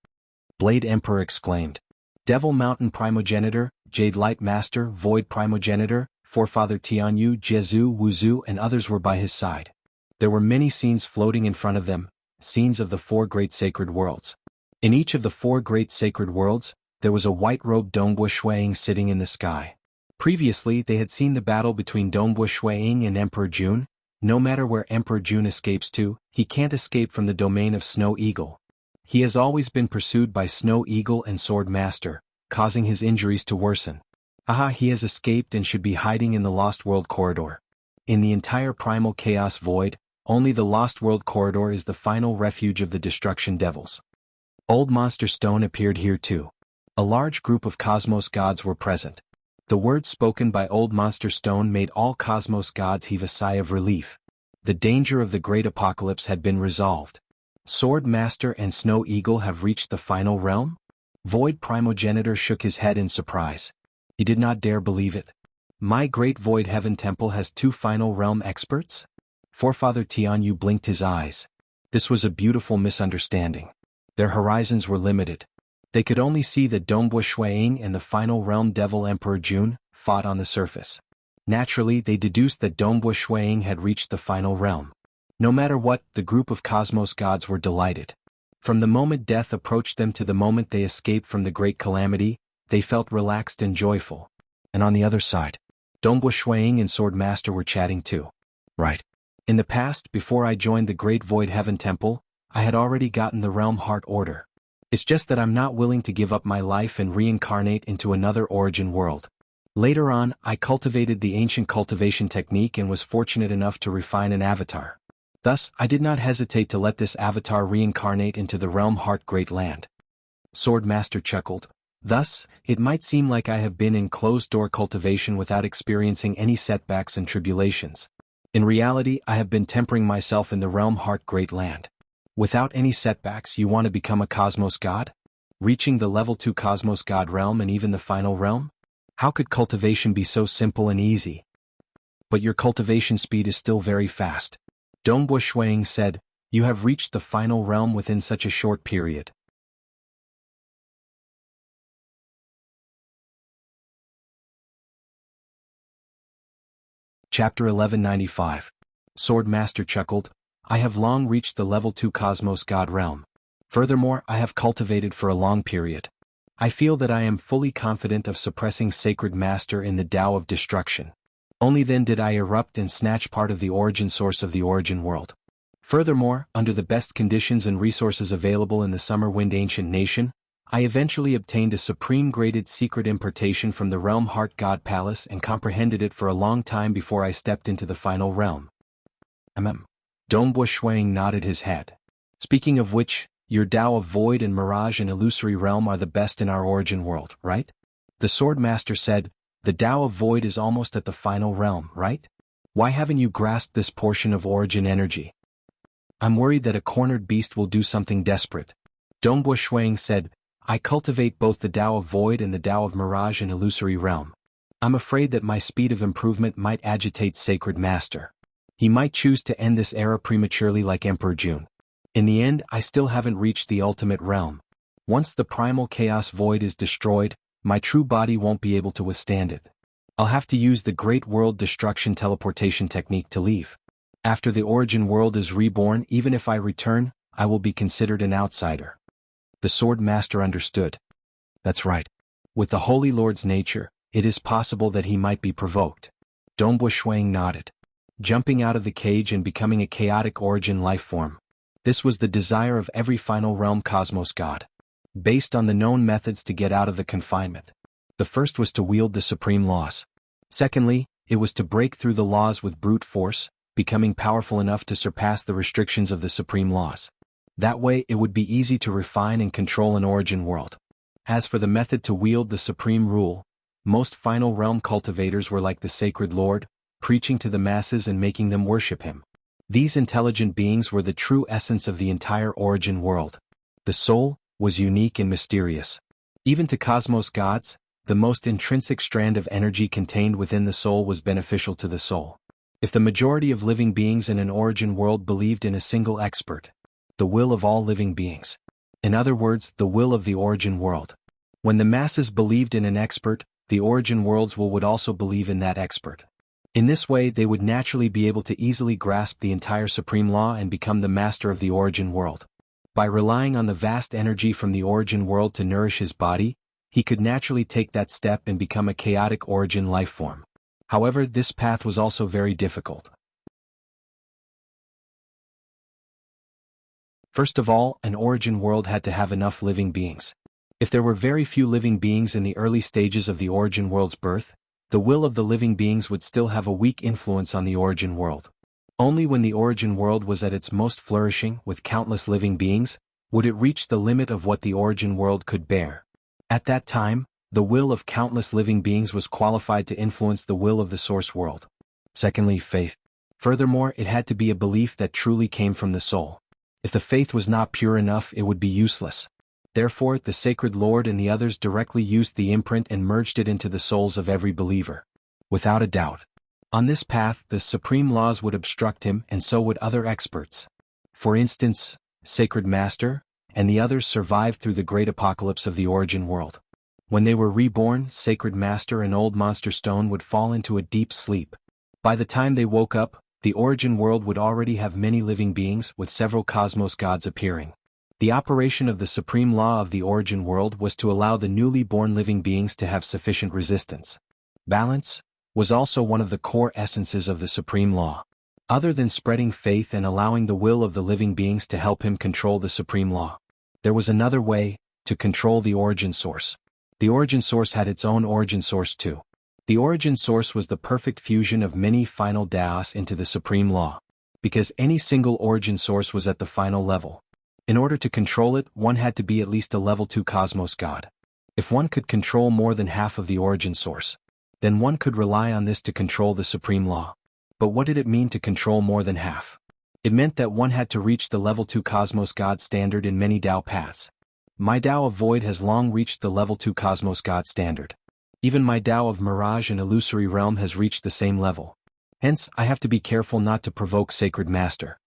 Blade Emperor exclaimed. Devil Mountain Primogenitor, Jade Light Master, Void Primogenitor, Forefather Tianyu, Jianghu, Wuxia, and others were by his side. There were many scenes floating in front of them, scenes of the four great sacred worlds. In each of the four great sacred worlds, there was a white-robed Dongbo Shuiying sitting in the sky. Previously, they had seen the battle between Dongbo Shuiying and Emperor Jun. No matter where Emperor Jun escapes to, he can't escape from the domain of Snow Eagle. He has always been pursued by Snow Eagle and Sword Master, causing his injuries to worsen. Aha, he has escaped and should be hiding in the Lost World Corridor. In the entire primal chaos void, only the Lost World Corridor is the final refuge of the Destruction Devils. Old Monster Stone appeared here too. A large group of cosmos gods were present. The words spoken by Old Monster Stone made all cosmos gods heave a sigh of relief. The danger of the great apocalypse had been resolved. Sword Master and Snow Eagle have reached the final realm? Void Primogenitor shook his head in surprise. He did not dare believe it. My great Void Heaven Temple has 2 final realm experts? Forefather Tianyu blinked his eyes. This was a beautiful misunderstanding. Their horizons were limited. They could only see that Dongbua Shuiying and the final realm Devil Emperor Jun fought on the surface. Naturally, they deduced that Dongbua Shuiying had reached the final realm. No matter what, the group of cosmos gods were delighted. From the moment death approached them to the moment they escaped from the great calamity, they felt relaxed and joyful. And on the other side, Dongbua Shuiying and Sword Master were chatting too. Right. In the past, before I joined the Great Void Heaven Temple, I had already gotten the Realm Heart Order. It's just that I'm not willing to give up my life and reincarnate into another origin world. Later on, I cultivated the ancient cultivation technique and was fortunate enough to refine an avatar. Thus, I did not hesitate to let this avatar reincarnate into the Realm Heart Great Land. Sword Master chuckled. Thus, it might seem like I have been in closed-door cultivation without experiencing any setbacks and tribulations. In reality, I have been tempering myself in the Realm Heart Great Land. Without any setbacks, you want to become a cosmos god? Reaching the level 2 cosmos god realm and even the final realm? How could cultivation be so simple and easy? But your cultivation speed is still very fast. Dongbua Shuiying said, you have reached the final realm within such a short period. Chapter 1195. Sword Master chuckled, I have long reached the level 2 cosmos god realm. Furthermore, I have cultivated for a long period. I feel that I am fully confident of suppressing Sacred Master in the Tao of Destruction. Only then did I erupt and snatch part of the origin source of the origin world. Furthermore, under the best conditions and resources available in the Summer Wind Ancient Nation, I eventually obtained a supreme graded secret importation from the Realm Heart God Palace and comprehended it for a long time before I stepped into the final realm. Dongbua Shuiying nodded his head. Speaking of which, your Tao of Void and Mirage and Illusory Realm are the best in our origin world, right? The Sword Master said, the Tao of Void is almost at the final realm, right? Why haven't you grasped this portion of origin energy? I'm worried that a cornered beast will do something desperate. Dongbua Shuiying said, I cultivate both the Tao of Void and the Tao of Mirage and Illusory Realm. I'm afraid that my speed of improvement might agitate Sacred Master. He might choose to end this era prematurely like Emperor Jun. In the end, I still haven't reached the ultimate realm. Once the primal chaos void is destroyed, my true body won't be able to withstand it. I'll have to use the Great World Destruction teleportation technique to leave. After the origin world is reborn, even if I return, I will be considered an outsider. The Sword Master understood. That's right. With the Holy Lord's nature, it is possible that he might be provoked. Dongbua Shuiying nodded. Jumping out of the cage and becoming a chaotic origin life form. This was the desire of every final realm cosmos god. Based on the known methods to get out of the confinement. The first was to wield the supreme laws. Secondly, it was to break through the laws with brute force, becoming powerful enough to surpass the restrictions of the supreme laws. That way it would be easy to refine and control an origin world. As for the method to wield the supreme rule, most final realm cultivators were like the Sacred Lord, preaching to the masses and making them worship him. These intelligent beings were the true essence of the entire origin world. The soul was unique and mysterious. Even to cosmos gods, the most intrinsic strand of energy contained within the soul was beneficial to the soul. If the majority of living beings in an origin world believed in a single expert, the will of all living beings. In other words, the will of the origin world. When the masses believed in an expert, the origin worlds would also believe in that expert. In this way, they would naturally be able to easily grasp the entire supreme law and become the master of the origin world. By relying on the vast energy from the origin world to nourish his body, he could naturally take that step and become a chaotic origin life form. However, this path was also very difficult. First of all, an origin world had to have enough living beings. If there were very few living beings in the early stages of the origin world's birth, the will of the living beings would still have a weak influence on the origin world. Only when the origin world was at its most flourishing, with countless living beings, would it reach the limit of what the origin world could bear. At that time, The will of countless living beings was qualified to influence the will of the source world. Secondly, faith. Furthermore, it had to be a belief that truly came from the soul. If the faith was not pure enough, it would be useless. Therefore, the Sacred Lord and the others directly used the imprint and merged it into the souls of every believer. Without a doubt. On this path, the supreme laws would obstruct him, and so would other experts. For instance, Sacred Master and the others survived through the great apocalypse of the origin world. When they were reborn, Sacred Master and Old Monster Stone would fall into a deep sleep. By the time they woke up, the origin world would already have many living beings, with several cosmos gods appearing. The operation of the supreme law of the origin world was to allow the newly born living beings to have sufficient resistance. Balance was also one of the core essences of the supreme law. Other than spreading faith and allowing the will of the living beings to help him control the supreme law, there was another way: to control the origin source. The origin source had its own origin source too. The origin source was the perfect fusion of many final Daos into the supreme law. Because any single origin source was at the final level. In order to control it, one had to be at least a level 2 cosmos god. If one could control more than half of the origin source, then one could rely on this to control the supreme law. But what did it mean to control more than half? It meant that one had to reach the level 2 cosmos god standard in many Dao paths. My Dao of Void has long reached the level 2 cosmos god standard. Even my Dao of Mirage and Illusory Realm has reached the same level. Hence, I have to be careful not to provoke Sacred Master.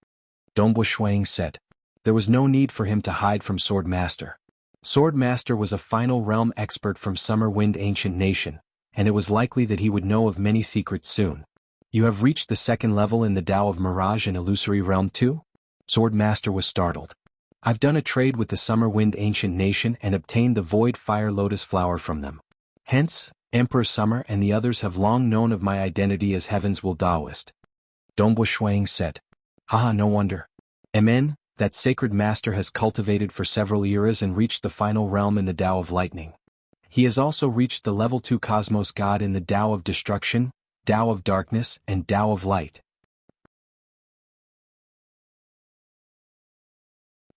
Dongbu Shuang said. There was no need for him to hide from Sword Master. Sword Master was a final realm expert from Summer Wind Ancient Nation, and it was likely that he would know of many secrets soon. You have reached the second level in the Dao of Mirage and Illusory Realm too? Sword Master was startled. I've done a trade with the Summer Wind Ancient Nation and obtained the Void Fire Lotus Flower from them. Hence, Emperor Summer and the others have long known of my identity as Heaven's Will Daoist. Dongbu Shuang said. Haha, no wonder. Amen, that Sacred Master has cultivated for several eras and reached the final realm in the Dao of Lightning. He has also reached the level 2 cosmos god in the Dao of Destruction, Dao of Darkness, and Dao of Light.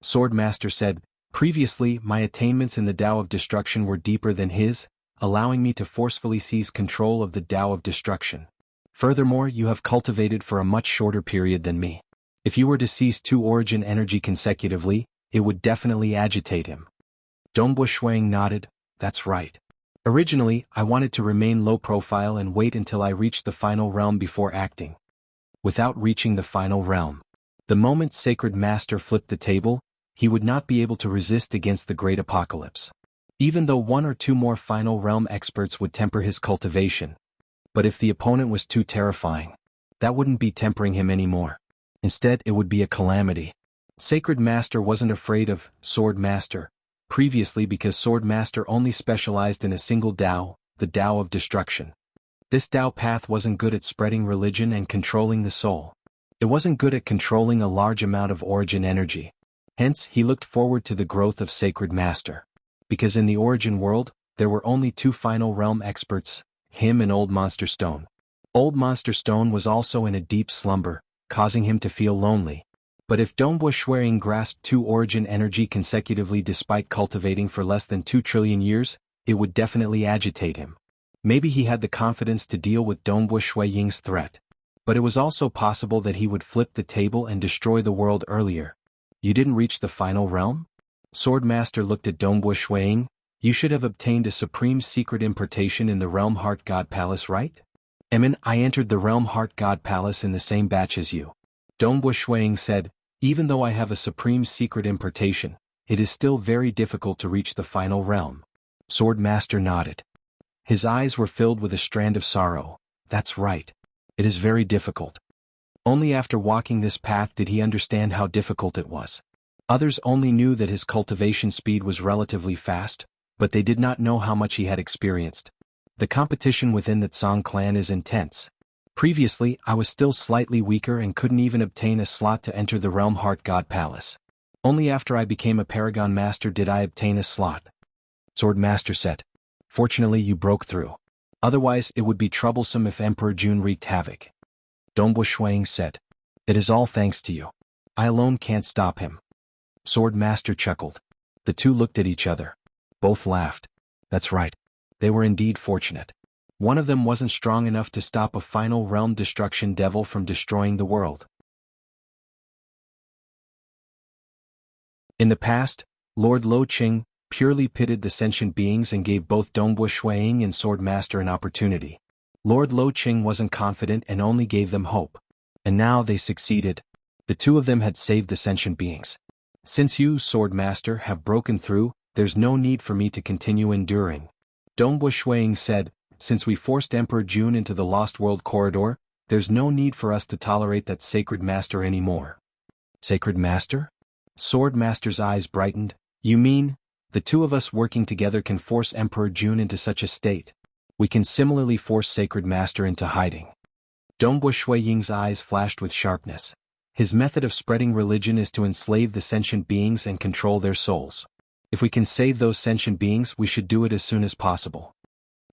Sword Master said, previously my attainments in the Dao of Destruction were deeper than his, allowing me to forcefully seize control of the Dao of Destruction. Furthermore, you have cultivated for a much shorter period than me. If you were to seize 2 origin energy consecutively, it would definitely agitate him. Dongbu Shuang nodded. That's right. Originally, I wanted to remain low profile and wait until I reached the final realm before acting. Without reaching the final realm, the moment Sacred Master flipped the table, he would not be able to resist against the great apocalypse. Even though 1 or 2 more final realm experts would temper his cultivation. But if the opponent was too terrifying, that wouldn't be tempering him anymore. Instead, it would be a calamity. Sacred Master wasn't afraid of Sword Master, previously because Sword Master only specialized in a single Dao, the Dao of Destruction. This Dao path wasn't good at spreading religion and controlling the soul. It wasn't good at controlling a large amount of origin energy. Hence, he looked forward to the growth of Sacred Master. Because in the origin world, there were only 2 final realm experts, him and Old Monster Stone. Old Monster Stone was also in a deep slumber, causing him to feel lonely. But if Dongbu Shuang grasped 2 origin energy consecutively despite cultivating for less than 2 trillion years, it would definitely agitate him. Maybe he had the confidence to deal with Dongbu Shuang's threat. But it was also possible that he would flip the table and destroy the world earlier. You didn't reach the final realm? Sword Master looked at Dongbu Shuang. You should have obtained a supreme secret importation in the Realm Heart God Palace, right? I entered the Realm Heart God Palace in the same batch as you. Dongbu Shuang said, even though I have a supreme secret importation, it is still very difficult to reach the final realm. Sword Master nodded. His eyes were filled with a strand of sorrow. That's right. It is very difficult. Only after walking this path did he understand how difficult it was. Others only knew that his cultivation speed was relatively fast, but they did not know how much he had experienced. The competition within the Tsang clan is intense. Previously, I was still slightly weaker and couldn't even obtain a slot to enter the Realm Heart God Palace. Only after I became a Paragon Master did I obtain a slot. Sword Master said. Fortunately you broke through. Otherwise it would be troublesome if Emperor Jun wreaked havoc. Dongbu Shuang said. It is all thanks to you. I alone can't stop him. Sword Master chuckled. The two looked at each other. Both laughed. That's right. They were indeed fortunate. One of them wasn't strong enough to stop a final realm destruction devil from destroying the world. In the past, Lord Lo Qing purely pitted the sentient beings and gave both Dongbu Shuiying and Swordmaster an opportunity. Lord Lo Qing wasn't confident and only gave them hope. And now they succeeded. The two of them had saved the sentient beings. Since you, Swordmaster, have broken through, there's no need for me to continue enduring. Dongbu Shuiying said, since we forced Emperor Jun into the Lost World corridor, there's no need for us to tolerate that sacred master anymore. Sacred master? Swordmaster's eyes brightened. You mean, the two of us working together can force Emperor Jun into such a state? We can similarly force Sacred Master into hiding. Dongbu Shuiying's eyes flashed with sharpness. His method of spreading religion is to enslave the sentient beings and control their souls. If we can save those sentient beings, we should do it as soon as possible.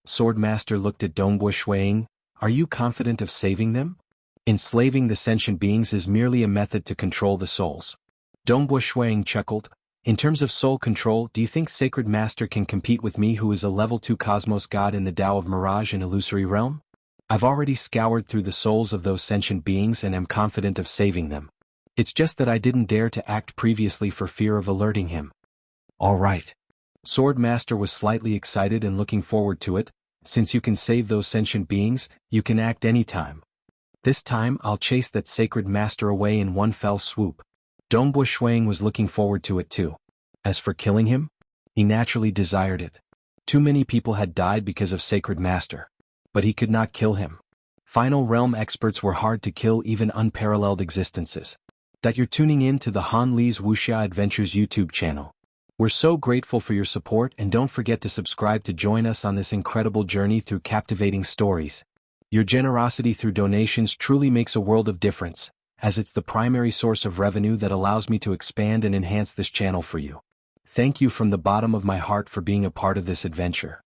Swordmaster looked at Dongbu Shuiying. Are you confident of saving them? Enslaving the sentient beings is merely a method to control the souls. Dongbu Shuiying chuckled. In terms of soul control, do you think Sacred Master can compete with me, who is a level 2 cosmos god in the Tao of Mirage and Illusory Realm? I've already scoured through the souls of those sentient beings and am confident of saving them. It's just that I didn't dare to act previously for fear of alerting him. All right. Swordmaster was slightly excited and looking forward to it. Since you can save those sentient beings, you can act anytime. This time I'll chase that Sacred Master away in one fell swoop. Dongbu Shuiying was looking forward to it too. As for killing him, he naturally desired it. Too many people had died because of Sacred Master. But he could not kill him. Final realm experts were hard to kill, even unparalleled existences. That you're tuning in to the Han Li's Wuxia Adventures YouTube channel. We're so grateful for your support, and don't forget to subscribe to join us on this incredible journey through captivating stories. Your generosity through donations truly makes a world of difference, as it's the primary source of revenue that allows me to expand and enhance this channel for you. Thank you from the bottom of my heart for being a part of this adventure.